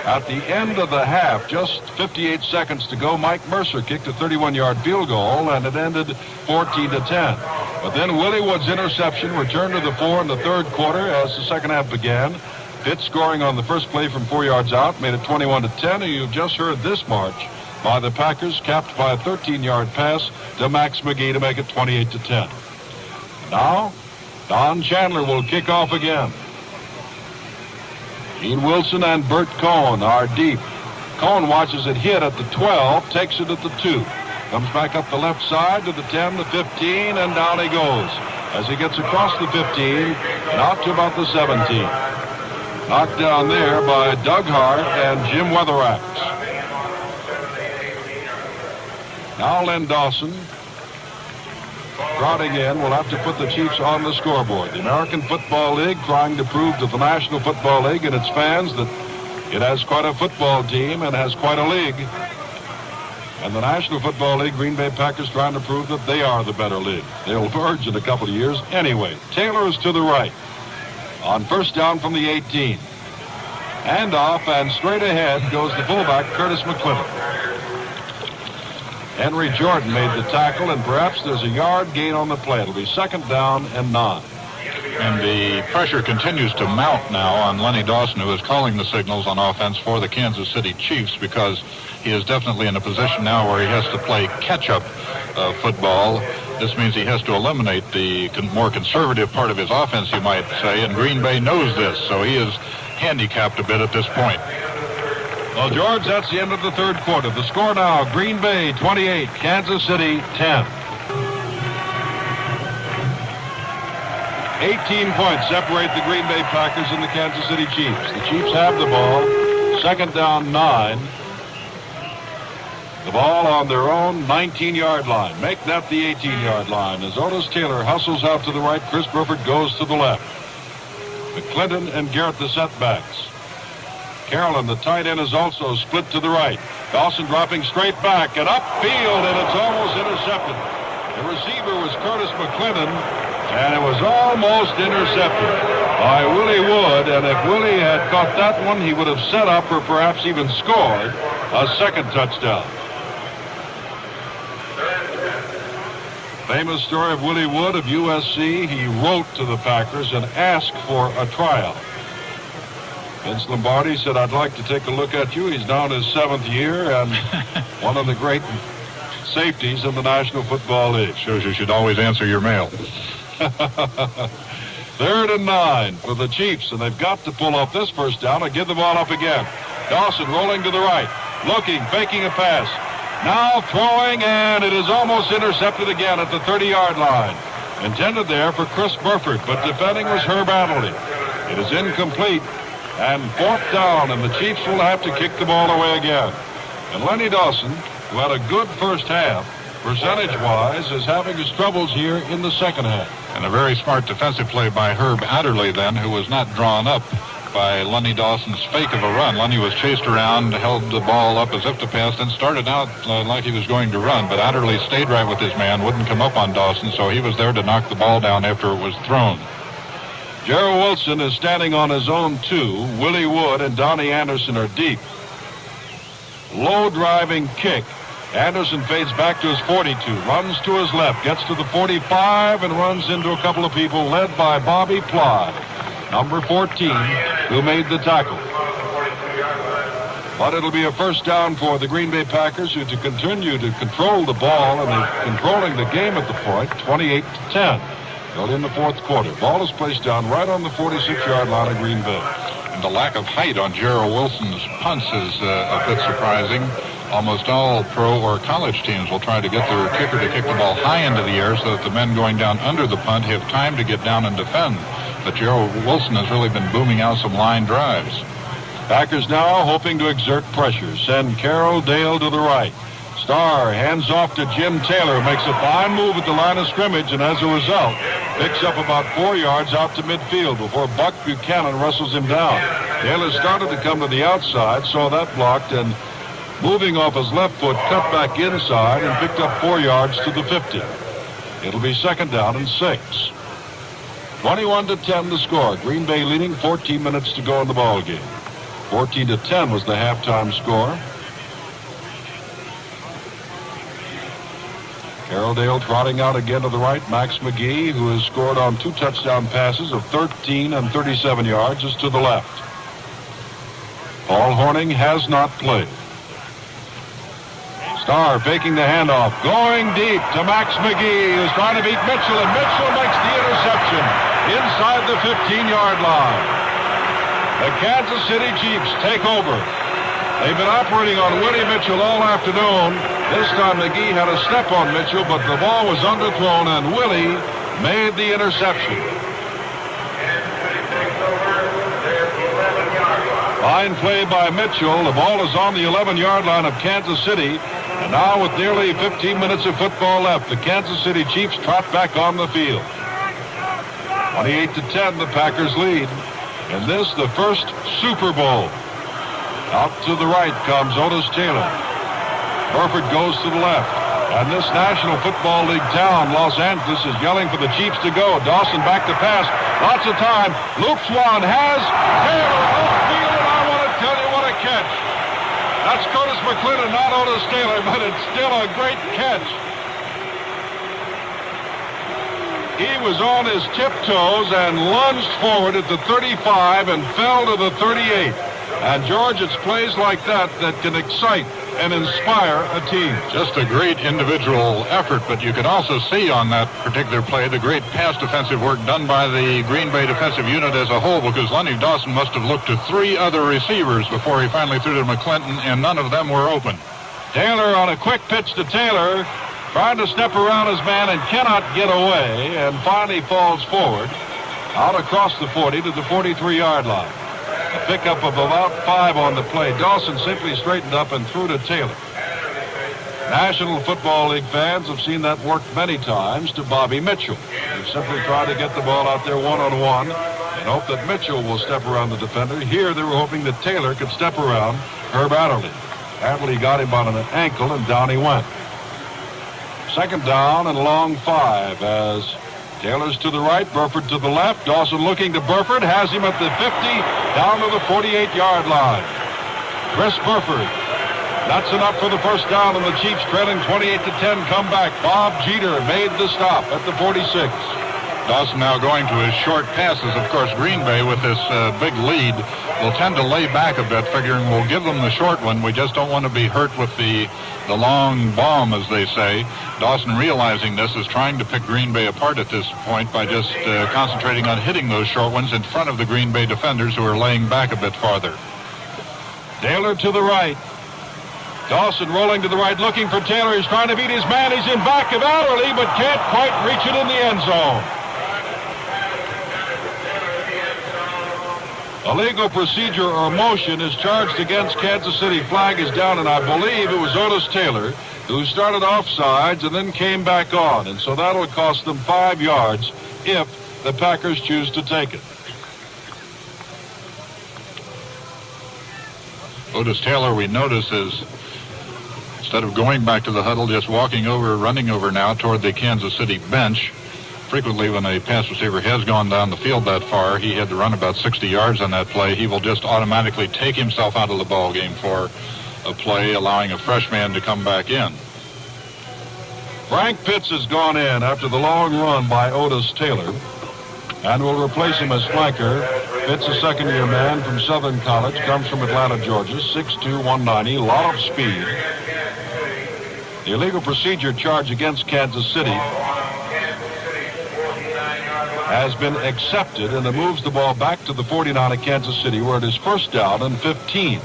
At the end of the half, just 58 seconds to go, Mike Mercer kicked a 31-yard field goal, and it ended 14-10. But then Willie Wood's interception returned to the fore in the third quarter as the second half began. Pitt scoring on the first play from 4 yards out made it 21-10, and you've just heard this march by the Packers, capped by a 13-yard pass to Max McGee to make it 28-10. Now, Don Chandler will kick off again. Gene Wilson and Bert Cohn are deep. Cohn watches it hit at the 12, takes it at the 2. Comes back up the left side to the 10, the 15, and down he goes. As he gets across the 15 and out to about the 17. Knocked down there by Doug Hart and Jim Weatherax. Now Len Dawson, trotting in, will have to put the Chiefs on the scoreboard. The American Football League trying to prove to the National Football League and its fans that it has quite a football team and has quite a league. And the National Football League, Green Bay Packers trying to prove that they are the better league. They'll merge in a couple of years. Anyway, Taylor is to the right on first down from the 18. Handoff, and straight ahead goes the fullback, Curtis McClendon. Henry Jordan made the tackle, and perhaps there's a yard gain on the play. It'll be second down and 9. And the pressure continues to mount now on Lenny Dawson, who is calling the signals on offense for the Kansas City Chiefs, because he is definitely in a position now where he has to play catch-up football. This means he has to eliminate the more conservative part of his offense, you might say, and Green Bay knows this, so he is handicapped a bit at this point. Well, George, that's the end of the third quarter. The score now, Green Bay 28, Kansas City 10. 18 points separate the Green Bay Packers and the Kansas City Chiefs. The Chiefs have the ball, second down 9. The ball on their own 19-yard line. Make that the 18-yard line. As Otis Taylor hustles out to the right, Chris Burford goes to the left. McClendon and Garrett the setbacks. Carolyn, the tight end, is also split to the right. Dawson dropping straight back and upfield, and it's almost intercepted. The receiver was Curtis McClendon, and it was almost intercepted by Willie Wood. And if Willie had caught that one, he would have set up or perhaps even scored a second touchdown. Famous story of Willie Wood of USC. He wrote to the Packers and asked for a tryout. Vince Lombardi said, "I'd like to take a look at you." He's now in his 7th year and one of the great safeties in the National Football League. Shows you should always answer your mail. 3rd and 9 for the Chiefs, and they've got to pull off this first down and give the ball up again. Dawson rolling to the right, looking, faking a pass. Now throwing, and it is almost intercepted again at the 30-yard line. Intended there for Chris Burford, but defending was Herb Adderley. It is incomplete. And 4th down, and the Chiefs will have to kick the ball away again. And Lenny Dawson, who had a good first half, percentage-wise, is having his troubles here in the second half. And a very smart defensive play by Herb Adderley then, who was not drawn up by Lenny Dawson's fake of a run. Lenny was chased around, held the ball up as if to pass, then started out like he was going to run. But Adderley stayed right with his man, wouldn't come up on Dawson, so he was there to knock the ball down after it was thrown. Gerald Wilson is standing on his own 2. Willie Wood and Donnie Anderson are deep. Low driving kick. Anderson fades back to his 42, runs to his left, gets to the 45, and runs into a couple of people led by Bobby Ply, number 14, who made the tackle. But it'll be a first down for the Green Bay Packers, who to continue to control the ball, and they're controlling the game at the point, 28-10. Early in the fourth quarter. Ball is placed down right on the 46-yard line of Green Bay. And the lack of height on Gerald Wilson's punts is a bit surprising. Almost all pro or college teams will try to get their kicker to kick the ball high into the air so that the men going down under the punt have time to get down and defend. But Gerald Wilson has really been booming out some line drives. Packers now hoping to exert pressure. Send Carroll Dale to the right. Starr hands off to Jim Taylor, makes a fine move at the line of scrimmage, and as a result, picks up about 4 yards out to midfield before Buck Buchanan wrestles him down. Taylor started to come to the outside, saw that blocked, and moving off his left foot, cut back inside and picked up 4 yards to the 50. It'll be 2nd down and 6. 21-10 the score. Green Bay leading, 14 minutes to go in the ball game. 14-10 was the halftime score. Carroldale trotting out again to the right. Max McGee, who has scored on 2 touchdown passes of 13 and 37 yards, is to the left. Paul Hornung has not played. Starr faking the handoff, going deep to Max McGee, who's trying to beat Mitchell, and Mitchell makes the interception inside the 15-yard line. The Kansas City Chiefs take over. They've been operating on Willie Mitchell all afternoon. This time McGee had a step on Mitchell, but the ball was underthrown, and Willie made the interception. Fine play by Mitchell. The ball is on the 11-yard line of Kansas City. And now with nearly 15 minutes of football left, the Kansas City Chiefs trot back on the field. 28-10, the Packers lead. And this, the first Super Bowl. Out to the right comes Otis Taylor. Burford goes to the left. And this National Football League town, Los Angeles, is yelling for the Chiefs to go. Dawson back to pass. Lots of time. Luke Swan has Taylor outfield, and I want to tell you what a catch. That's Curtis McClendon, not Otis Taylor, but it's still a great catch. He was on his tiptoes and lunged forward at the 35 and fell to the 38. And, George, it's plays like that that can excite and inspire a team. Just a great individual effort, but you can also see on that particular play the great pass defensive work done by the Green Bay defensive unit as a whole, because Lenny Dawson must have looked to 3 other receivers before he finally threw to McClendon, and none of them were open. Taylor on a quick pitch to Taylor, trying to step around his man and cannot get away, and finally falls forward out across the 40 to the 43-yard line. A pickup of about 5 on the play. Dawson simply straightened up and threw to Taylor. National Football League fans have seen that work many times to Bobby Mitchell. He simply tried to get the ball out there one-on-one and hope that Mitchell will step around the defender. Here they were hoping that Taylor could step around Herb Adderley. Adderley got him on an ankle, and down he went. 2nd down and a long 5 as Taylor's to the right, Burford to the left. Dawson looking to Burford, has him at the 50, down to the 48-yard line. Chris Burford. That's enough for the first down, and the Chiefs trailing 28-10 come back. Bob Jeter made the stop at the 46. Dawson now going to his short passes. Of course, Green Bay with this big lead will tend to lay back a bit, figuring we'll give them the short one. We just don't want to be hurt with the long bomb, as they say. Dawson, realizing this, is trying to pick Green Bay apart at this point by just concentrating on hitting those short ones in front of the Green Bay defenders, who are laying back a bit farther. Taylor to the right. Dawson rolling to the right, looking for Taylor. He's trying to beat his man. He's in back of Adderley, but can't quite reach it in the end zone. Illegal procedure or motion is charged against Kansas City. Flag is down, and I believe it was Otis Taylor who started offsides and then came back on. And so that'll cost them 5 yards if the Packers choose to take it. Otis Taylor, we notice, is, instead of going back to the huddle, just walking over, running over now toward the Kansas City bench. Frequently, when a pass receiver has gone down the field that far, he had to run about 60 yards on that play. He will just automatically take himself out of the ball game for a play, allowing a fresh man to come back in. Frank Pitts has gone in after the long run by Otis Taylor and will replace him as flanker. Pitts, a second-year man from Southern College, comes from Atlanta, Georgia, 6'2", 190, a lot of speed. The illegal procedure charge against Kansas City has been accepted, and it moves the ball back to the 49 of Kansas City, where it is first down and 15.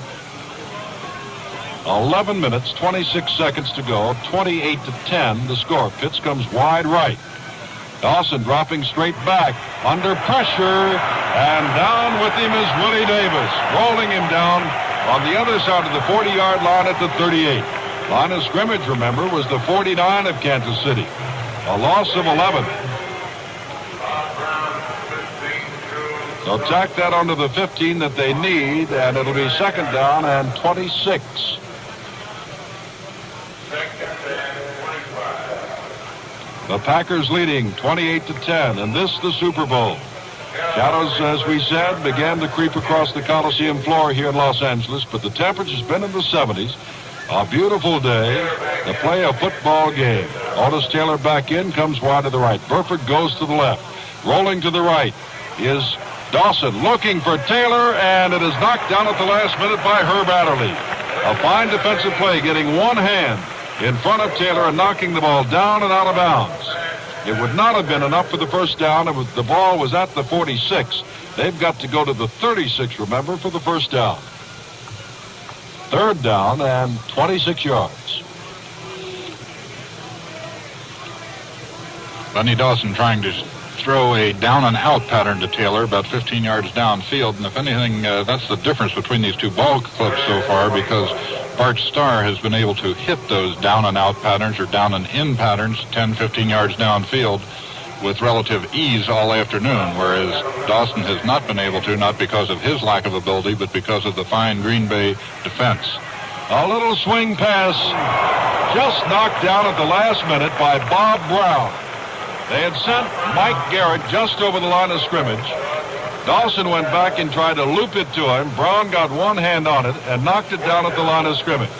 11 minutes, 26 seconds to go, 28-10 the score. Pitts comes wide right. Dawson dropping straight back, under pressure, and down with him is Willie Davis, rolling him down on the other side of the 40-yard line at the 38. Line of scrimmage, remember, was the 49 of Kansas City. A loss of 11. So tack that onto the 15 that they need, and it'll be second down and 26. The Packers leading 28-10, and this the Super Bowl. Shadows, as we said, began to creep across the Coliseum floor here in Los Angeles, but the temperature's been in the 70s. A beautiful day to play a football game. Otis Taylor back in, comes wide to the right. Burford goes to the left. Rolling to the right is Dawson looking for Taylor, and it is knocked down at the last minute by Herb Adderley. A fine defensive play, getting one hand in front of Taylor and knocking the ball down and out of bounds. It would not have been enough for the first down. The ball was at the 46. They've got to go to the 36, remember, for the first down. Third down and 26 yards. Lenny Dawson trying to throw a down and out pattern to Taylor about 15 yards downfield, and if anything, that's the difference between these two ball clubs so far, because Bart Starr has been able to hit those down and out patterns or down and in patterns 10-15 yards downfield with relative ease all afternoon, whereas Dawson has not been able to, not because of his lack of ability, but because of the fine Green Bay defense. A little swing pass just knocked down at the last minute by Bob Brown. They had sent Mike Garrett just over the line of scrimmage. Dawson went back and tried to loop it to him. Brown got one hand on it and knocked it down at the line of scrimmage.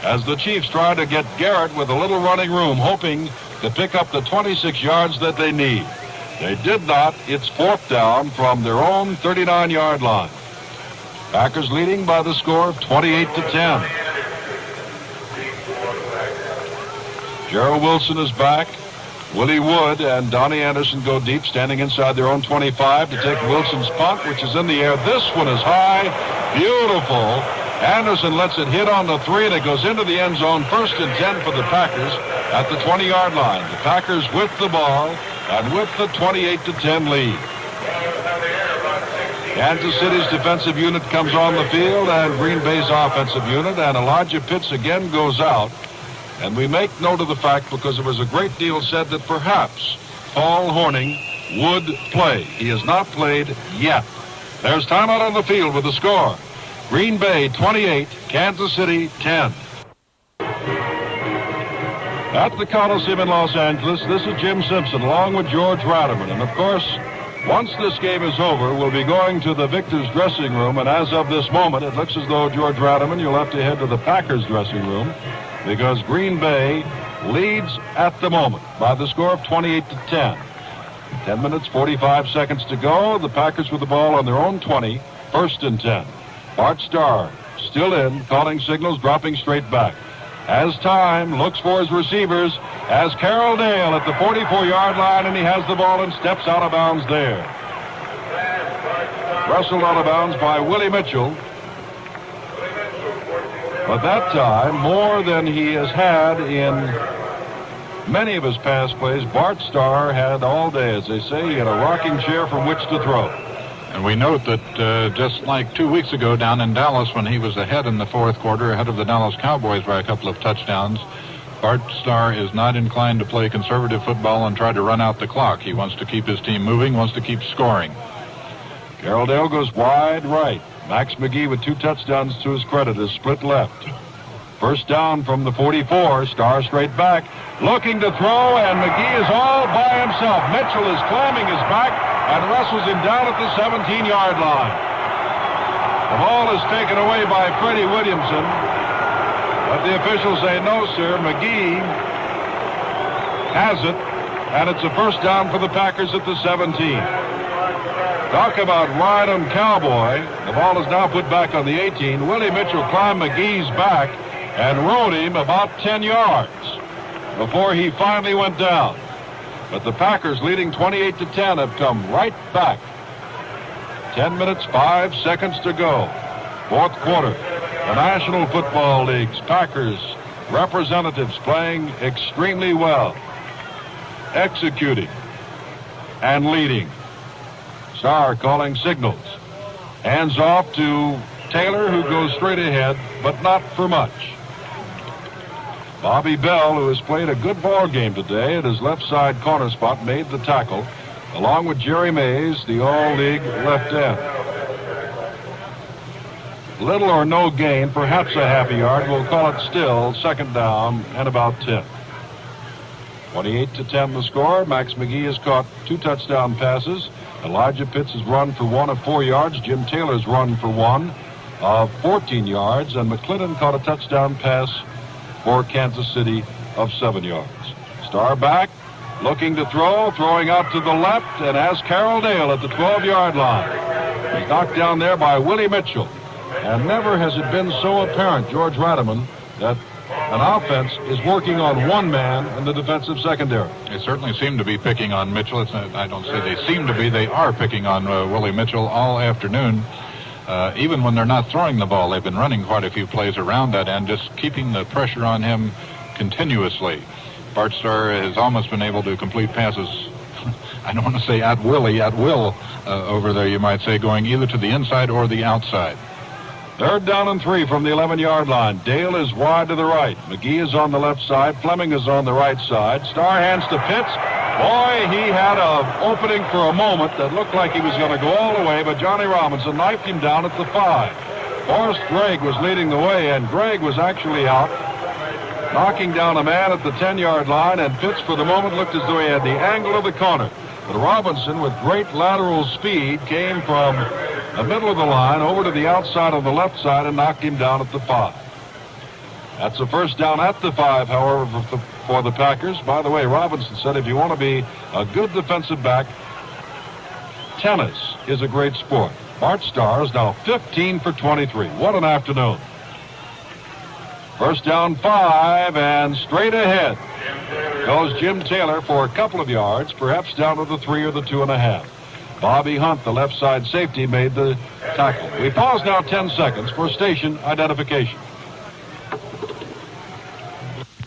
As the Chiefs tried to get Garrett with a little running room, hoping to pick up the 26 yards that they need. They did not. It's fourth down from their own 39-yard line. Packers leading by the score of 28-10. Gerald Wilson is back. Willie Wood and Donnie Anderson go deep, standing inside their own 25 to take Wilson's punt, which is in the air. This one is high. Beautiful. Anderson lets it hit on the 3, and it goes into the end zone. First and 10 for the Packers at the 20-yard line. The Packers with the ball and with the 28-10 lead. Kansas City's defensive unit comes on the field, and Green Bay's offensive unit, and Elijah Pitts again goes out. And we make note of the fact, because there was a great deal said, that perhaps Paul Hornung would play. He has not played yet. There's timeout on the field with the score. Green Bay 28, Kansas City 10. At the Coliseum in Los Angeles, this is Jim Simpson along with George Raderman. And of course, once this game is over, we'll be going to the victor's dressing room. And as of this moment, it looks as though, George Raderman, you'll have to head to the Packers dressing room, because Green Bay leads at the moment by the score of 28-10. 10 minutes, 45 seconds to go. The Packers with the ball on their own 20, first and 10. Bart Starr still in, calling signals, dropping straight back. Has time, looks for his receivers, has Carroll Dale at the 44-yard line, and he has the ball and steps out of bounds there. Wrestled out of bounds by Willie Mitchell. But that time, more than he has had in many of his past plays, Bart Starr had all day, as they say. He had a rocking chair from which to throw. And we note that just like 2 weeks ago down in Dallas, when he was ahead in the fourth quarter, ahead of the Dallas Cowboys by a couple of touchdowns, Bart Starr is not inclined to play conservative football and try to run out the clock. He wants to keep his team moving, wants to keep scoring. Carroll Dale goes wide right. Max McGee, with 2 touchdowns to his credit, is split left. First down from the 44. Starr straight back, looking to throw, and McGee is all by himself. Mitchell is climbing his back and wrestles him down at the 17-yard line. The ball is taken away by Freddie Williamson, but the officials say, no, sir, McGee has it, and it's a first down for the Packers at the 17. Talk about ride on cowboy. The ball is now put back on the 18. Willie Mitchell climbed McGee's back and rode him about 10 yards before he finally went down. But the Packers, leading 28-10, have come right back. 10 minutes, 5 seconds to go. Fourth quarter. The National Football League's Packers representatives playing extremely well, executing and leading. Starr calling signals. Hands off to Taylor, who goes straight ahead, but not for much. Bobby Bell, who has played a good ball game today at his left side corner spot, made the tackle, along with Jerry Mays, the all-league left end. Little or no gain, perhaps a half a yard. We'll call it still second down and about 10. 28-10 the score. Max McGee has caught 2 touchdown passes. Elijah Pitts has run for 1 of 4 yards. Jim Taylor's run for 1 of 14 yards. And McClendon caught a touchdown pass for Kansas City of 7 yards. Star back, looking to throw, throwing out to the left, and has Carroll Dale at the 12-yard line. He's knocked down there by Willie Mitchell. And never has it been so apparent, George Rademan, that an offense is working on one man in the defensive secondary. They certainly seem to be picking on Mitchell. I don't say they seem to be. They are picking on Willie Mitchell all afternoon. Even when they're not throwing the ball, they've been running quite a few plays around that end, just keeping the pressure on him continuously. Bart Starr has almost been able to complete passes, I don't want to say at will over there, you might say, going either to the inside or the outside. Third down and 3 from the 11-yard line. Dale is wide to the right. McGee is on the left side. Fleming is on the right side. Starr hands to Pitts. Boy, he had an opening for a moment that looked like he was going to go all the way, but Johnny Robinson knifed him down at the 5. Forrest Gregg was leading the way, and Gregg was actually out, knocking down a man at the 10-yard line, and Pitts for the moment looked as though he had the angle of the corner. But Robinson, with great lateral speed, came from the middle of the line over to the outside of the left side and knocked him down at the 5. That's a first down at the 5, however, for the Packers. By the way, Robinson said if you want to be a good defensive back, tennis is a great sport. Bart Starr is now 15 for 23. What an afternoon. First down 5, and straight ahead goes Jim Taylor for a couple of yards, perhaps down to the 3 or the 2.5. Bobby Hunt, the left side safety, made the tackle. We pause now 10 seconds for station identification.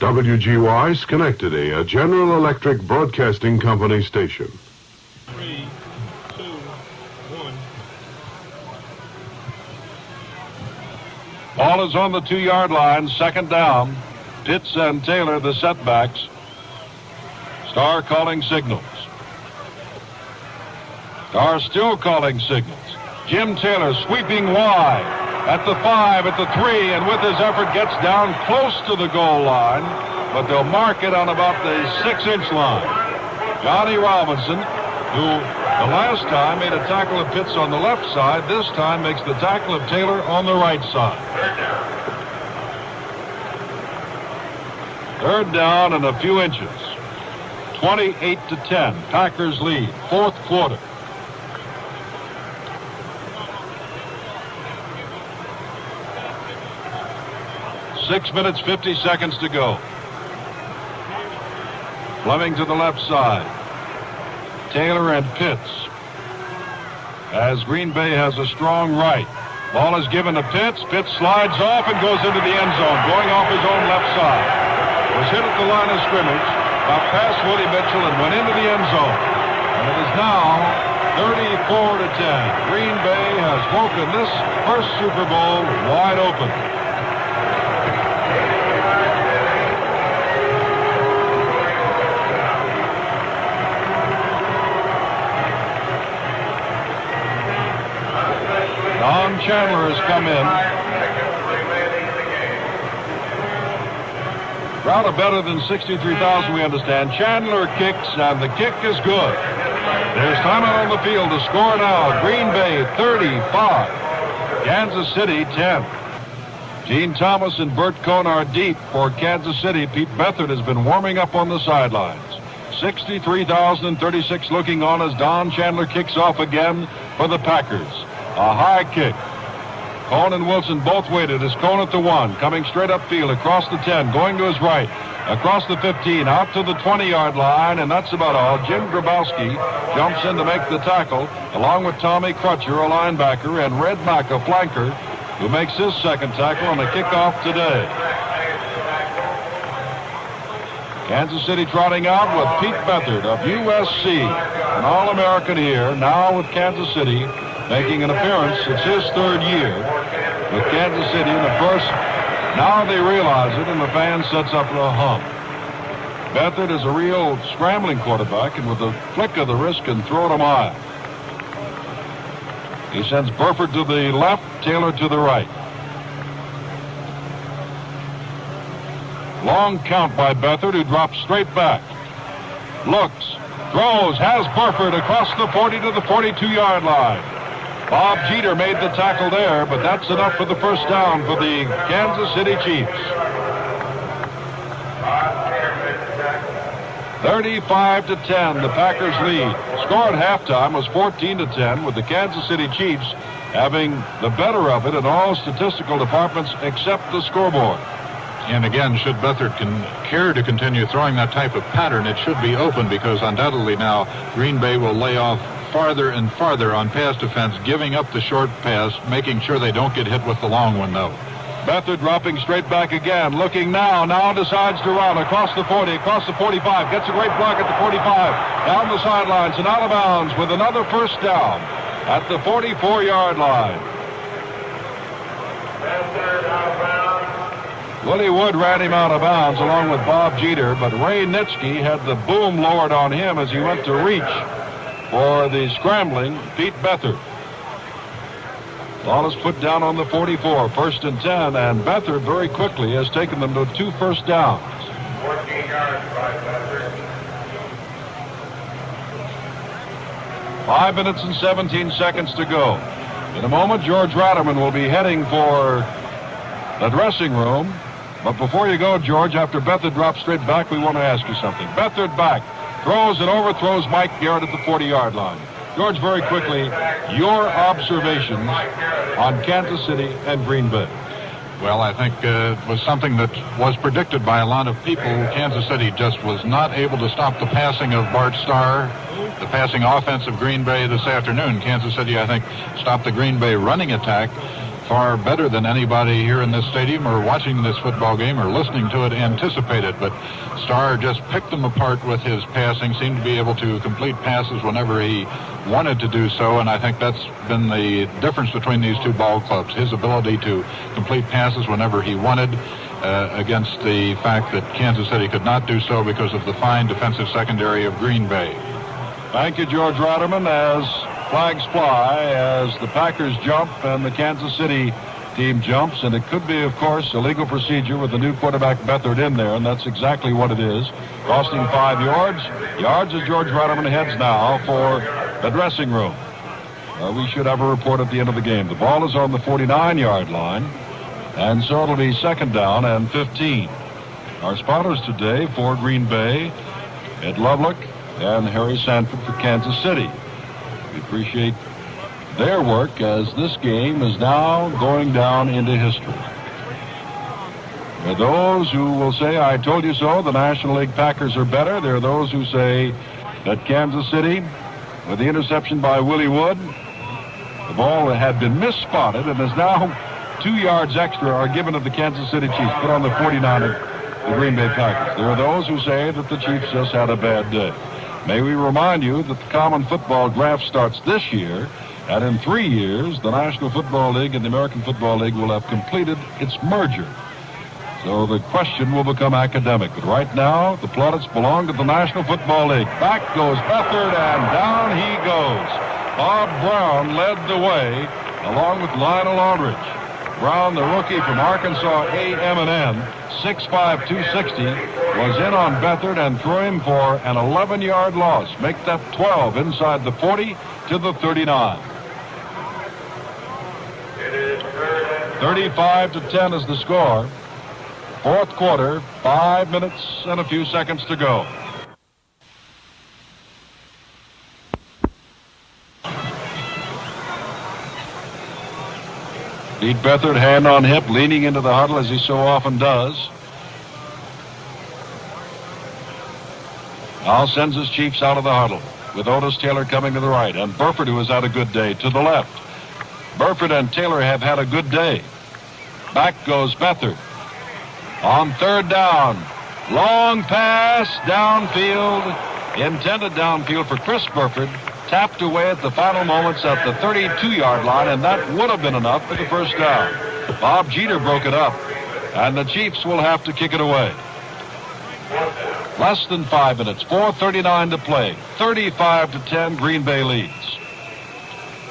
WGY Schenectady, a General Electric Broadcasting Company station. 3, 2, 1. Ball is on the 2-yard line, second down. Pitts and Taylor, the setbacks. Starr calling signals. Starr still calling signals. Jim Taylor sweeping wide at the 5, at the 3, and with his effort gets down close to the goal line, but they'll mark it on about the 6-inch line. Johnny Robinson, who the last time made a tackle of Pitts on the left side, this time makes the tackle of Taylor on the right side. Third down and a few inches. 28-10. Packers lead. Fourth quarter. Six minutes, 50 seconds to go. Fleming to the left side. Taylor and Pitts. As Green Bay has a strong right. Ball is given to Pitts. Pitts slides off and goes into the end zone, going off his own left side. Was hit at the line of scrimmage, got past Willie Mitchell and went into the end zone. And it is now 34-10. Green Bay has woken this first Super Bowl wide open. Don Chandler has come in. Crowd of better than 63,000, we understand. Chandler kicks, and the kick is good. There's time out on the field to score now. Green Bay 35, Kansas City 10. Gene Thomas and Bert Cohn are deep for Kansas City. Pete Beathard has been warming up on the sidelines. 63,036 looking on as Don Chandler kicks off again for the Packers. A high kick. Cohn and Wilson both waited as Cohn at the 1, coming straight upfield across the 10, going to his right, across the 15, out to the 20-yard line, and that's about all. Jim Grabowski jumps in to make the tackle, along with Tommy Crutcher, a linebacker, and Red Mack, a flanker, who makes his second tackle on the kickoff today. Kansas City trotting out with Pete Beathard of USC, an All-American here, now with Kansas City, making an appearance. It's his third year with Kansas City in the first Now they realize it, and the fan sets up a hum. Beathard is a real scrambling quarterback, and with a flick of the wrist can throw it a mile. He sends Burford to the left, Taylor to the right. Long count by Beathard, who drops straight back. Looks, throws, has Burford across the 40 to the 42-yard line. Bob Jeter made the tackle there, but that's enough for the first down for the Kansas City Chiefs. 35-10, the Packers lead. Score at halftime was 14-10, with the Kansas City Chiefs having the better of it in all statistical departments except the scoreboard. And again, should Beathard care to continue throwing that type of pattern, it should be open, because undoubtedly now Green Bay will lay off farther and farther on pass defense, giving up the short pass, making sure they don't get hit with the long one, though. Beathard dropping straight back again, looking now decides to run across the 40, across the 45, gets a great block at the 45, down the sidelines and out of bounds with another first down at the 44-yard line. Willie Wood ran him out of bounds along with Bob Jeter, but Ray Nitschke had the boom lowered on him as he went to reach for the scrambling Pete Beathard. Ball is put down on the 44, 1st and 10, and Beathard very quickly has taken them to 2 first downs. 14 yards by Beathard. 5 minutes and 17 seconds to go. In a moment, George Ratterman will be heading for the dressing room. But before you go, George, after Beathard drops straight back, we want to ask you something. Beathard back, throws and overthrows Mike Garrett at the 40-yard line. George, very quickly, your observations on Kansas City and Green Bay. Well, I think it was something that was predicted by a lot of people. Kansas City just was not able to stop the passing of Bart Starr, the passing offense of Green Bay this afternoon. Kansas City, I think, stopped the Green Bay running attack far better than anybody here in this stadium or watching this football game or listening to it anticipated. But Starr just picked them apart with his passing, seemed to be able to complete passes whenever he wanted to do so, and I think that's been the difference between these two ball clubs, his ability to complete passes whenever he wanted, against the fact that Kansas City could not do so because of the fine defensive secondary of Green Bay. Thank you, George Ratterman, as flags fly, as the Packers jump and the Kansas City team jumps, and it could be, of course, a legal procedure with the new quarterback Beathard in there, and that's exactly what it is. Costing 5 yards. Yards as George Ratterman heads now for the dressing room. We should have a report at the end of the game. The ball is on the 49-yard line, and so it'll be 2nd down and 15. Our spotters today for Green Bay, Ed Lovelock and Harry Sanford for Kansas City. We appreciate their work as this game is now going down into history. There are those who will say, I told you so, the National League Packers are better. There are those who say that Kansas City, with the interception by Willie Wood, the ball had been misspotted and is now 2 yards extra are given to the Kansas City Chiefs, put on the 49 of the Green Bay Packers. There are those who say that the Chiefs just had a bad day. May we remind you that the common football draft starts this year, and in 3 years, the National Football League and the American Football League will have completed its merger. So the question will become academic. But right now, the plaudits belong to the National Football League. Back goes Beathard, and down he goes. Bob Brown led the way, along with Lionel Aldridge. Brown, the rookie from Arkansas A&M, 6'5", 260, was in on Beathard and threw him for an 11-yard loss. Make that 12 inside the 40 to the 39. 35-10 is the score. 4th quarter, 5 minutes and a few seconds to go. Pete Beathard, hand on hip, leaning into the huddle as he so often does. Now sends his Chiefs out of the huddle, with Otis Taylor coming to the right, and Burford, who has had a good day, to the left. Burford and Taylor have had a good day. Back goes Beathard. On 3rd down, long pass downfield, intended downfield for Chris Burford, tapped away at the final moments at the 32-yard line, and that would have been enough for the first down. Bob Jeter broke it up. And the Chiefs will have to kick it away. Less than 5 minutes, 4:39 to play. 35-10, Green Bay leads.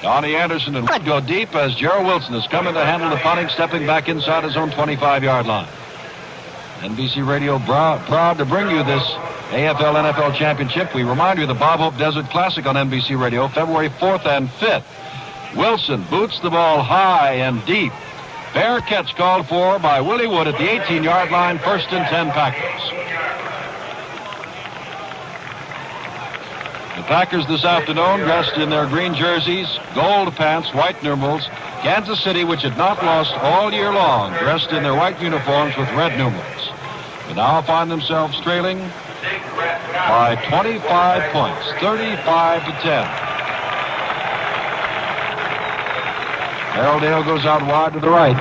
Donnie Anderson and go deep as Gerald Wilson has come in to handle the punting, stepping back inside his own 25-yard line. NBC Radio proud to bring you this AFL-NFL championship. We remind you of the Bob Hope Desert Classic on NBC Radio, February 4th and 5th. Wilson boots the ball high and deep. Fair catch called for by Willie Wood at the 18-yard line, 1st and 10 Packers. The Packers this afternoon dressed in their green jerseys, gold pants, white numerals. Kansas City, which had not lost all year long, dressed in their white uniforms with red numerals. They now find themselves trailing by 25 points, 35-10. Harold Dale goes out wide to the right.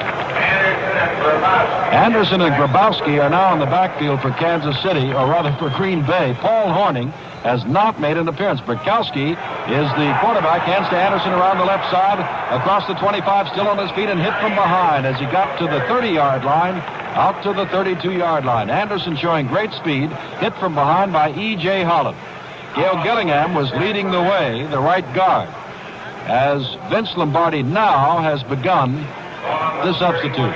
Anderson and Grabowski are now in the backfield for Kansas City, or rather for Green Bay. Paul Hornung has not made an appearance. Burkowski is the quarterback, hands to Anderson around the left side, across the 25, still on his feet and hit from behind as he got to the 30-yard line, out to the 32-yard line. Anderson showing great speed, hit from behind by E.J. Holland. Gail Gillingham was leading the way, the right guard, as Vince Lombardi now has begun the substitute.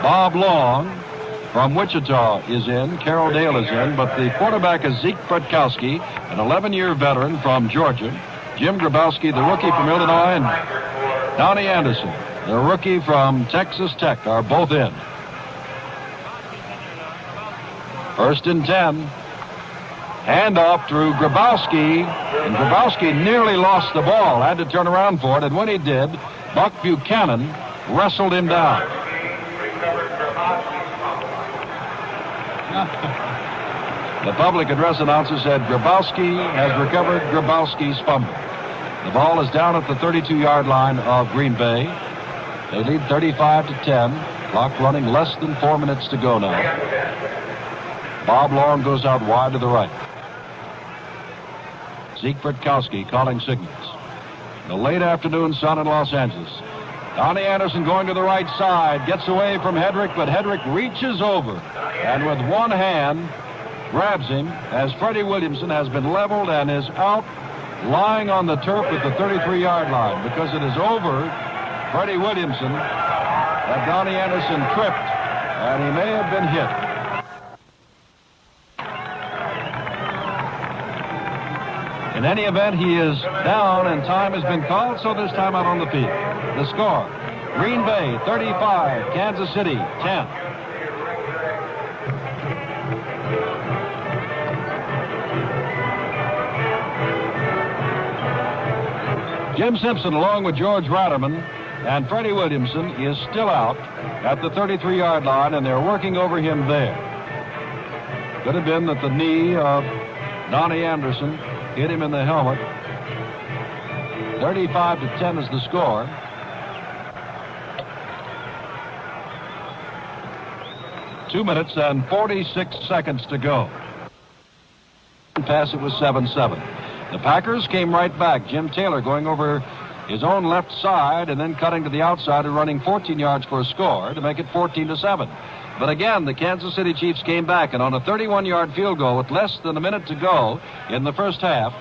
Bob Long from Wichita is in, Carroll Dale is in, but the quarterback is Zeke Burkowski, an 11-year veteran from Georgia. Jim Grabowski, the rookie from Illinois, and Donnie Anderson, the rookie from Texas Tech, are both in. 1st and 10. Handoff through Grabowski, and Grabowski nearly lost the ball, had to turn around for it, and when he did, Buck Buchanan wrestled him down. The public address announcer said Grabowski has recovered Grabowski's fumble. The ball is down at the 32-yard line of Green Bay. They lead 35-10. Clock running, less than 4 minutes to go now. Bob Long goes out wide to the right. Zeke Burkowski calling signals. The late afternoon sun in Los Angeles. Donnie Anderson going to the right side, gets away from Hedrick, but Hedrick reaches over and with one hand grabs him as Freddie Williamson has been leveled and is out lying on the turf at the 33-yard line because it is over Freddie Williamson that Donnie Anderson tripped, and he may have been hit. In any event, he is down and time has been called, so there's time out on the field. The score, Green Bay 35, Kansas City 10. Jim Simpson, along with George Ratterman and Freddie Williamson, is still out at the 33-yard line, and they're working over him there. Could have been that the knee of Donnie Anderson hit him in the helmet. 35-10 is the score. Two minutes and 46 seconds to go. Pass, it was 7-7. The Packers came right back. Jim Taylor going over his own left side and then cutting to the outside and running 14 yards for a score to make it 14-7. But again, the Kansas City Chiefs came back, and on a 31-yard field goal with less than a minute to go in the first half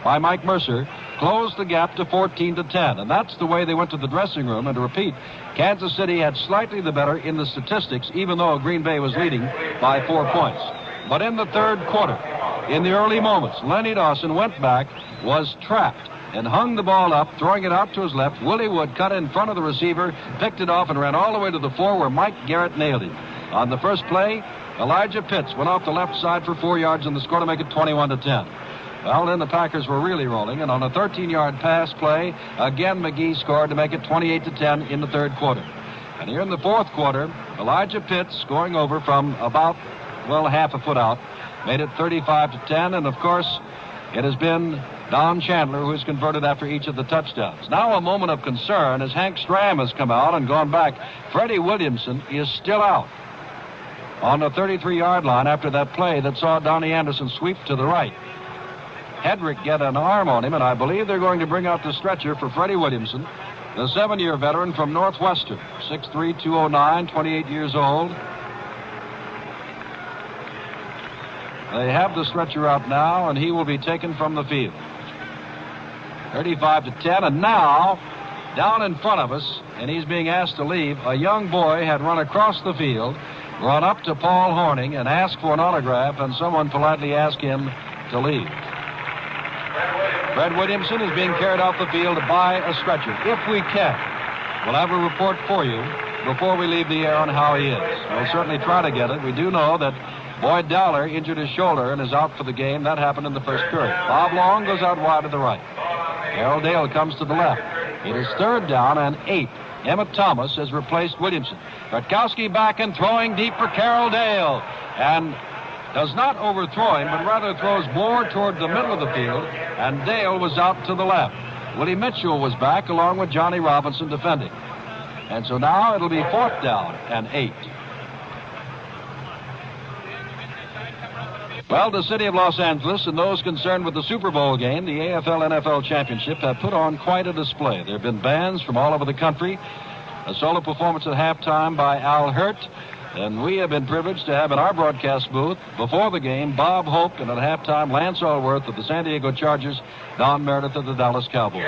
by Mike Mercer, closed the gap to 14-10. And that's the way they went to the dressing room. And to repeat, Kansas City had slightly the better in the statistics, even though Green Bay was leading by 4 points. But in the third quarter, in the early moments, Lenny Dawson went back, was trapped, and hung the ball up, throwing it out to his left. Willie Wood cut in front of the receiver, picked it off, and ran all the way to the floor where Mike Garrett nailed him. On the first play, Elijah Pitts went off the left side for 4 yards and the score to make it 21-10. Well, then the Packers were really rolling, and on a 13-yard pass play, again McGee scored to make it 28-10 in the third quarter. And here in the fourth quarter, Elijah Pitts scoring over from about, well, half a foot out, made it 35-10, and of course, it has been Don Chandler who has converted after each of the touchdowns. Now a moment of concern as Hank Stram has come out and gone back. Freddie Williamson is still out on the 33-yard line after that play that saw Donnie Anderson sweep to the right. Hedrick get an arm on him, and I believe they're going to bring out the stretcher for Freddie Williamson, the 7-year veteran from Northwestern. 6'3", 209, 28 years old. They have the stretcher out now, and he will be taken from the field. 35-10, and now, down in front of us, and he's being asked to leave, a young boy had run across the field, run up to Paul Hornung, and asked for an autograph, and someone politely asked him to leave. Fred Williamson is being carried off the field by a stretcher. If we can, we'll have a report for you before we leave the air on how he is. We'll certainly try to get it. We do know that Boyd Dowler injured his shoulder and is out for the game. That happened in the first period. Bob Long goes out wide to the right. Carroll Dale comes to the left. It is 3rd down and 8. Emmett Thomas has replaced Williamson. Rutkowski back and throwing deep for Carroll Dale. And does not overthrow him, but rather throws more toward the middle of the field. And Dale was out to the left. Willie Mitchell was back along with Johnny Robinson defending. And so now it'll be 4th down and 8. Well, the city of Los Angeles and those concerned with the Super Bowl game, the AFL-NFL Championship, have put on quite a display. There have been bands from all over the country, a solo performance at halftime by Al Hirt, and we have been privileged to have in our broadcast booth before the game Bob Hope, and at halftime Lance Allworth of the San Diego Chargers, Don Meredith of the Dallas Cowboys.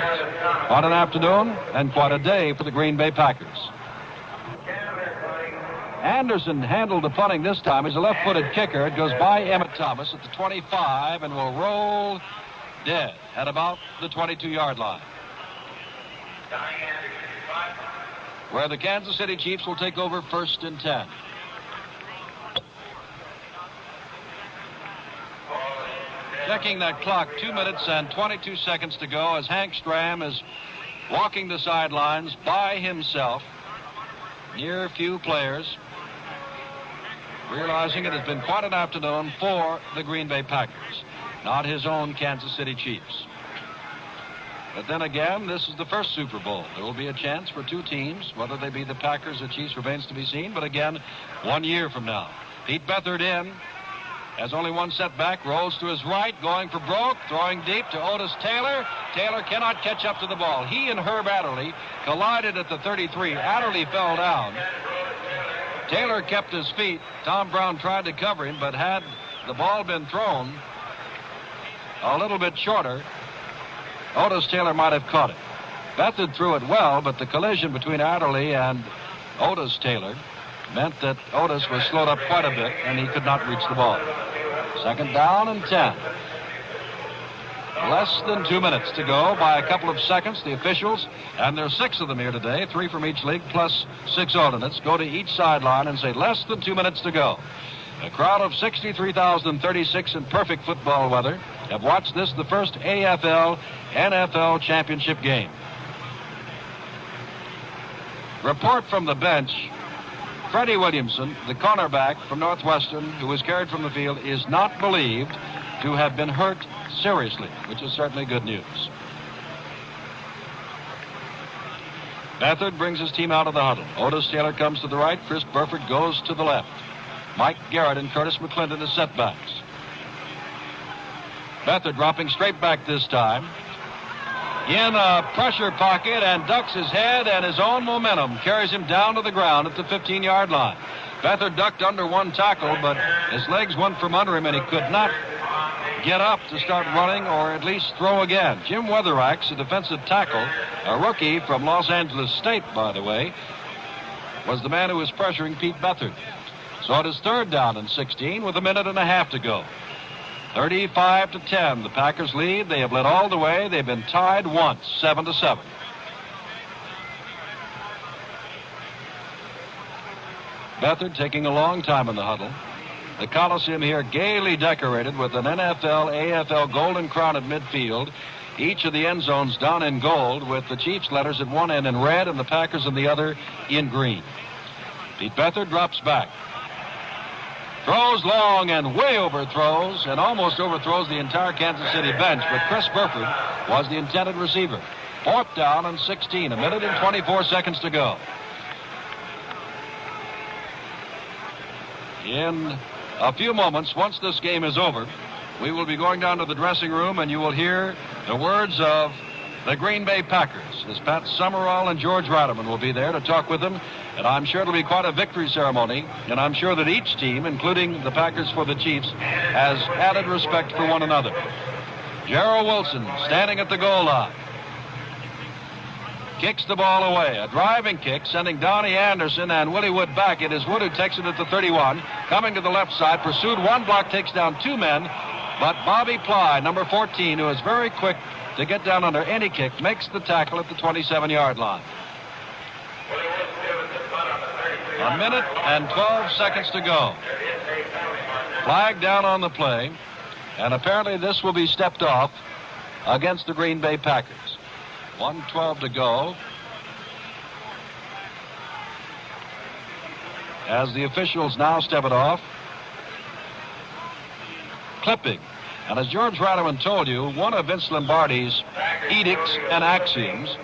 Quite an afternoon and quite a day for the Green Bay Packers. Anderson handled the punting this time. He's a left-footed kicker. It goes by Emmett Thomas at the 25 and will roll dead at about the 22-yard line, where the Kansas City Chiefs will take over 1st and 10. Checking that clock, 2 minutes and 22 seconds to go as Hank Stram is walking the sidelines by himself, near few players, realizing it has been quite an afternoon for the Green Bay Packers, not his own Kansas City Chiefs. But then again, this is the first Super Bowl. There will be a chance for two teams, whether they be the Packers or Chiefs remains to be seen, but again, 1 year from now. Pete Beathard in, has only one setback, rolls to his right, going for broke, throwing deep to Otis Taylor. Taylor cannot catch up to the ball. He and Herb Adderley collided at the 33. Adderley fell down. Taylor kept his feet. Tom Brown tried to cover him, but had the ball been thrown a little bit shorter, Otis Taylor might have caught it. Beathard threw it well, but the collision between Adderley and Otis Taylor meant that Otis was slowed up quite a bit, and he could not reach the ball. 2nd down and 10. Less than 2 minutes to go by a couple of seconds. The officials, and there's 6 of them here today, 3 from each league plus 6 alternates, go to each sideline and say less than 2 minutes to go. A crowd of 63,036 in perfect football weather have watched this, the first AFL-NFL championship game. Report from the bench. Freddie Williamson, the cornerback from Northwestern, who was carried from the field, is not believed to have been hurt seriously, which is certainly good news. Beathard brings his team out of the huddle. Otis Taylor comes to the right. Chris Burford goes to the left. Mike Garrett and Curtis McClendon as setbacks. Beathard dropping straight back this time, in a pressure pocket, and ducks his head, and his own momentum carries him down to the ground at the 15-yard line. Beathard ducked under one tackle, but his legs went from under him, and he could not get up to start running or at least throw again. Jim Weatherax, a defensive tackle, a rookie from Los Angeles State, by the way, was the man who was pressuring Pete Beathard. So it is 3rd down and 16 with a minute and a half to go. 35-10. The Packers lead. They have led all the way. They've been tied once, 7-7. Beathard taking a long time in the huddle. The Coliseum here gaily decorated with an NFL, AFL Golden Crown at midfield. Each of the end zones done in gold with the Chiefs letters at one end in red and the Packers in the other in green. Pete Beathard drops back. Throws long and way overthrows and almost overthrows the entire Kansas City bench, but Chris Burford was the intended receiver. 4th down and 16, a minute and 24 seconds to go. In a few moments, once this game is over, we will be going down to the dressing room and you will hear the words of the Green Bay Packers, as Pat Summerall and George Reitman will be there to talk with them. And I'm sure it'll be quite a victory ceremony. And I'm sure that each team, including the Packers for the Chiefs, has added respect for one another. Gerald Wilson standing at the goal line. Kicks the ball away. A driving kick sending Donnie Anderson and Willie Wood back. It is Wood who takes it at the 31. Coming to the left side. Pursued one block. Takes down two men. But Bobby Ply, number 14, who is very quick to get down under any kick, makes the tackle at the 27-yard line. A minute and 12 seconds to go. Flag down on the play. And apparently this will be stepped off against the Green Bay Packers. 1:12 to go. As the officials now step it off. Clipping. And as George Reitman told you, one of Vince Lombardi's edicts and axioms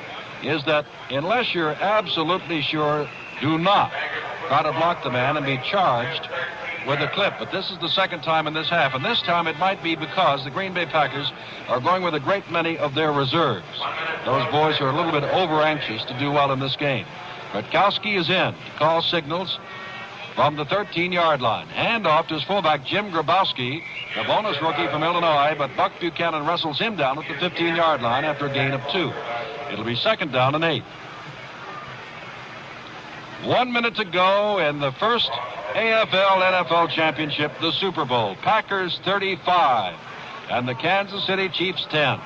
is that unless you're absolutely sure, do not try to block the man and be charged with a clip. But this is the second time in this half, and this time it might be because the Green Bay Packers are going with a great many of their reserves. Those boys are a little bit over-anxious to do well in this game. Rutkowski is in to call signals from the 13-yard line. Handoff to his fullback, Jim Grabowski, the bonus rookie from Illinois, but Buck Buchanan wrestles him down at the 15-yard line after a gain of 2. It'll be second down and 8. 1 minute to go in the first AFL-NFL championship, the Super Bowl. Packers 35 and the Kansas City Chiefs 10.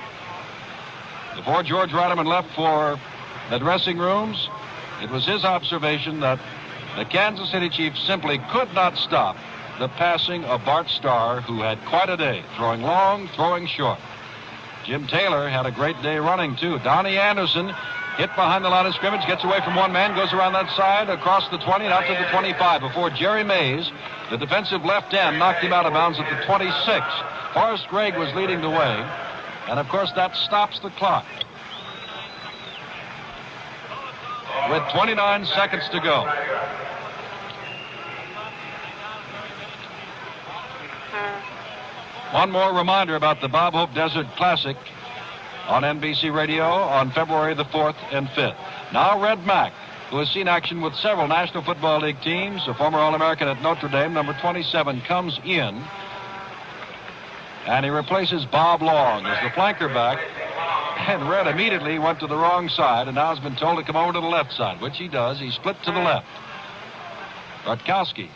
Before George Reitman left for the dressing rooms, it was his observation that the Kansas City Chiefs simply could not stop the passing of Bart Starr, who had quite a day, throwing long, throwing short. Jim Taylor had a great day running, too. Donnie Anderson hit behind the line of scrimmage, gets away from one man, goes around that side, across the 20, and out to the 25, before Jerry Mays, the defensive left end, knocked him out of bounds at the 26. Forrest Gregg was leading the way, and of course that stops the clock. With 29 seconds to go. One more reminder about the Bob Hope Desert Classic on NBC Radio on February the 4th and 5th. Now Red Mack, who has seen action with several National Football League teams, a former All-American at Notre Dame, number 27, comes in. And he replaces Bob Long as the flanker back. And Red immediately went to the wrong side and now has been told to come over to the left side, which he does. He split to the left. Rutkowski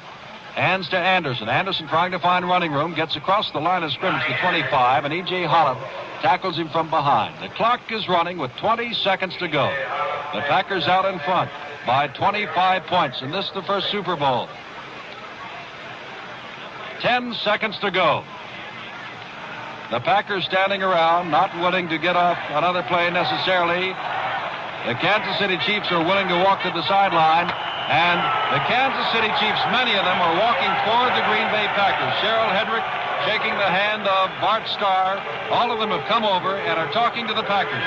hands to Anderson. Anderson trying to find running room, gets across the line of scrimmage to 25, and E.J. Hollop tackles him from behind. The clock is running with 20 seconds to go. The Packers out in front by 25 points, and this is the first Super Bowl. 10 seconds to go. The Packers standing around, not willing to get off another play necessarily. The Kansas City Chiefs are willing to walk to the sideline. And the Kansas City Chiefs, many of them, are walking toward the Green Bay Packers. Cheryl Hedrick shaking the hand of Bart Starr. All of them have come over and are talking to the Packers.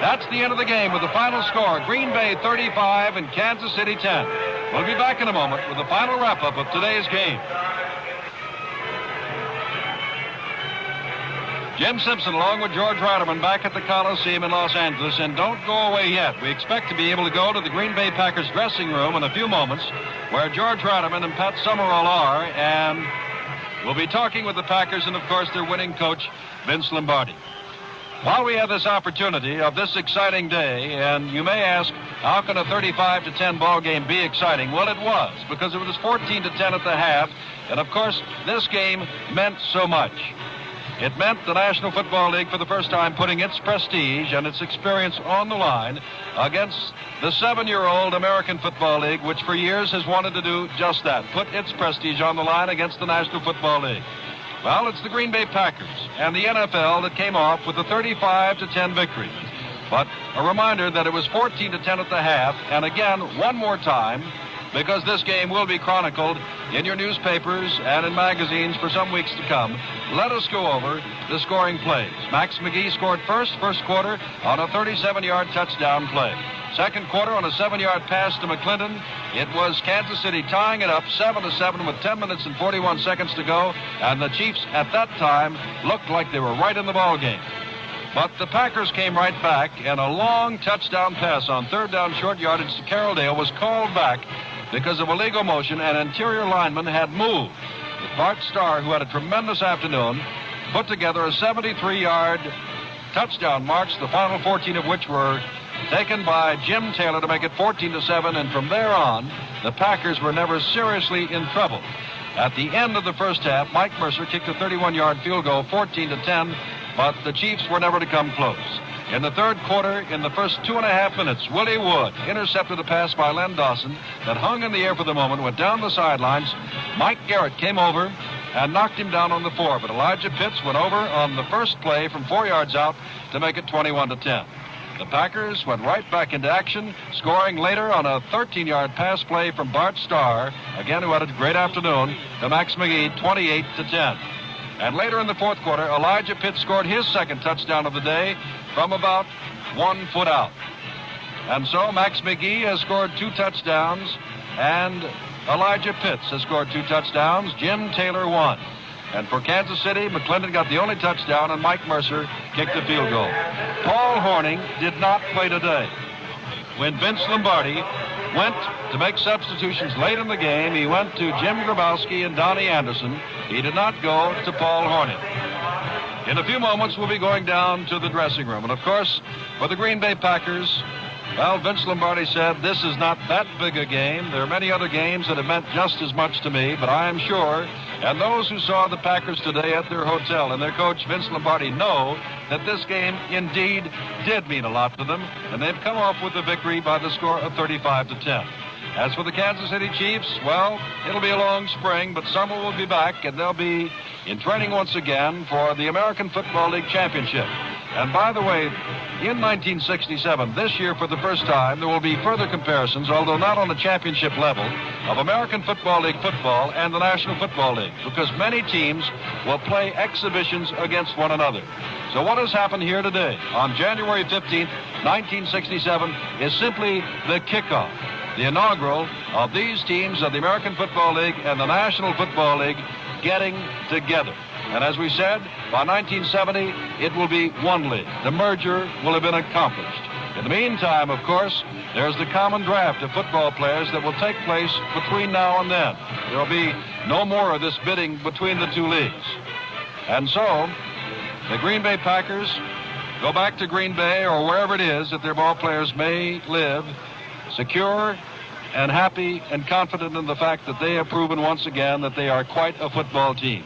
That's the end of the game with the final score. Green Bay 35 and Kansas City 10. We'll be back in a moment with the final wrap-up of today's game. Jim Simpson, along with George Reitman, back at the Coliseum in Los Angeles. And don't go away yet. We expect to be able to go to the Green Bay Packers dressing room in a few moments, where George Reitman and Pat Summerall are, and we'll be talking with the Packers and, of course, their winning coach, Vince Lombardi. While we have this opportunity of this exciting day, and you may ask, how can a 35-10 ball game be exciting? Well, it was, because it was 14-10 at the half, and, of course, this game meant so much. It meant the National Football League for the first time putting its prestige and its experience on the line against the 7-year-old American Football League, which for years has wanted to do just that, put its prestige on the line against the National Football League. Well, it's the Green Bay Packers and the NFL that came off with a 35-10 victory. But a reminder that it was 14-10 at the half, and again, one more time, because this game will be chronicled in your newspapers and in magazines for some weeks to come. Let us go over the scoring plays. Max McGee scored first quarter on a 37-yard touchdown play. Second quarter on a 7-yard pass to McClinton. It was Kansas City tying it up 7-7 with 10 minutes and 41 seconds to go, and the Chiefs at that time looked like they were right in the ball game. But the Packers came right back, and a long touchdown pass on third down short yardage to Carroll Dale was called back because of illegal motion. An interior lineman had moved. Bart Starr, who had a tremendous afternoon, put together a 73-yard touchdown march, the final 14 of which were taken by Jim Taylor to make it 14-7, and from there on, the Packers were never seriously in trouble. At the end of the first half, Mike Mercer kicked a 31-yard field goal, 14-10, but the Chiefs were never to come close. In the third quarter, in the first 2.5 minutes, Willie Wood intercepted a pass by Len Dawson that hung in the air for the moment, went down the sidelines. Mike Garrett came over and knocked him down on the 4, but Elijah Pitts went over on the first play from 4 yards out to make it 21-10. The Packers went right back into action, scoring later on a 13-yard pass play from Bart Starr, again who had a great afternoon, to Max McGee, 28-10. And later in the fourth quarter, Elijah Pitts scored his second touchdown of the day from about 1 foot out. And so Max McGee has scored 2 touchdowns, and Elijah Pitts has scored 2 touchdowns. Jim Taylor 1. And for Kansas City, McClendon got the only touchdown, and Mike Mercer kicked the field goal. Paul Hornung did not play today. When Vince Lombardi went to make substitutions late in the game, he went to Jim Grabowski and Donnie Anderson. He did not go to Paul Hornung. In a few moments, we'll be going down to the dressing room. And, of course, for the Green Bay Packers, well, Vince Lombardi said, this is not that big a game. There are many other games that have meant just as much to me, but I am sure, and those who saw the Packers today at their hotel and their coach, Vince Lombardi, know that this game indeed did mean a lot to them, and they've come off with the victory by the score of 35-10. As for the Kansas City Chiefs, well, it'll be a long spring, but summer will be back, and they'll be in training once again for the American Football League Championship. And by the way, in 1967, this year for the first time, there will be further comparisons, although not on the championship level, of American Football League football and the National Football League, because many teams will play exhibitions against one another. So what has happened here today, on January 15th, 1967, is simply the kickoff, the inaugural of these teams of the American Football League and the National Football League getting together. And as we said, by 1970, it will be one league. The merger will have been accomplished. In the meantime, of course, there's the common draft of football players that will take place between now and then. There will be no more of this bidding between the two leagues. And so, the Green Bay Packers go back to Green Bay or wherever it is that their ball players may live, secure and happy and confident in the fact that they have proven once again that they are quite a football team.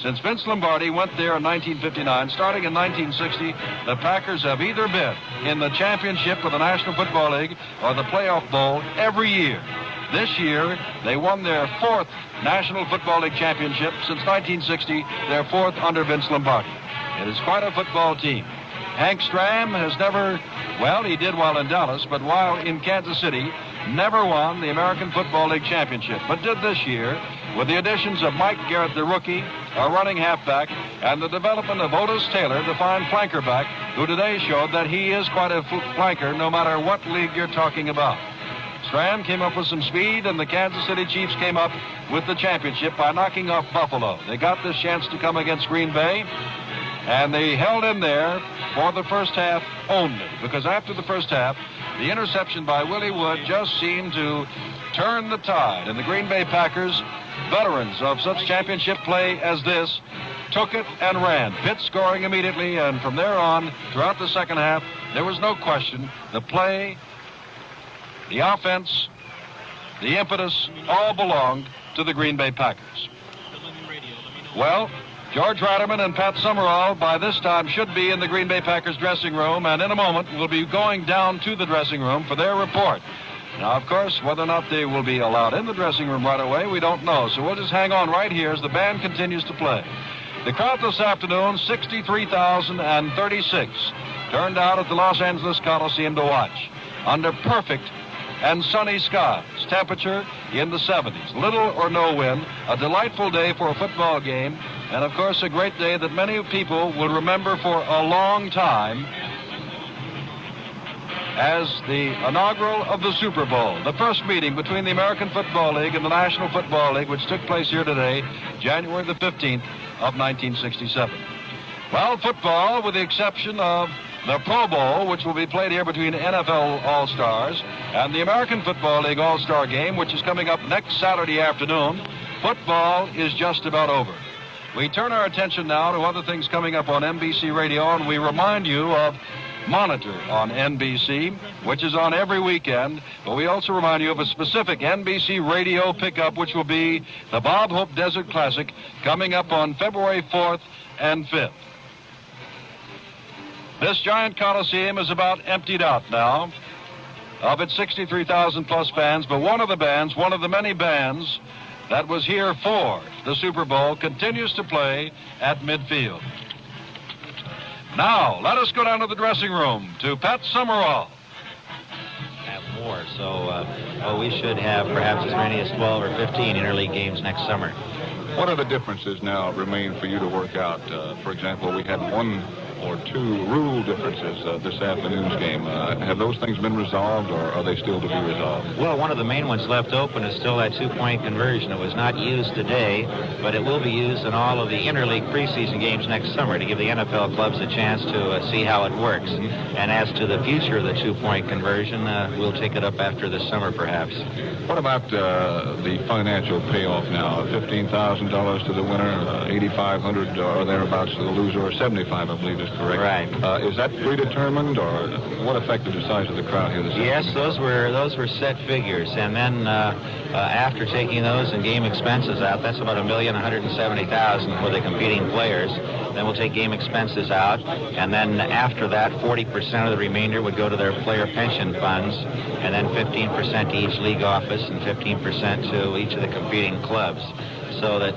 Since Vince Lombardi went there in 1959, starting in 1960, the Packers have either been in the championship of the National Football League or the playoff bowl every year. This year, they won their 4th National Football League championship since 1960, their 4th under Vince Lombardi. It is quite a football team. Hank Stram has never, well, he did while in Dallas, but while in Kansas City, never won the American Football League championship, but did this year with the additions of Mike Garrett, the rookie, a running halfback, and the development of Otis Taylor, the fine flanker back, who today showed that he is quite a flanker no matter what league you're talking about. Stram came up with some speed, and the Kansas City Chiefs came up with the championship by knocking off Buffalo. They got this chance to come against Green Bay, and they held in there for the first half only, because after the first half, the interception by Willie Wood just seemed to turn the tide, and the Green Bay Packers, veterans of such championship play as this, took it and ran. Pitts scoring immediately, and from there on, throughout the second half, there was no question. The play, the offense, the impetus, all belonged to the Green Bay Packers. Well, George Ratterman and Pat Summerall by this time should be in the Green Bay Packers dressing room, and in a moment we'll be going down to the dressing room for their report. Now, of course, whether or not they will be allowed in the dressing room right away, we don't know. So we'll just hang on right here as the band continues to play. The crowd this afternoon, 63,036, turned out at the Los Angeles Coliseum to watch under perfect and sunny skies. Temperature in the 70s. Little or no wind. A delightful day for a football game. And, of course, a great day that many people will remember for a long time as the inaugural of the Super Bowl, the first meeting between the American Football League and the National Football League, which took place here today, January the 15th of 1967. Well, football, with the exception of the Pro Bowl, which will be played here between NFL All-Stars and the American Football League All-Star Game, which is coming up next Saturday afternoon, football is just about over. We turn our attention now to other things coming up on NBC Radio, and we remind you of Monitor on NBC, which is on every weekend. But we also remind you of a specific NBC Radio pickup, which will be the Bob Hope Desert Classic, coming up on February 4th and 5th. This giant Coliseum is about emptied out now of its 63,000-plus fans, but one of the many bands that was here for the Super Bowl continues to play at midfield. Now, let us go down to the dressing room to Pat Summerall. Have more, so we should have perhaps as many as 12 or 15 interleague games next summer. What are the differences now remain for you to work out? For example, we had one or two rule differences this afternoon's game. Have those things been resolved, or are they still to be resolved? Well, one of the main ones left open is still that two-point conversion. It was not used today, but it will be used in all of the interleague preseason games next summer to give the NFL clubs a chance to see how it works. And as to the future of the two-point conversion, we'll take it up after the summer, perhaps. What about the financial payoff now? $15,000 to the winner, $8,500 or thereabouts to the loser, or $75,000, I believe is correct. Right. Is that predetermined, or what affected the size of the crowd here this Yes, afternoon? those were set figures, and then after taking those and game expenses out, that's about $1,170,000 for the competing players. Then we'll take game expenses out, and then after that, 40% of the remainder would go to their player pension funds, and then 15% to each league office and 15% to each of the competing clubs. So that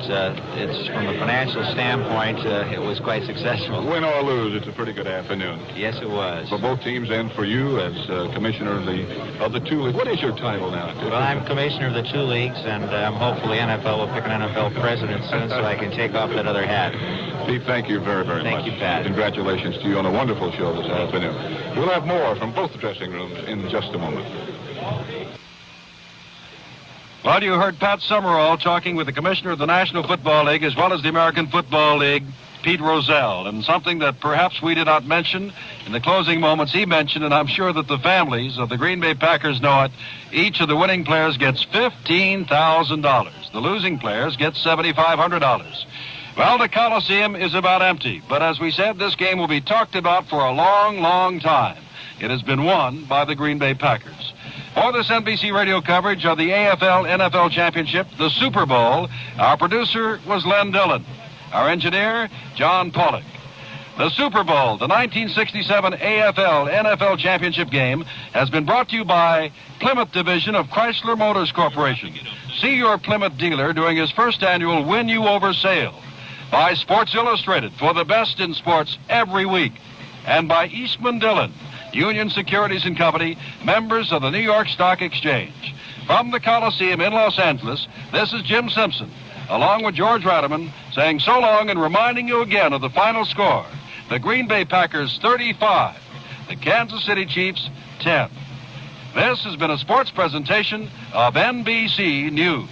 it's, from a financial standpoint, it was quite successful. Win or lose, it's a pretty good afternoon. Yes, it was. For both teams and for you as commissioner of the two leagues. What is your title now? Well, I'm commissioner of the two leagues, and hopefully NFL will pick an NFL president soon so I can take off that other hat. Steve, thank you very, very much. Thank you, Pat. Congratulations to you on a wonderful show this afternoon. We'll have more from both the dressing rooms in just a moment. Well, you heard Pat Summerall talking with the commissioner of the National Football League as well as the American Football League, Pete Rozelle. And something that perhaps we did not mention in the closing moments, he mentioned, and I'm sure that the families of the Green Bay Packers know it, each of the winning players gets $15,000. The losing players get $7,500. Well, the Coliseum is about empty, but as we said, this game will be talked about for a long, long time. It has been won by the Green Bay Packers. For this NBC radio coverage of the AFL-NFL Championship, the Super Bowl, our producer was Len Dillon. Our engineer, John Pollock. The Super Bowl, the 1967 AFL-NFL Championship game, has been brought to you by Plymouth Division of Chrysler Motors Corporation. See your Plymouth dealer during his first annual Win You Over sale. By Sports Illustrated, for the best in sports every week. And by Eastman Dillon, Union Securities and Company, members of the New York Stock Exchange. From the Coliseum in Los Angeles, this is Jim Simpson, along with George Ratterman, saying so long and reminding you again of the final score. The Green Bay Packers 35, the Kansas City Chiefs 10. This has been a sports presentation of NBC News.